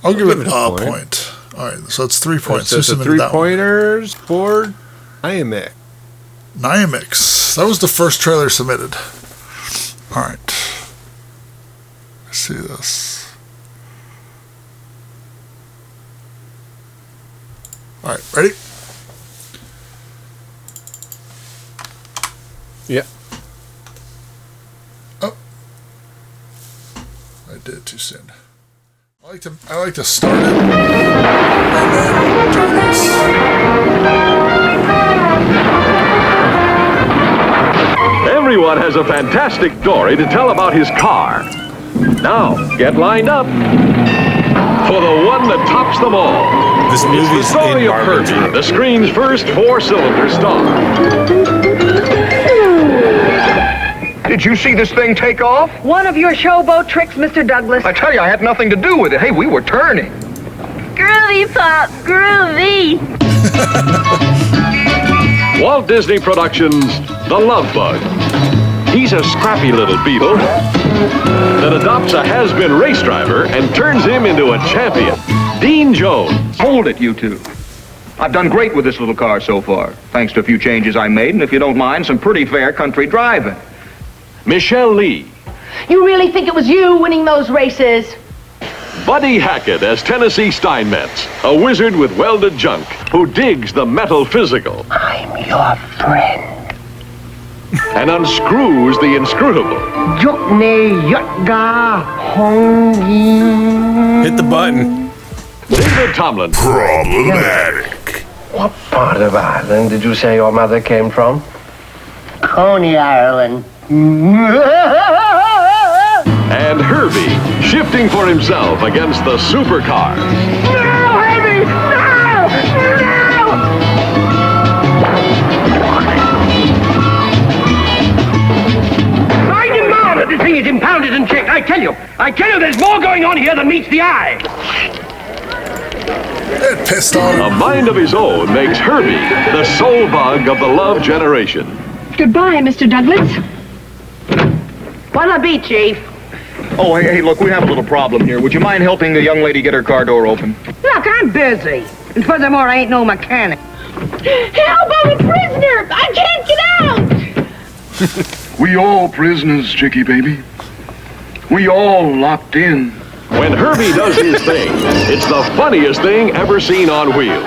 I'll give it a point. All right, so it's 3 points. So the 3-pointers for Niamix. Niamix. That was the first trailer submitted. All right. Let's see this. All right, ready? Yeah. Oh. I did it too soon. I like to start it and then turn this. Everyone has a fantastic story to tell about his car. Now, get lined up for the one that tops them all. This movie is the story of Herbie, the screen's first 4-cylinder star. Did you see this thing take off? One of your showboat tricks, Mr. Douglas. I tell you, I had nothing to do with it. Hey, we were turning. Groovy, Pop, groovy. Walt Disney Productions' The Love Bug. He's a scrappy little beetle that adopts a has-been race driver and turns him into a champion. Dean Jones. Hold it, you two. I've done great with this little car so far, thanks to a few changes I made, and if you don't mind, some pretty fair country driving. Michelle Lee. You really think it was you winning those races? Buddy Hackett as Tennessee Steinmetz, a wizard with welded junk who digs the metal physical. I'm your friend. And unscrews the inscrutable. Hit the button. David Tomlin. Problematic. What part of Ireland did you say your mother came from? Coney Island. And Herbie, shifting for himself against the supercars. No, Herbie! No! No! I demand that this thing is impounded and checked. I tell you, there's more going on here than meets the eye. It pissed on him. A mind of his own makes Herbie the soul bug of the love generation. Goodbye, Mr. Douglas. What'll it be, Chief? Oh, hey, look, we have a little problem here. Would you mind helping the young lady get her car door open? Look, I'm busy. And furthermore, I ain't no mechanic. Help, I'm a prisoner! I can't get out! We all prisoners, Chicky baby. We all locked in. When Herbie does his thing, it's the funniest thing ever seen on wheels.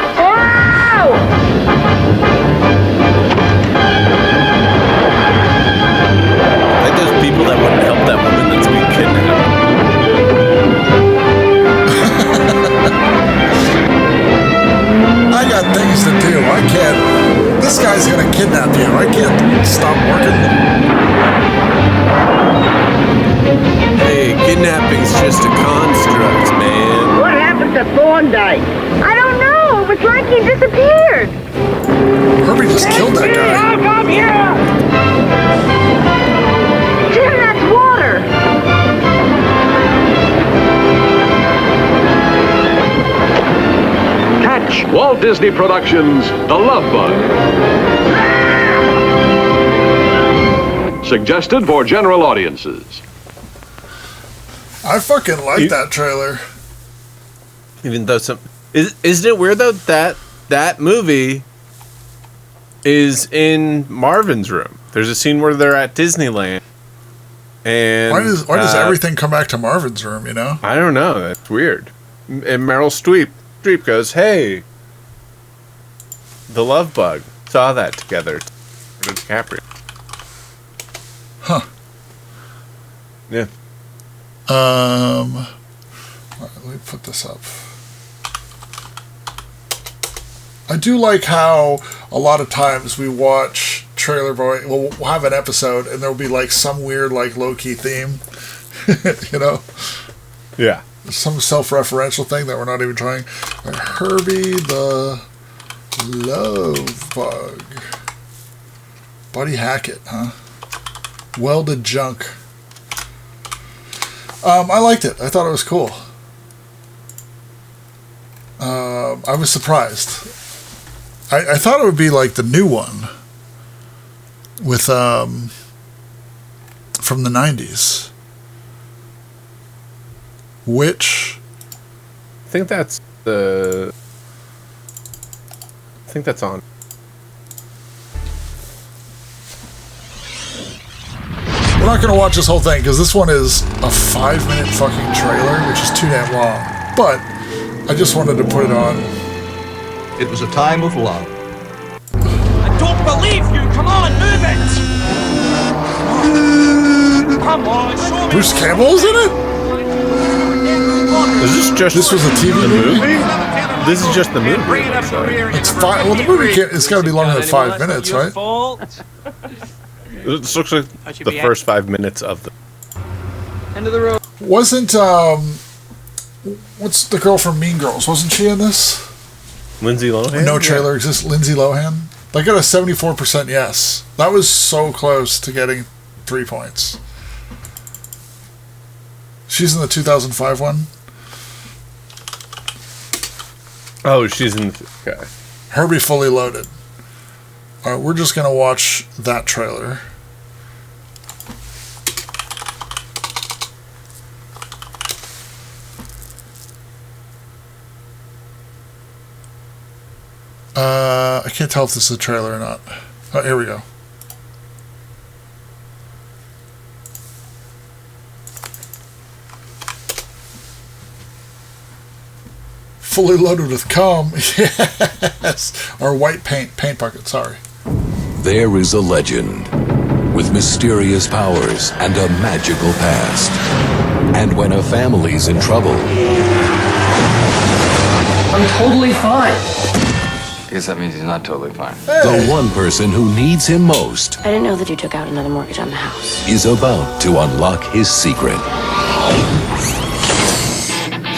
Like those people that wouldn't help that woman that's being kidnapped. I got things to do. I can't. This guy's gonna kidnap you. I can't stop working. Hey, kidnapping's just a construct, man. What happened to Thorndike? I don't know. It was like he disappeared. Herbie just killed that guy. Come here! Jim, that's water. Catch Walt Disney Productions' The Love Bug. Suggested for general audiences. I fucking like that trailer. Even though isn't it weird though that movie is in Marvin's room? There's a scene where they're at Disneyland, and why does everything come back to Marvin's room? You know, I don't know. That's weird. And Meryl Streep goes, "Hey, the Love Bug." Saw that together. DiCaprio. Huh. Yeah. All right, let me put this up. I do like how a lot of times we watch Trailer Boy. We'll have an episode and there'll be like some weird like low-key theme, you know? Yeah. Some self-referential thing that we're not even trying. Herbie the Love Bug. Buddy Hackett, huh? Welded junk. I liked it. I thought it was cool. I was surprised. I thought it would be like the new one with from the 90s. Which I think that's on. We're not going to watch this whole thing because this one is a 5-minute fucking trailer, which is too damn long. But I just wanted to put it on. It was a time of love. I don't believe you! Come on, move it! Come on, show me! Bruce Campbell is in it? Is this was a TV movie? This is just the movie. It's fine. Well, the movie it's got to be longer than 5 minutes, right? This looks like the first 5 minutes of the end of the road. Wasn't what's the girl from Mean Girls? Wasn't she in this? Lindsay Lohan? No trailer exists. Lindsay Lohan. They got a 74% yes. That was so close to getting 3 points. She's in the 2005 one. Oh, she's in. Okay. Herbie Fully Loaded. All right, we're just gonna watch that trailer. I can't tell if this is a trailer or not. Oh, here we go. Fully loaded with cum. Yes. Or white paint bucket, sorry. There is a legend with mysterious powers and a magical past. And when a family's in trouble... I'm totally fine. I guess that means he's not totally fine. The one person who needs him most I didn't know that you took out another mortgage on the house. is about to unlock his secret.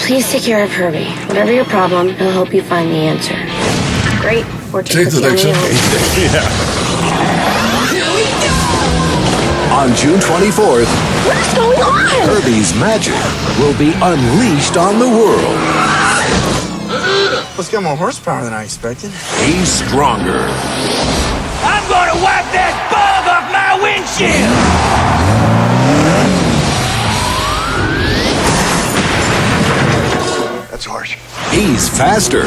Please take care of Herbie. Whatever your problem, he'll help you find the answer. Great. Or take the Yeah. On June 24th, what's going on? Herbie's magic will be unleashed on the world. Let's get more horsepower than I expected. He's stronger. I'm gonna wipe that bug off my windshield! That's harsh. He's faster.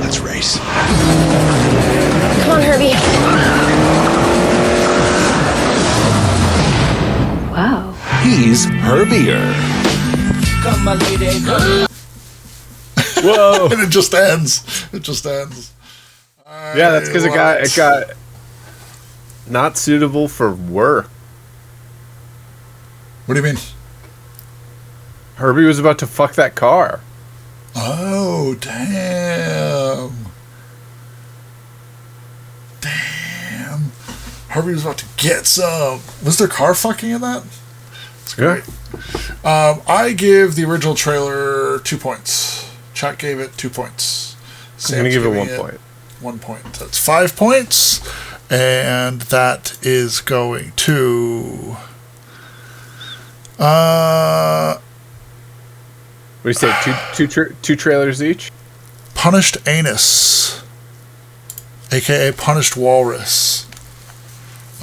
Let's race. Come on, Herbie. Wow. He's herbier. Come, my lady, come. Whoa! And it just ends. It just ends. Yeah, that's because it got not suitable for work. What do you mean? Herbie was about to fuck that car. Oh, damn. Damn. Herbie was about to get some. Was there car fucking in that? That's great. Yeah. I give the original trailer 2 points. Chat gave it 2 points. I'm going to give it 1 point. 1 point. That's 5 points. And that is going to... What do you say? Two trailers each? Punished Anus, aka Punished Walrus.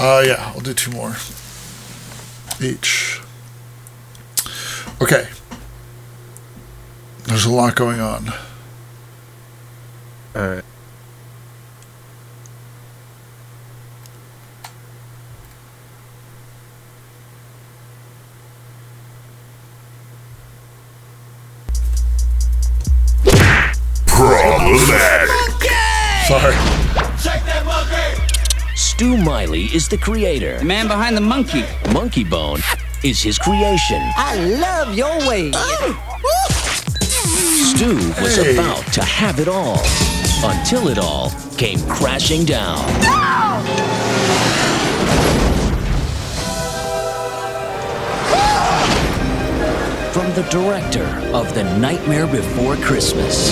Yeah, I'll do 2 more each. Okay. There's a lot going on. Alright. Problematic. Sorry. Check that monkey! Stu Miley is the creator. The man behind the monkey. Monkey Bone is his creation. I love your ways. Stu was about to have it all until it all came crashing down. From the director of The Nightmare Before Christmas.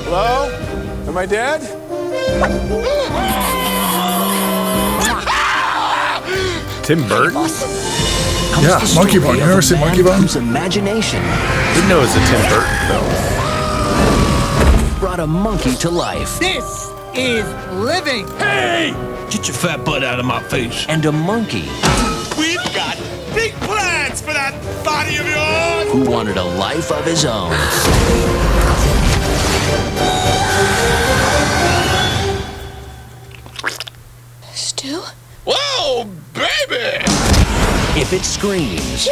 Hello? Am I dead? Tim Burton? Yeah, Monkey Bone. You ever seen Monkey Bone? Imagination. Didn't know it was a Tim Burton film. Brought a monkey to life. This is living. Hey! Get your fat butt out of my face. And a monkey We've got big plans for that body of yours! who wanted a life of his own. Stu? Whoa, baby! If it screams,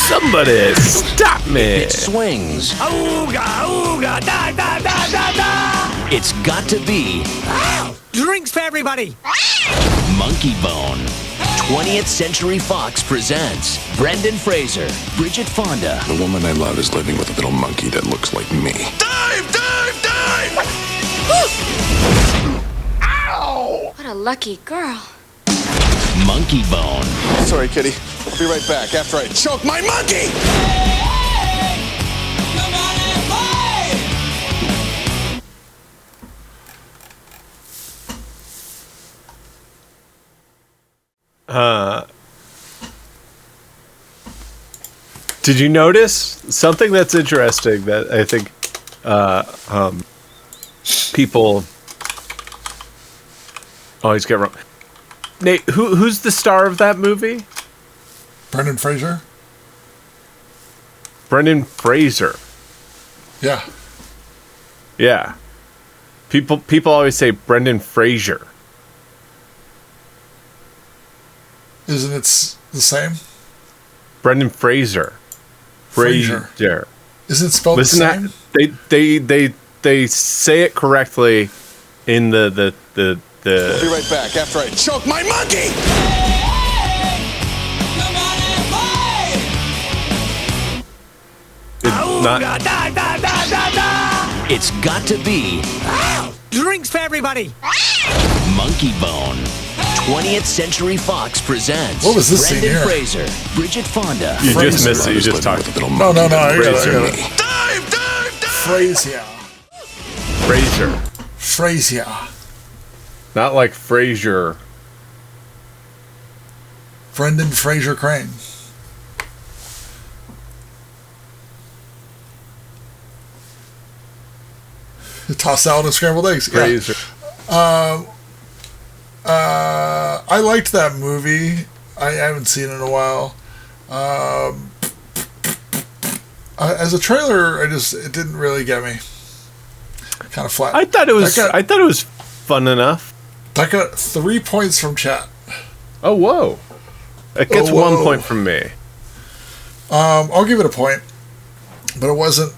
Somebody stop me! if it swings, Ooga, ooga, da, da, da, da, da. it's got to be Drinks for everybody. Monkey Bone. 20th Century Fox presents Brendan Fraser, Bridget Fonda, The woman I love is living with a little monkey that looks like me. Dive, dive, dive! Ow! What a lucky girl. Monkey Bone. Sorry, kitty. I'll be right back after I choke my monkey! Did you notice something that's interesting that I think people always get wrong? Nate, who's the star of that movie? Brendan Fraser? Brendan Fraser. Yeah. Yeah. People always say Brendan Fraser. Isn't it the same? Brendan Fraser. Fraser. Isn't it spelled the same? They say it correctly in the I'll be right back after I choke my monkey! It's not. It's got to be Drinks for everybody. Monkey Bone. 20th Century Fox presents What was this scene Brendan here? Fraser, Bridget Fonda. You just missed it. You just talked. No, I got it. Dive, dive, dive! Fraser. Fraser. Not like Frasier. Brendan Fraser Crane. Tossed salad and scrambled eggs. Razor. Yeah. I liked that movie. I haven't seen it in a while. As a trailer, it didn't really get me. Kind of flat. I thought it was fun enough. That got 3 points from chat. Oh, whoa. It gets 1 point from me. I'll give it a point, but it wasn't.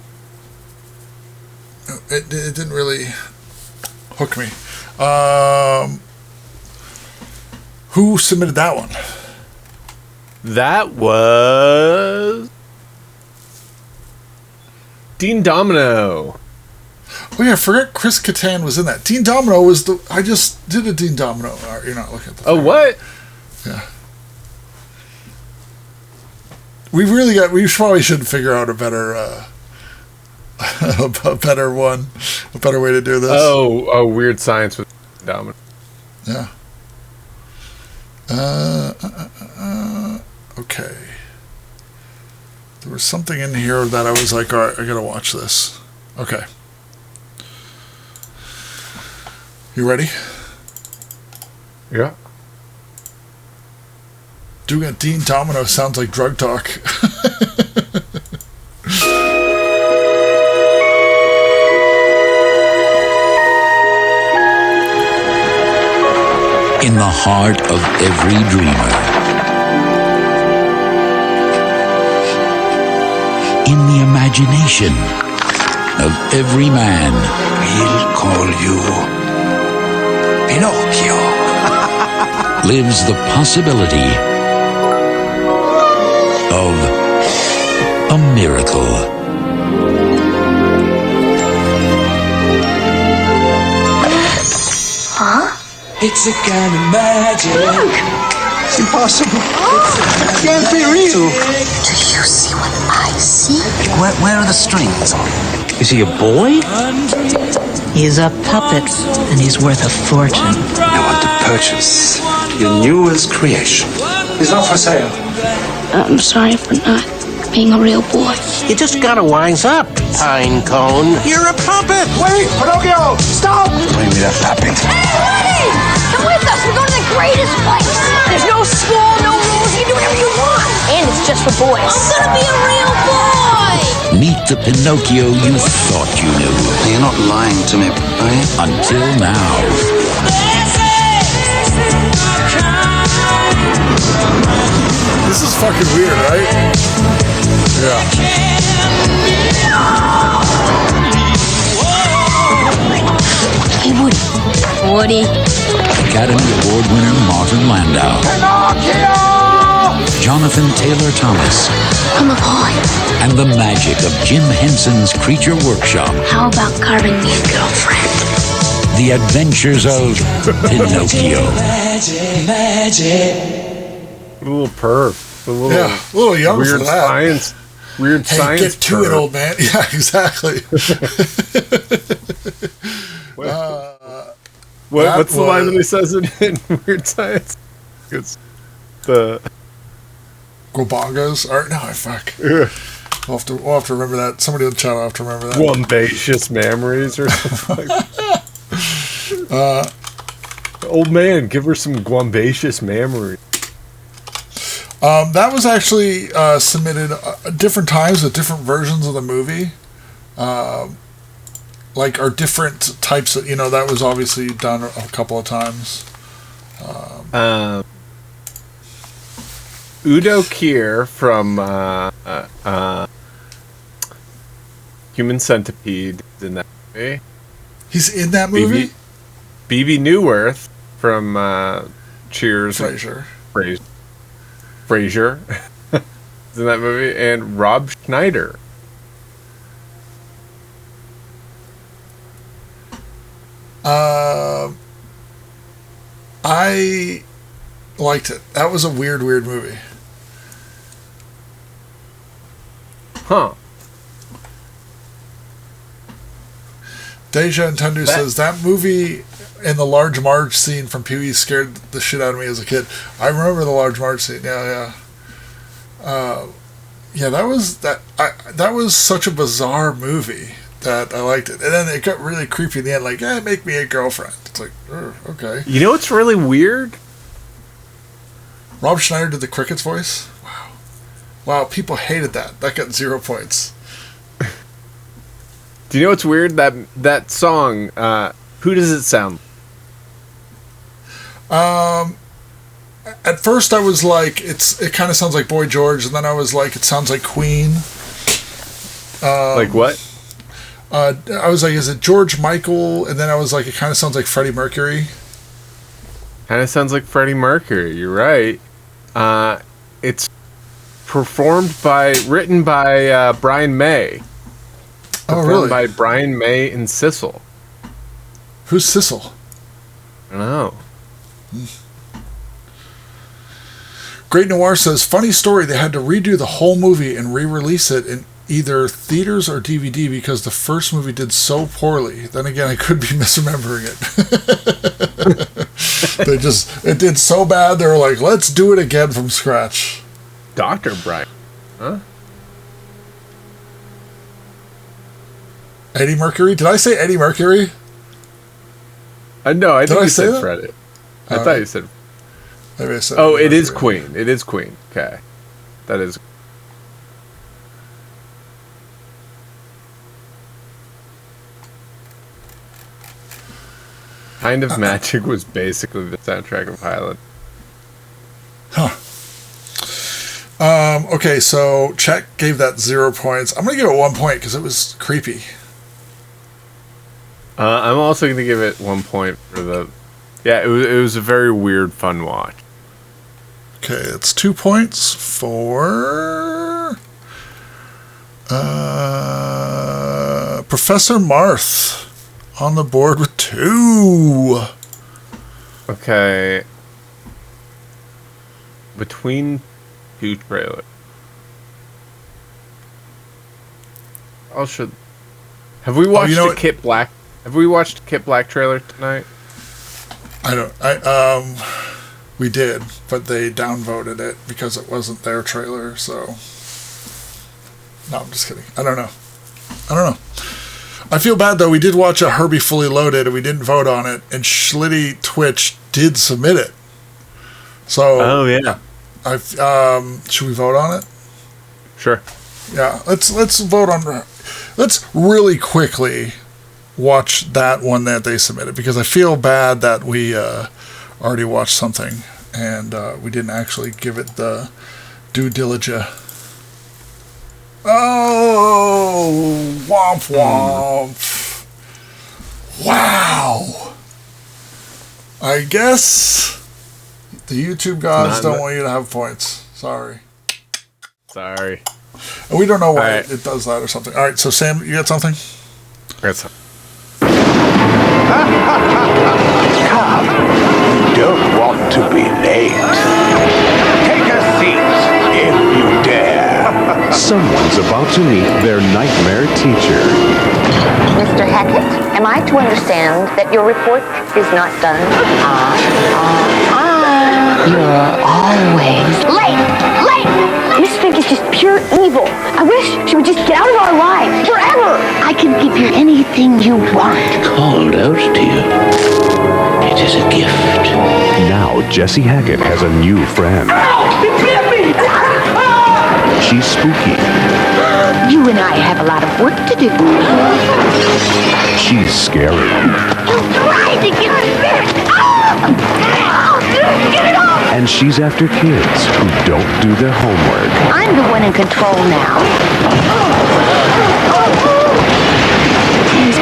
It didn't really hook me. Who submitted that one? That was Dean Domino. Oh yeah, I forgot Chris Kattan was in that. Dean Domino was I just did a Dean Domino. You're not looking at the. Oh, what? Yeah. We probably should figure out a better, a better way to do this. Oh, Weird Science with Domino. Yeah. Okay. There was something in here that I was like, all right, I gotta watch this. Okay. You ready? Yeah. Doing a Dean Domino sounds like drug talk. In the heart of every dreamer, in the imagination of every man, We'll call you Pinocchio. lives the possibility of a miracle. Huh? It's a kind of magic. Look! It's impossible. It can't be real. Do you see what I see? Where are the strings? Is he a boy? He's a puppet, and he's worth a fortune. I want to purchase your newest creation. He's not for sale. I'm sorry for not being a real boy. You just gotta wise up, pine cone. You're a puppet. Wait, Pinocchio, stop! Bring me that puppet. Hey! Come with us. We're going to the greatest place. There's no school, no rules. You can do whatever you want. And it's just for boys. I'm going to be a real boy. Meet the Pinocchio you thought you knew. You're not lying to me, are you? Until now. This is fucking weird, right? Yeah. Hey, Woody. Woody. Academy Award winner Martin Landau. Jonathan Taylor Thomas. I'm a boy. And the magic of Jim Henson's Creature Workshop. How about carving me a girlfriend? The Adventures of Pinocchio. A little perv. A little young weird for that. Science. Weird hey, science. Get to perv. it, old man. Yeah, exactly. What's the line that he says in Weird Science? It's the Gobongos? Or, no, fuck. We'll have to remember that. Somebody in the chat will have to remember that. Glumbacious memories or something like that. Old man, give her some glumbacious memories. That was actually submitted at different times with different versions of the movie. Like, are different types of, that was obviously done a couple of times. Udo Kier from Human Centipede is in that movie. He's in that movie? BB Newworth from Cheers. Frasier. Frasier is in that movie. And Rob Schneider. I liked it. That was a weird movie. Huh. Deja Ntendu says, that movie in the Large Marge scene from Pee-wee scared the shit out of me as a kid. I remember the Large Marge scene. Yeah. Yeah, that was such a bizarre movie. that I liked it. And then it got really creepy in the end, like, make me a girlfriend. It's like, okay. You know what's really weird? Rob Schneider did the Crickets voice? Wow, people hated that. That got 0 points. Do you know what's weird? That song, who does it sound like? At first I was like, it kind of sounds like Boy George, and then I was like, it sounds like Queen. Like what? I was like, is it George Michael? And then I was like, it kind of sounds like Freddie Mercury. Kind of sounds like Freddie Mercury. You're right. It's written by Brian May. Really? By Brian May and Sissel. Who's Sissel? I don't know. Great Noir says, funny story, they had to redo the whole movie and re-release it in either theaters or DVD because the first movie did so poorly. Then again, I could be misremembering it. It did so bad, they were like, let's do it again from scratch. Dr. Brian. Huh? Eddie Mercury? Did I say Eddie Mercury? No, I think you said that? Freddie. I thought you said... Maybe I said it Mercury. is Queen. It is Queen. Okay. That is... Kind of Magic was basically the soundtrack of Highland. Okay, so Czech gave that 0 points. I'm going to give it 1 point because it was creepy. I'm also going to give it 1 point for the... Yeah, it was a very weird, fun watch. Okay, it's 2 points for... Professor Marth on the board with 2. Okay. Between 2 trailers. Have we watched the Kit Black? Have we watched the Kit Black trailer tonight? We did, but they downvoted it because it wasn't their trailer, so... No, I'm just kidding. I don't know. I feel bad, though. We did watch a Herbie Fully Loaded, and we didn't vote on it, and Schlitty Twitch did submit it. So... Oh, yeah. Should we vote on it? Sure. Yeah, let's vote on... Let's really quickly watch that one that they submitted, because I feel bad that we already watched something, and we didn't actually give it the due diligence. Oh, womp womp. Wow. I guess the YouTube gods don't want you to have points. Sorry. Sorry. And we don't know why it does that or something. All right, so Sam, you got something? That's Come, you don't want to be late. Take a seat, if you dare. Someone's about to meet their nightmare teacher. Mr. Hackett, am I to understand that your report is not done? You're always late! Miss Fink is just pure evil. I wish she would just get out of our lives forever. I can give you anything you want. Called out to you. It is a gift. Now Jessie Hackett has a new friend. Ow! It bit me! She's spooky. You and I have a lot of work to do. She's scary. You tried to get us bit! Get it off! And she's after kids who don't do their homework. I'm the one in control now. Please.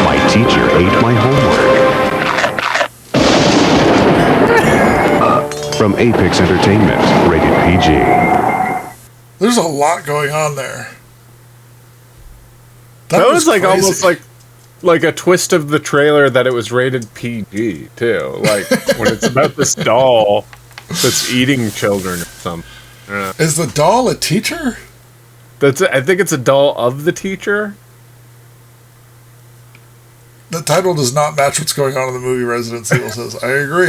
My teacher ate my homework. From Apex Entertainment, rated PG. There's a lot going on there. That was like crazy. Almost like a twist of the trailer that it was rated PG too. Like when it's about this doll that's eating children or something. I don't know. Is the doll a teacher? I think it's a doll of the teacher. The title does not match what's going on in the movie, Resident Evil says. I agree.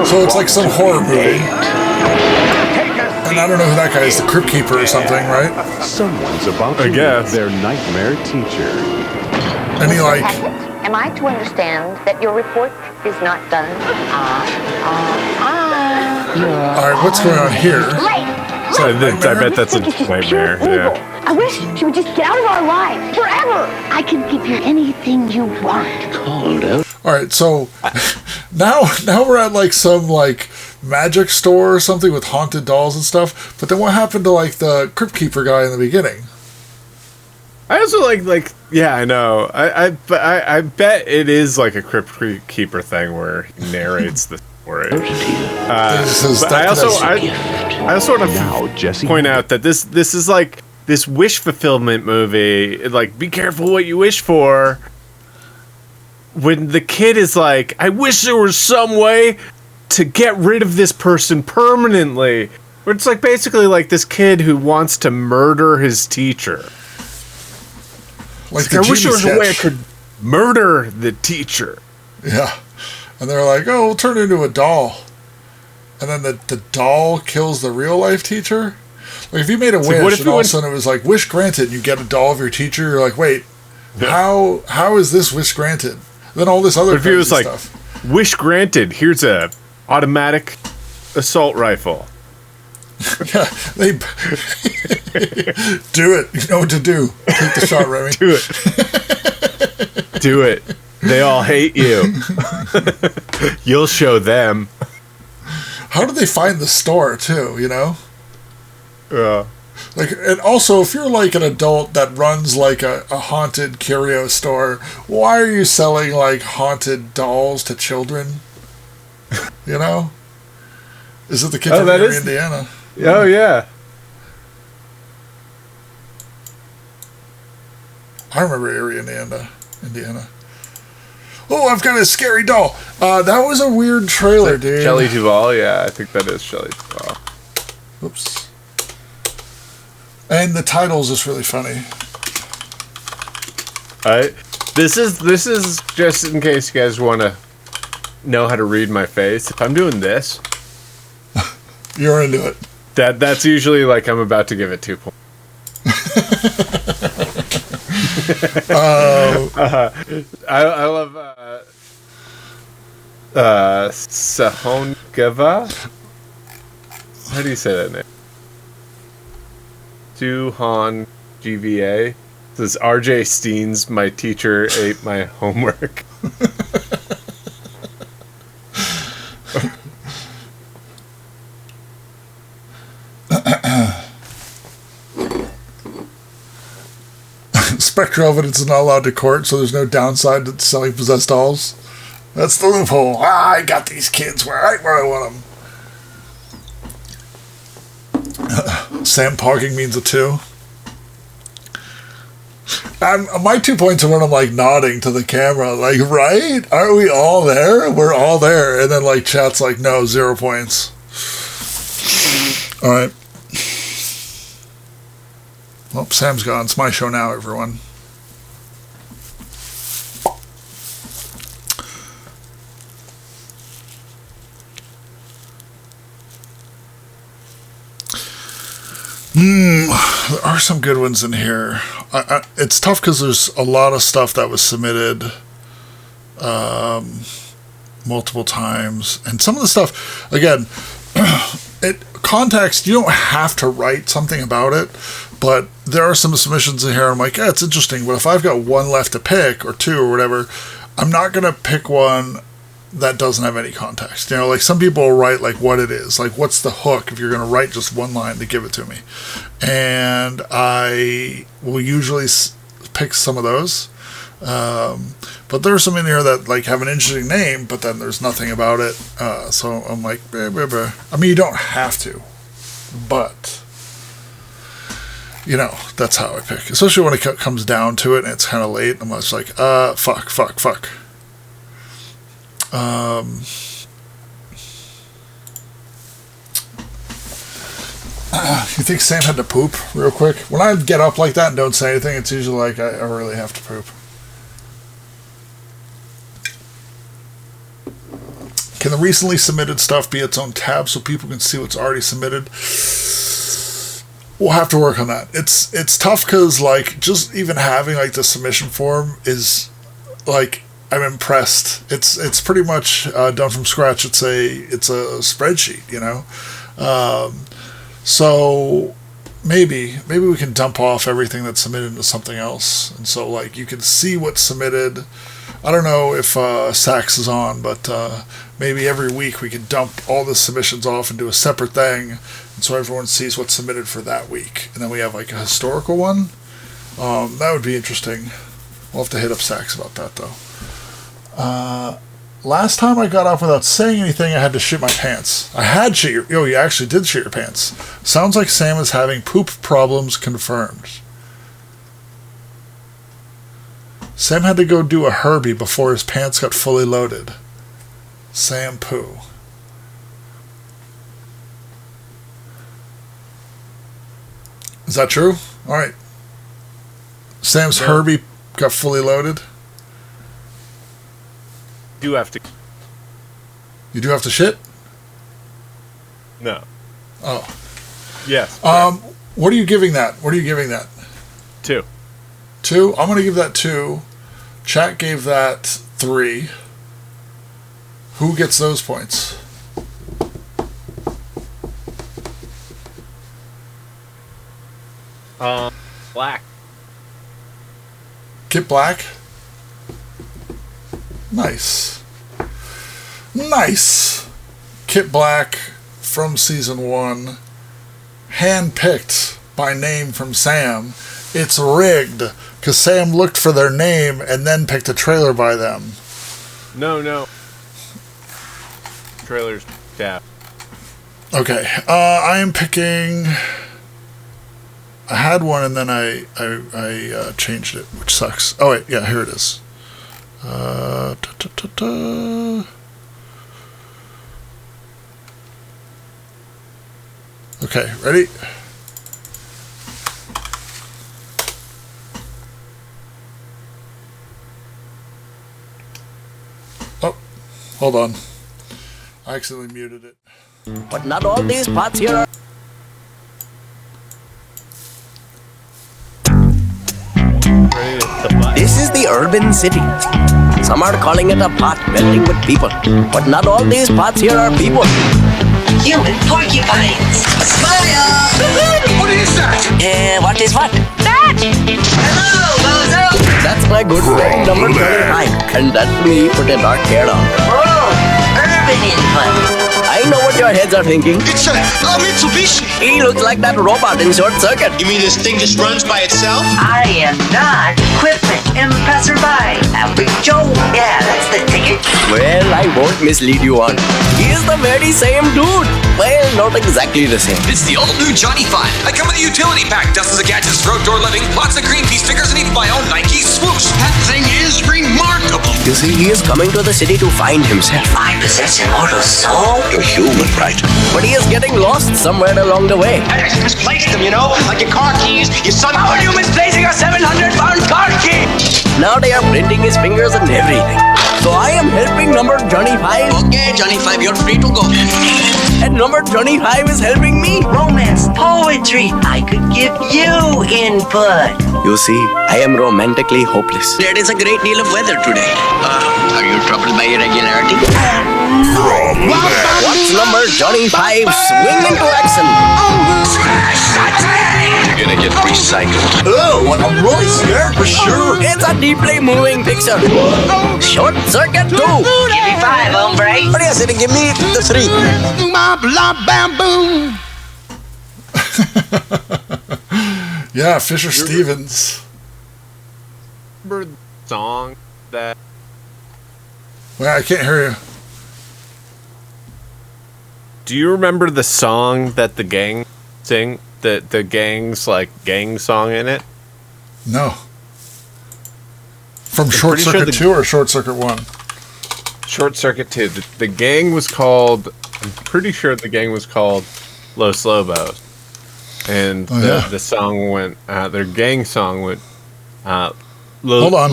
So it's like some horror movie. And I don't know who that guy is, the Crypt Keeper or something, right? Someone's about to meet their nightmare teacher. And he like... Am I to understand that your report is not done? Alright, what's going on here? So I bet that's a nightmare. Yeah. I wish she would just get out of our lives forever. I can give you anything you want. Alright, so now we're at like some like magic store or something with haunted dolls and stuff. But then what happened to like the Crypt Keeper guy in the beginning? I also like yeah, I know. I bet it is like a Crypt Keeper thing where he narrates the story. But I also want to point out that this is like this wish fulfillment movie. Like, be careful what you wish for. When the kid is like, I wish there was some way to get rid of this person permanently. Where it's like basically like this kid who wants to murder his teacher. Like I wish there was a way I could murder the teacher. Yeah. And they're like, oh, we'll turn into a doll. And then the doll kills the real life teacher? Like if you made a wish and all of a sudden it was like, wish granted, you get a doll of your teacher, you're like, wait, how is this wish granted? And then all this other crazy was like, stuff. Wish granted, here's a automatic assault rifle. Yeah, they do it. You know what to do. Take the shot, Remy. Do it. Do it. They all hate you. You'll show them. How do they find the store too? You know. Yeah. Like, and also, if you're like an adult that runs like a haunted curio store, why are you selling like haunted dolls to children? You know. Is it the kid from Erie, Indiana? Oh, yeah. I remember Erie, Indiana. Oh, I've got a scary doll. That was a weird trailer, dude. Shelley Duvall? Yeah, I think that is Shelley Duvall. Oops. And the title's just really funny. Alright. This is just in case you guys want to know how to read my face. If I'm doing this... You're into it. That's usually like I'm about to give it 2 points. I love Sahongava. How do you say that name? Suhon GVA. This is RJ Steens. My teacher ate my homework. Spectral evidence is not allowed to court, so there's no downside to selling possessed dolls. That's the loophole. I got these kids right where I want them. Sam Pogging means a 2. My 2 points are when I'm like nodding to the camera, like, right? Aren't we all there? We're all there. And then like chat's like, no, 0 points. All right. Well, Sam's gone. It's my show now, everyone. There are some good ones in here. It's tough because there's a lot of stuff that was submitted multiple times. And some of the stuff, again, context, you don't have to write something about it, but there are some submissions in here. I'm like, yeah, it's interesting, but if I've got one left to pick, or 2 or whatever, I'm not going to pick one that doesn't have any context. You know, like some people will write like what it is, like what's the hook if you're going to write just one line to give it to me. And I will usually pick some of those. But there are some in here that like have an interesting name, but then there's nothing about it. So I'm like, I mean, you don't have to, but you know, that's how I pick, especially when it comes down to it and it's kind of late. I'm just like, fuck. You think Sam had to poop real quick? When I get up like that and don't say anything, it's usually like I really have to poop. Can the recently submitted stuff be its own tab so people can see what's already submitted? We'll have to work on that. It's tough because like just even having like the submission form is like I'm impressed. It's pretty much done from scratch. It's a spreadsheet, you know. So maybe we can dump off everything that's submitted into something else, and so like you can see what's submitted. I don't know if Sax is on, but maybe every week we can dump all the submissions off and do a separate thing, and so everyone sees what's submitted for that week. And then we have like a historical one. That would be interesting. We'll have to hit up Sax about that though. Last time I got up without saying anything, I had to shit my pants. I had shit your... Oh, you actually did shit your pants. Sounds like Sam is having poop problems confirmed. Sam had to go do a Herbie before his pants got fully loaded. Sam poo. Is that true? Alright. Sam's Herbie got fully loaded? You have to. You do have to shit? No. Oh. Yes. What are you giving that? 2. 2? I'm going to give that 2. Chat gave that 3. Who gets those points? Black. Kit Black? Nice. Kit Black from season 1. Handpicked by name from Sam. It's rigged because Sam looked for their name and then picked a trailer by them. No. Trailer's tab. Okay. I am picking... I had one and then I changed it, which sucks. Oh wait, yeah, here it is. Okay, ready? Oh, hold on. I accidentally muted it. But not all these pots here are... This is the urban city. Some are calling it a pot melting with people. But not all these pots here are people. Human porcupines. Smile! What is that? What is what? That! Hello, bozo! That's my good friend number 25. And that's me with a dark hair on. Oh, urban input. I know what your heads are thinking. It's a Mitsubishi. He looks like that robot in Short Circuit. You mean this thing just runs by itself? I am not equipment impressor by Average Joe. Yeah, that's the ticket. Well, I won't mislead you on. He is the very same dude. Well, not exactly the same. It's the all-new Johnny 5. I come with a utility pack, dozens of gadgets, road door living, lots of green pea stickers, and even my own Nike swoosh. That thing is remarkable. You see, he is coming to the city to find himself. I possess immortal soul. You're human, right? But he is getting lost somewhere along the way. I just misplaced them, you know? Like your car keys, your son... How are you misplacing a 700-pound car key? Now they are printing his fingers and everything. So I am helping number Johnny 5. Okay, Johnny 5, you're free to go. And number Johnny 5 is helping me. Romance, poetry. I could give you input. You see, I am romantically hopeless. There is a great deal of weather today. Are you troubled by irregularity? What's number Johnny 5 swing into action? You're gonna get recycled. Oh, what a rolling skirt for sure. It's a deeply moving picture. Short Circuit 2. Give me 5, hombre. What do you say to give me the 3? Yeah, Fisher Stevens. Remember the song that... Well, I can't hear you. Do you remember the song that the gang sing? The gang's like gang song in it? No. From Short Circuit 2 or Short Circuit 1? Short Circuit 2. The gang was called... I'm pretty sure the gang was called Los Lobos. and the song went. Their gang song went. Hold on.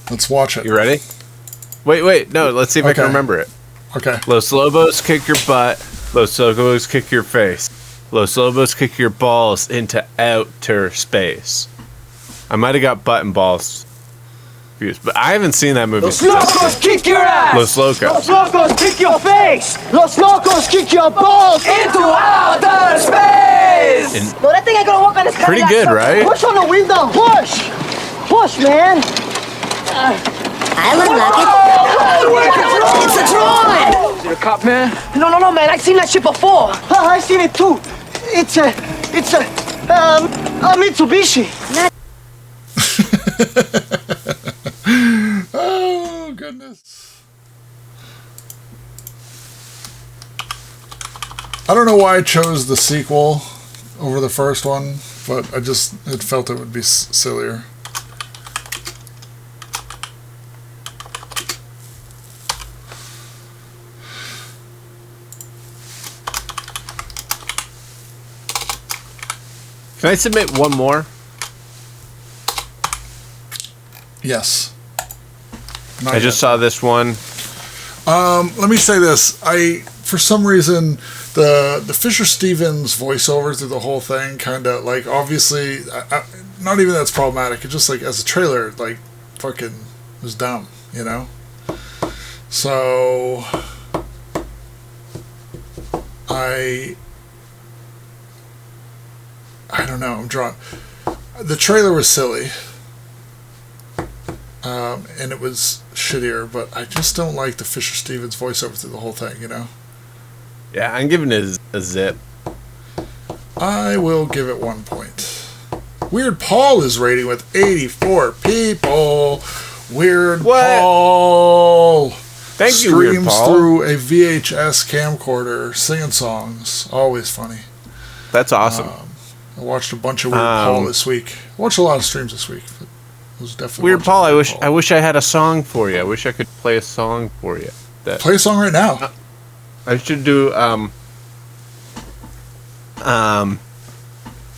Let's watch it. You ready? Wait. No, let's see if I can remember it. Okay. Los Lobos kick your butt. Los Lobos kick your face. Los Lobos kick your balls into outer space. I might have got butt and balls confused, but I haven't seen that movie. Los Locos kick your ass! Los Locos. Los Locos kick your face! Los Locos kick your balls into outer space! No, that thing ain't gonna work on this car. Pretty good, right? Push on the window, push! Push, man! I look like it. It's a drawing! Is it a cop, man? No, man. I've seen that shit before. I've seen it too. It's a Mitsubishi. Oh, goodness. I don't know why I chose the sequel over the first one, but it felt it would be sillier. Can I submit one more? Yes. I just saw this one. Let me say this. For some reason, the Fisher Stevens voiceover through the whole thing kind of, like, obviously, not even that's problematic. It just, like, as a trailer, like, fucking was dumb, you know? So, I don't know. I'm drawn. The trailer was silly. And it was shittier, but I just don't like the Fisher Stevens voiceover through the whole thing, you know? Yeah, I'm giving it a zip. I will give it 1 point. Weird Paul is rating with 84 people. Weird Paul. Thank you, Weird Paul. Streams through a VHS camcorder, singing songs. Always funny. That's awesome. I watched a bunch of Weird Paul this week. I watched a lot of streams this week. But it was definitely Weird Paul. I wish I had a song for you. I wish I could play a song for you. Play a song right now. I should do. Let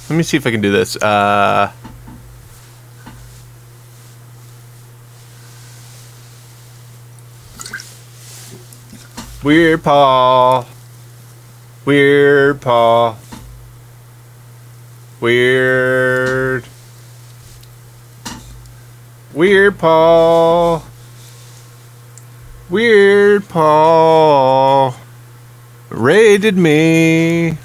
me see if I can do this. Weird Paul. Weird Paul. Weird. Weird Paul. Weird Paul. Raided me.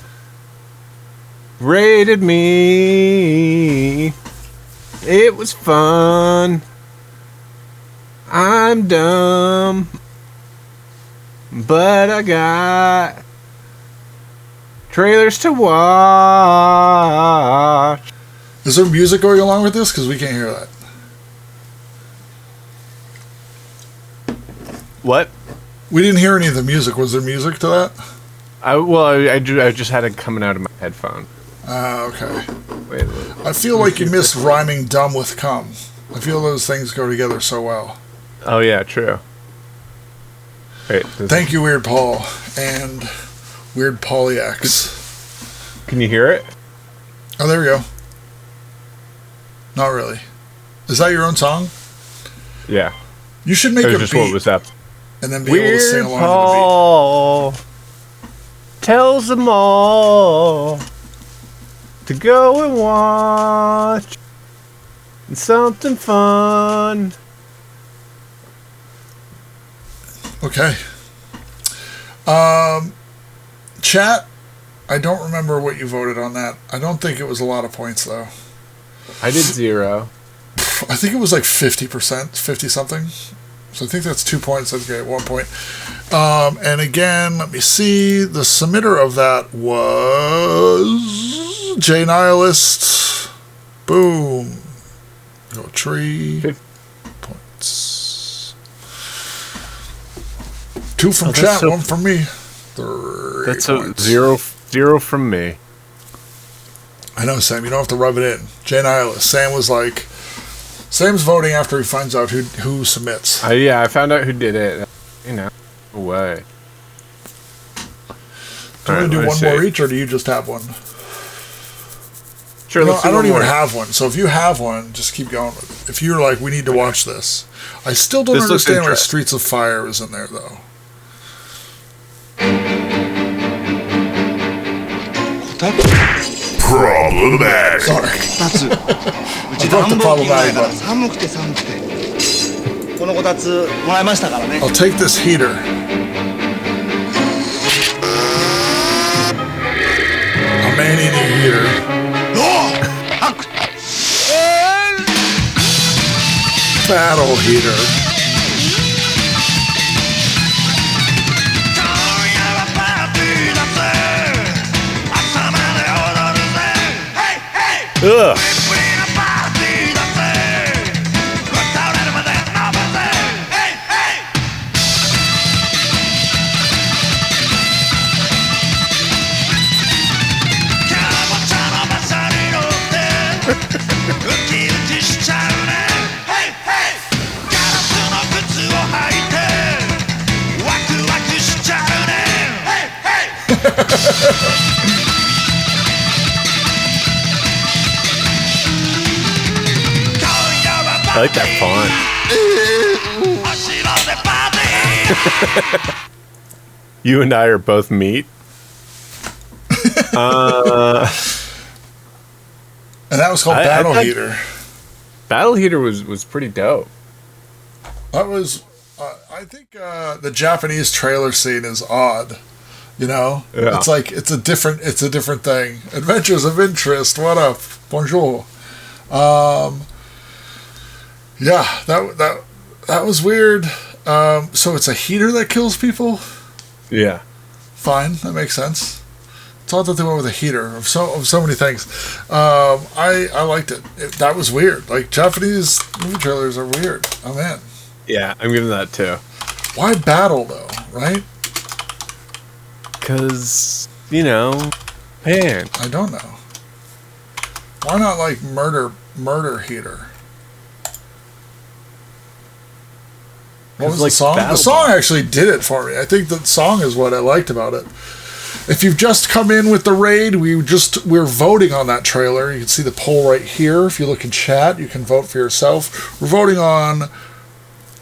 Raided me. It was fun. I'm dumb. But I got trailers to watch. Is there music going along with this? Because we can't hear that. What? We didn't hear any of the music. Was there music to that? I just had it coming out of my headphone. Okay. Wait. I feel like you missed rhyming dumb with cum. I feel those things go together so well. Oh, yeah, true. Wait, Thank you, Weird Paul, and Weird Polyax. Can you hear it? Oh, there we go. Not really. Is that your own song? Yeah. You should make a just beat. What was up? And then be Weird able to sing along Paul to the tells them all to go and watch something fun. Okay. Chat, I don't remember what you voted on that. I don't think it was a lot of points, though. I did 0. I think it was like 50%, 50-something. So I think that's 2 points. That's great, 1 point. And again, let me see. The submitter of that was J Nihilist. Boom. Go tree. Points. 2 from chat, 1 from me. 3 That's points. a 0 from me. I know, Sam. You don't have to rub it in. J Nihilist. Sam was like... Sam's voting after he finds out who submits. Yeah, I found out who did it. You know, no way. Do you want to do one more each, or do you just have one? Sure, I don't even have one. So if you have one, just keep going with it. If you're like, we need to watch this. I still don't understand why Streets of Fire is in there, though. Problematic. Sorry. I brought the problematic button. I'll take this heater. A man-eating heater. Battle heater. Ugh. I like that font. You and I are both meat. And that was called Battle Heater. Battle Heater was pretty dope. That was, I think the Japanese trailer scene is odd. You know, Yeah. It's like it's a different thing. Adventures of Interest. What up? Bonjour. Yeah, that was weird. So it's a heater that kills people. Yeah. Fine, that makes sense. It's odd that they went with a heater of so many things. I liked it. That was weird. Like, Japanese movie trailers are weird. Oh man. Yeah, I'm giving that too. Why battle though? Right? Because, man. I don't know. Why not like murder heater? What was the song? The song actually did it for me. I think the song is what I liked about it. If you've just come in with the raid, we're voting on that trailer. You can see the poll right here. If you look in chat, you can vote for yourself. We're voting on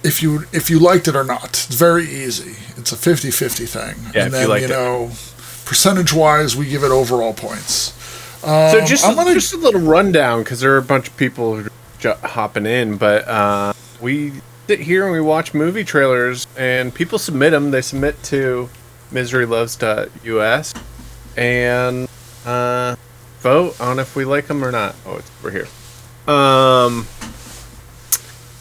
if you liked it or not. It's very easy. It's a 50-50 thing. Yeah, and if you liked it. Percentage-wise, we give it overall points. So just a little rundown, because there are a bunch of people who are hopping in, but we sit here and we watch movie trailers, and people submit them. They submit to miseryloves.us and vote on if we like them or not. Oh, it's over here.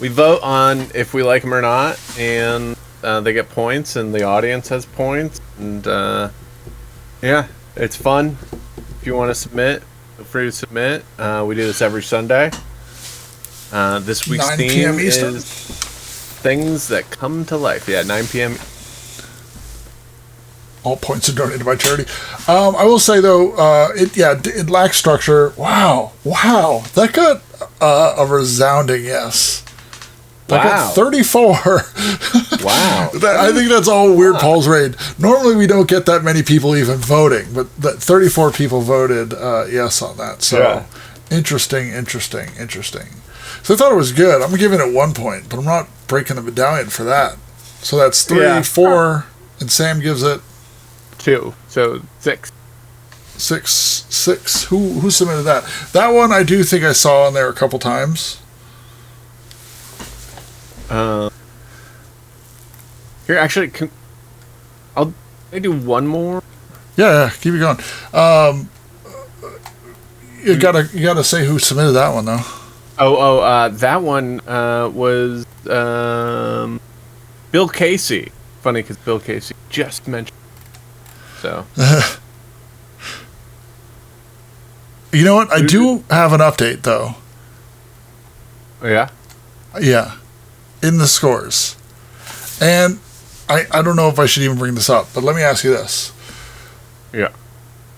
We vote on if we like them or not, and they get points, and the audience has points, and yeah, it's fun. If you want to submit, feel free to submit. We do this every Sunday. This week's 9 theme p.m. Eastern. is things that come to life. Yeah, 9 p.m. All points are donated by charity. I will say though, it lacks structure. Wow, that got a resounding yes. That got 34. Wow. I think that's all Weird Paul's raid. Normally we don't get that many people even voting, but that 34 people voted yes on that. So Yeah. Interesting. So I thought it was good. I'm giving it 1 point, but I'm not breaking the medallion for that. So that's 3, Yeah. 4, and Sam gives it 2. So 6. 6. Who submitted that? That one I do think I saw on there a couple times. Here, actually, I'll do one more. Yeah, keep it going. You gotta say who submitted that one though. That one was Bill Casey. Funny because Bill Casey just mentioned. So. You know what? I do have an update though. Yeah. Yeah, in the scores, and I don't know if I should even bring this up, but let me ask you this. Yeah.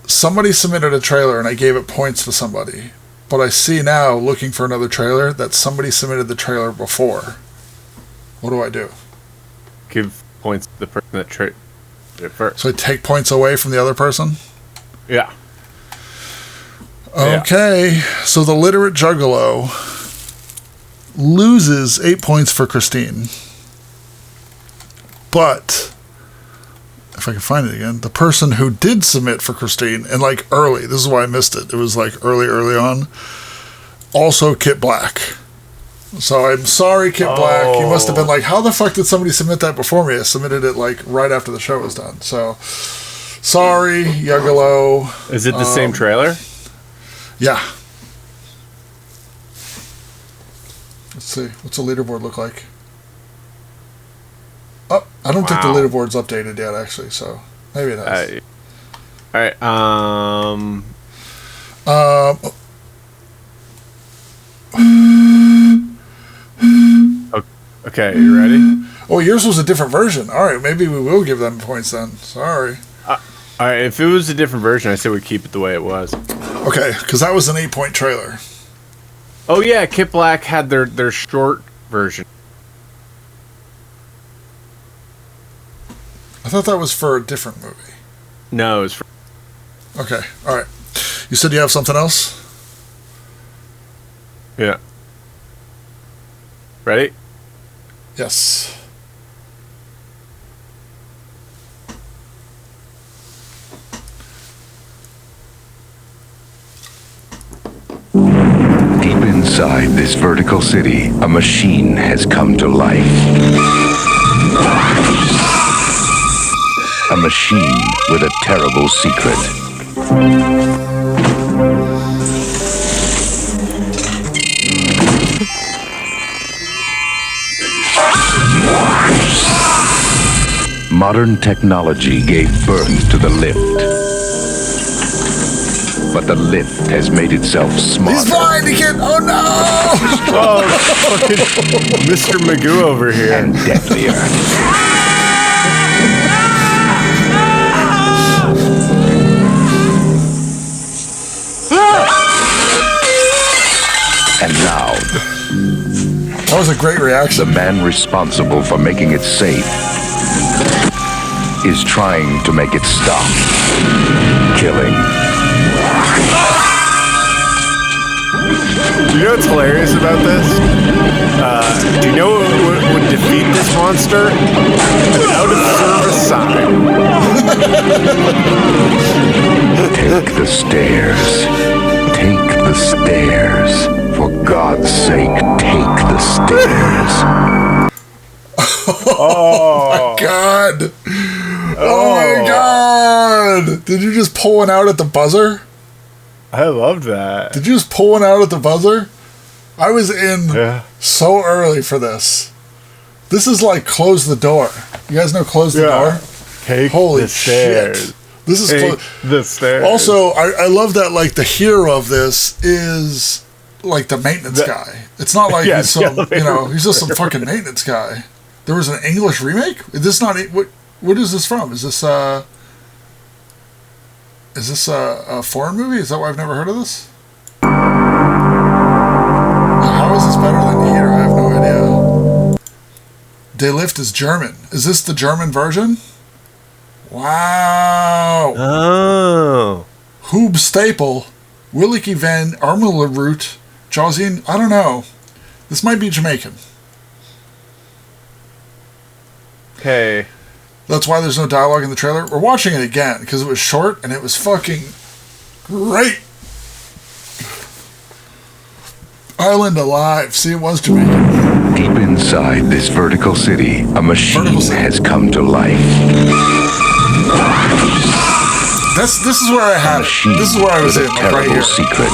Somebody submitted a trailer and I gave it points to somebody, but I see now, looking for another trailer, that somebody submitted the trailer before. What do I do? Give points to the person that At first. So I take points away from the other person? Yeah. Okay. So the literate juggalo loses 8 points for Kristin. But if I can find it again, the person who did submit for Kristin, and like early, this is why I missed it. It was like early on. Also Kit Black. So I'm sorry, Kit Black. You must have been like, how the fuck did somebody submit that before me? I submitted it like right after the show was done. So sorry, Juggalo. Is it the same trailer? Yeah. Let's see. What's the leaderboard look like? Oh, I don't think the leaderboard's updated yet, actually. So maybe it has. All right. Okay, you ready? Oh, yours was a different version. All right, maybe we will give them points then. Sorry. All right, if it was a different version, I say we keep it the way it was. Okay, because that was an 8-point trailer. Oh yeah, Kit Black had their short version. I thought that was for a different movie. No, it was for... Okay, all right. You said you have something else? Yeah. Ready? Yes. Deep inside this vertical city, a machine has come to life. A machine with a terrible secret. Modern technology gave birth to the lift. But the lift has made itself smarter. He's blind again! Oh no! Oh, fucking Mr. Magoo over here. And deadlier. And now, that was a great reaction. The man responsible for making it safe is trying to make it stop killing. Do you know what's hilarious about this? Do you know what would defeat this monster? An out-of-service sign. Take the stairs. Take the stairs. For God's sake, take the stairs. Oh my god! Oh my god! Did you just pull one out at the buzzer? I loved that. Did you just pull one out at the buzzer? I was in so early for this. This is like Close the Door. You guys know Close the Door? Holy the stairs. shit. This is the stairs. Also, I love that like the hero of this is like the maintenance guy. It's not like he's some, he's just some fucking maintenance guy. There was an English remake? Is this not what is this from? Is this a foreign movie? Is that why I've never heard of this? How is this better than here? I have no idea. De Lift is German. Is this the German version? Wow. Oh. Hoob Staple, Willeke van Armelerroot, Josine, I don't know. This might be Jamaican. Okay. That's why there's no dialogue in the trailer. We're watching it again because it was short and it was fucking great. Island Alive. See, it was Jamaican. Deep inside this vertical city, a machine has come to life. This is where I had it. This is where I was in, like right here. Secret.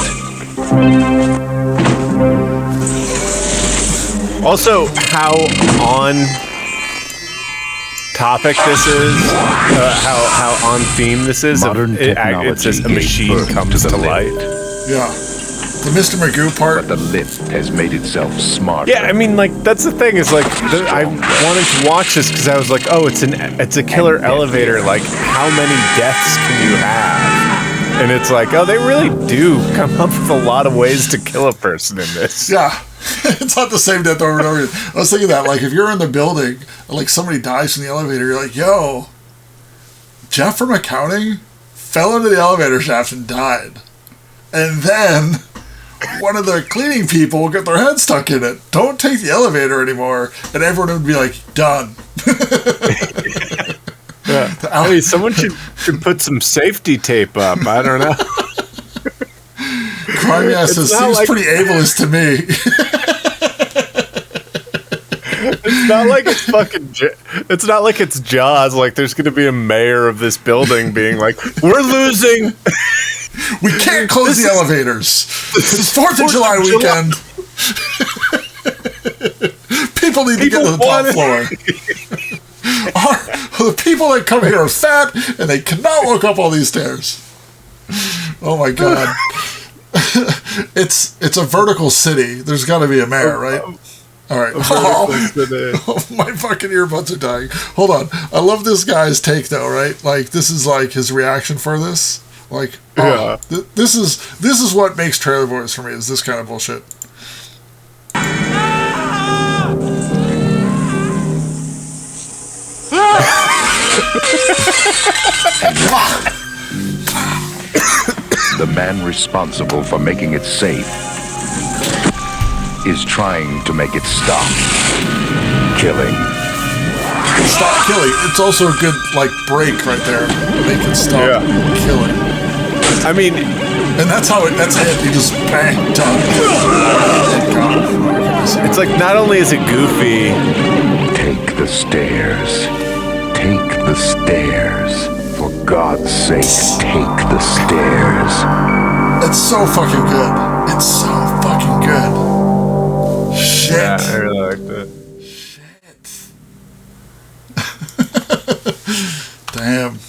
Also, how on topic this is, how on theme this is. Modern technology it's just a machine comes to light. Yeah. The Mr. Magoo part. But the lift has made itself smarter. Yeah, I mean, like, that's the thing, is like, I wanted to watch this because I was like, oh, it's a killer elevator, like, how many deaths can you have? And it's like, oh, they really do come up with a lot of ways to kill a person in this. Yeah. It's not the same death over and over again. I was thinking that, like, if you're in the building and, like, somebody dies in the elevator, you're like, yo, Jeff from accounting fell into the elevator shaft and died. And then one of the cleaning people will get their head stuck in it. Don't take the elevator anymore. And everyone would be like, done. Yeah. I mean, someone should put some safety tape up. I don't know. Crime says, seems like, pretty ableist to me. It's not like it's fucking. It's not like it's Jaws. Like there's going to be a mayor of this building being like, "We're losing. We can't close the elevators. This is 4th of July weekend. People need to get to the top floor. The people that come here are fat and they cannot walk up all these stairs. Oh my god." It's a vertical city. There's got to be a mayor, right? All right. Oh, my fucking earbuds are dying. Hold on. I love this guy's take, though, right? Like, this is like his reaction for this. Like, this is what makes Trailer Boys for me. Is this kind of bullshit? The man responsible for making it safe is trying to make it stop killing. Stop killing. It's also a good, like, break right there. Make it stop killing. I mean, and that's it. You just bang, done. It's like, not only is it goofy. Take the stairs. Take the stairs. For God's sake, take the stairs. It's so fucking good. It's so fucking good. Shit. Yeah, I really liked it. Shit. Damn.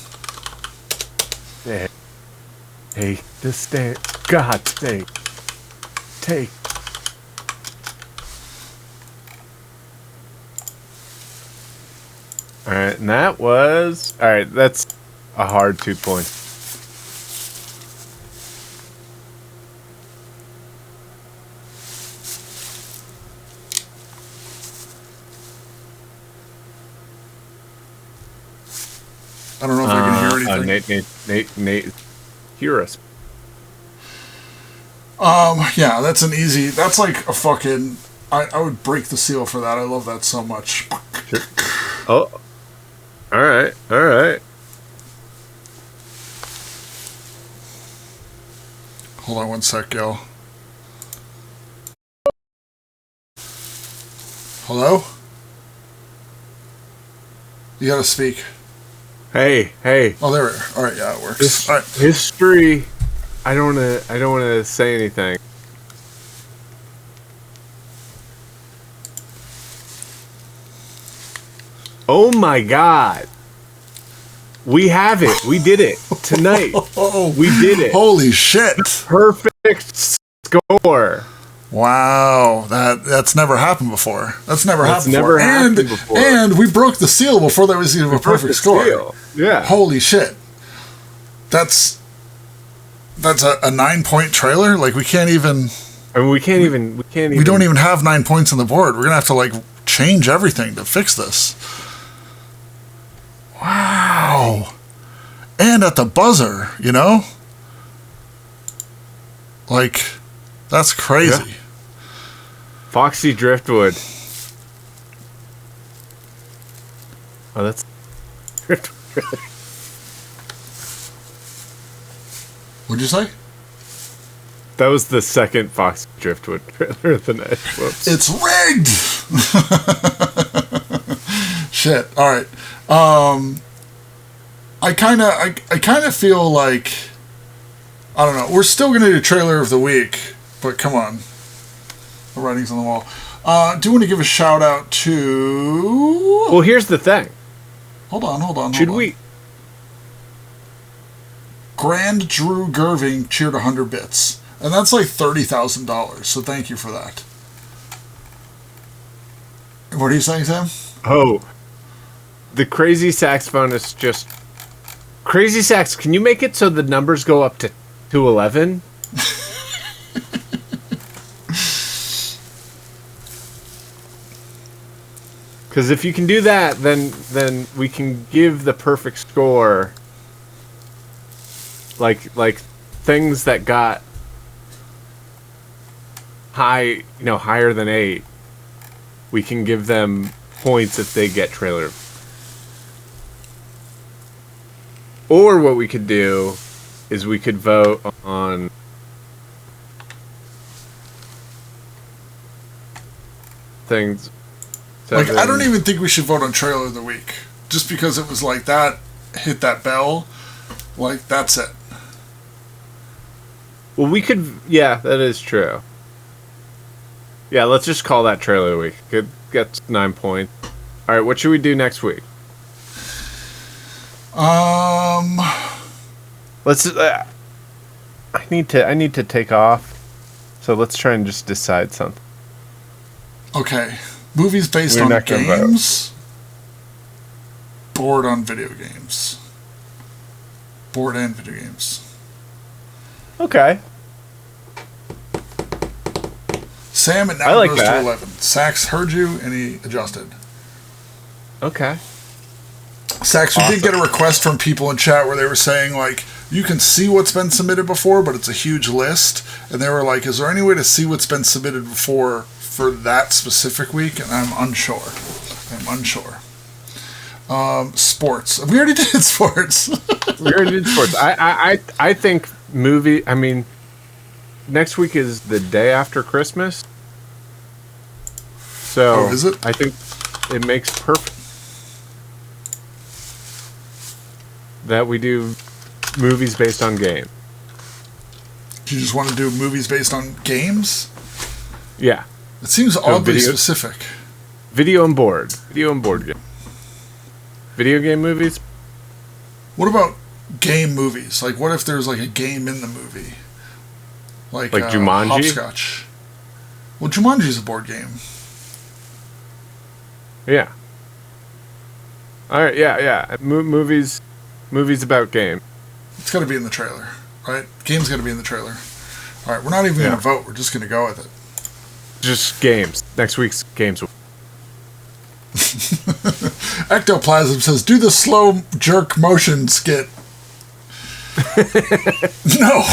Yeah. Take the stairs. God's sake. Take. Alright, and that was... Alright, that's a hard 2 points. I don't know if I can hear anything. Nate, hear us. Yeah, that's an easy... That's like a fucking... I would break the seal for that. I love that so much. Sure. Oh. Alright. Hold on one sec, y'all. Hello? You gotta speak. Hey. Oh, there we are. Alright, yeah, it works. All right. History. I don't wanna say anything. Oh my god. We have it. We did it tonight. We did it. Holy shit. Perfect score. Wow. That's never happened before. That's never happened before. And And we broke the seal before there was even a perfect score. Seal. Yeah. Holy shit. That's a 9-point trailer? Like we can't even... I mean, we don't even have 9 points on the board. We're going to have to like change everything to fix this. Wow. And at the buzzer, you know? Like, that's crazy. Yeah. Foxy Driftwood. Oh, that's... What'd you say? That was the second Foxy Driftwood trailer of the night. Whoops. It's rigged! Shit. All right. I kind of feel like, I don't know. We're still going to do trailer of the week, but come on. The writing's on the wall. Do want to give a shout out to... Well, here's the thing. Hold on. Should we... Grand Drew Gerving cheered 100 bits. And that's like $30,000, so thank you for that. What are you saying, Sam? Oh, the crazy saxophonist just... Crazy Sax, can you make it so the numbers go up to 211? Because if you can do that, then we can give the perfect score like things that got higher than 8. We can give them points if they get trailer. Or what we could do is we could vote on things. Like, I don't even think we should vote on trailer of the week. Just because it was like that, hit that bell, like, that's it. Well, we could, yeah, that is true. Yeah, let's just call that trailer of the week. It gets 9 points. All right, what should we do next week? Let's. I need to take off. So let's try and just decide something. Okay, movies based We're on not gonna games. Board on video games. Board and video games. Okay. Sam, it now I like goes that. to 11. Sax heard you and he adjusted. Okay. Sax, we did get a request from people in chat where they were saying, like, you can see what's been submitted before, but it's a huge list. And they were like, is there any way to see what's been submitted before for that specific week? And I'm unsure. Sports. We already did sports. We already did sports. I think movie. I mean, next week is the day after Christmas. So is it? I think it makes perfect that we do movies based on game. Do you just want to do movies based on games? Yeah. It seems So oddly video- specific. Video and board game. Video game movies. What about game movies? Like, what if there's like a game in the movie? Like Jumanji? Hopscotch. Well, Jumanji's a board game. Yeah. All right. Yeah. Movies about game. It's got to be in the trailer, right? Game's got to be in the trailer. All right, we're not even going to vote. We're just going to go with it. Just games. Next week's games. Ectoplasm says, do the slow jerk motion skit. No.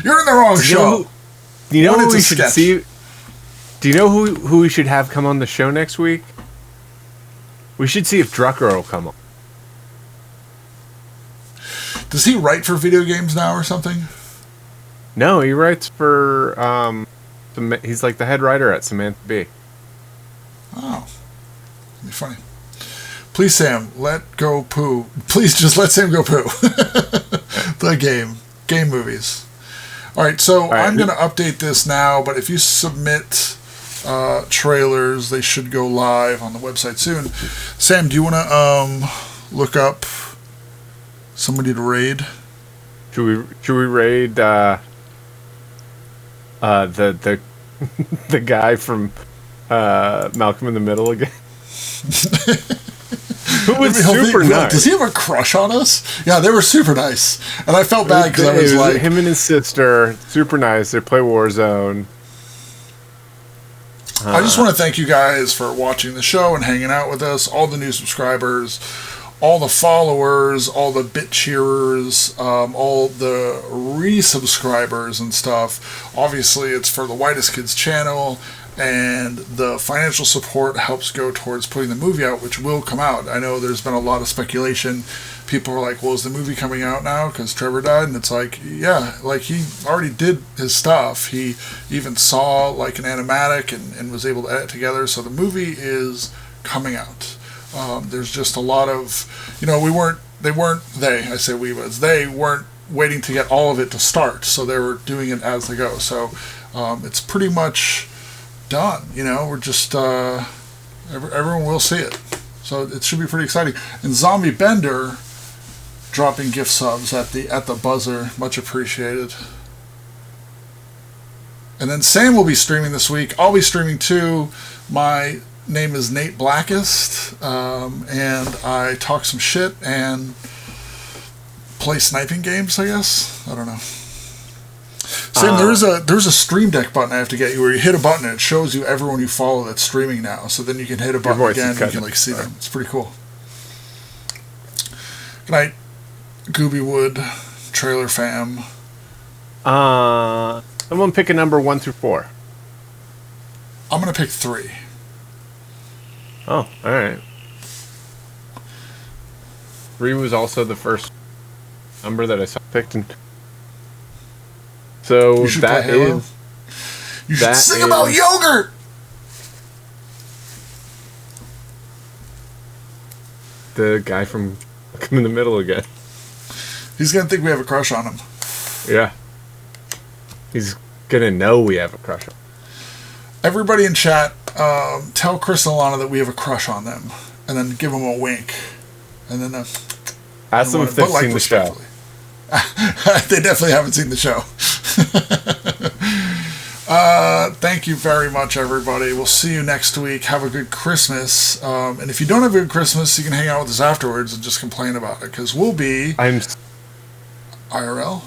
You're in the wrong show. Do you know One, who it's we a should sketch. see? Do you know who we should have come on the show next week? We should see if Drucker will come on. Does he write for video games now or something? No, he writes for he's like the head writer at Samantha Bee. Oh. That'd be funny. Please, Sam, let go poo. Please just let Sam go poo. The game movies. All right, so I'm going to update this now, but if you submit trailers, they should go live on the website soon. Sam, do you want to look up somebody to raid? Should we raid the the guy from Malcolm in the Middle again? Who was super nice. Does he have a crush on us? Yeah, they were super nice. And I felt bad because I was like... Him and his sister, super nice. They play Warzone. I just want to thank you guys for watching the show and hanging out with us. All the new subscribers, all the followers, all the bit cheerers, all the resubscribers and stuff. Obviously, it's for the Whitest Kids channel. And the financial support helps go towards putting the movie out, which will come out. I know there's been a lot of speculation. People are like, well, is the movie coming out now because Trevor died? And it's like, yeah, like he already did his stuff. He even saw like an animatic and was able to edit together. So the movie is coming out. There's just a lot of, they weren't waiting to get all of it to start. So they were doing it as they go. So it's pretty much done. We're just everyone will see it, so it should be pretty exciting. And Zombie Bender dropping gift subs at the buzzer, much appreciated. And then Sam will be streaming this week. I'll be streaming too. My name is Nate Blackest, and I talk some shit and play sniping games, I guess. I don't know. Sam, there's a Stream Deck button I have to get you where you hit a button and it shows you everyone you follow that's streaming now. So then you can hit a button again and you can see them. It's pretty cool. Good night, Gooby Wood, trailer fam. Someone pick a number 1 through 4. I'm going to pick 3. Oh, all right. 3 was also the first number that I saw picked. So You should that play Halo. is. You should that sing about is- yogurt! The guy from in the middle again. He's going to think we have a crush on him. Yeah. He's gonna know we have a crush on him. Everybody in chat, tell Chris and Alana that we have a crush on them. And then give them a wink. And then... Ask them if they've seen the show. They definitely haven't seen the show. Thank you very much, everybody. We'll see you next week. Have a good Christmas. And if you don't have a good Christmas, you can hang out with us afterwards and just complain about it. Because we'll be... IRL.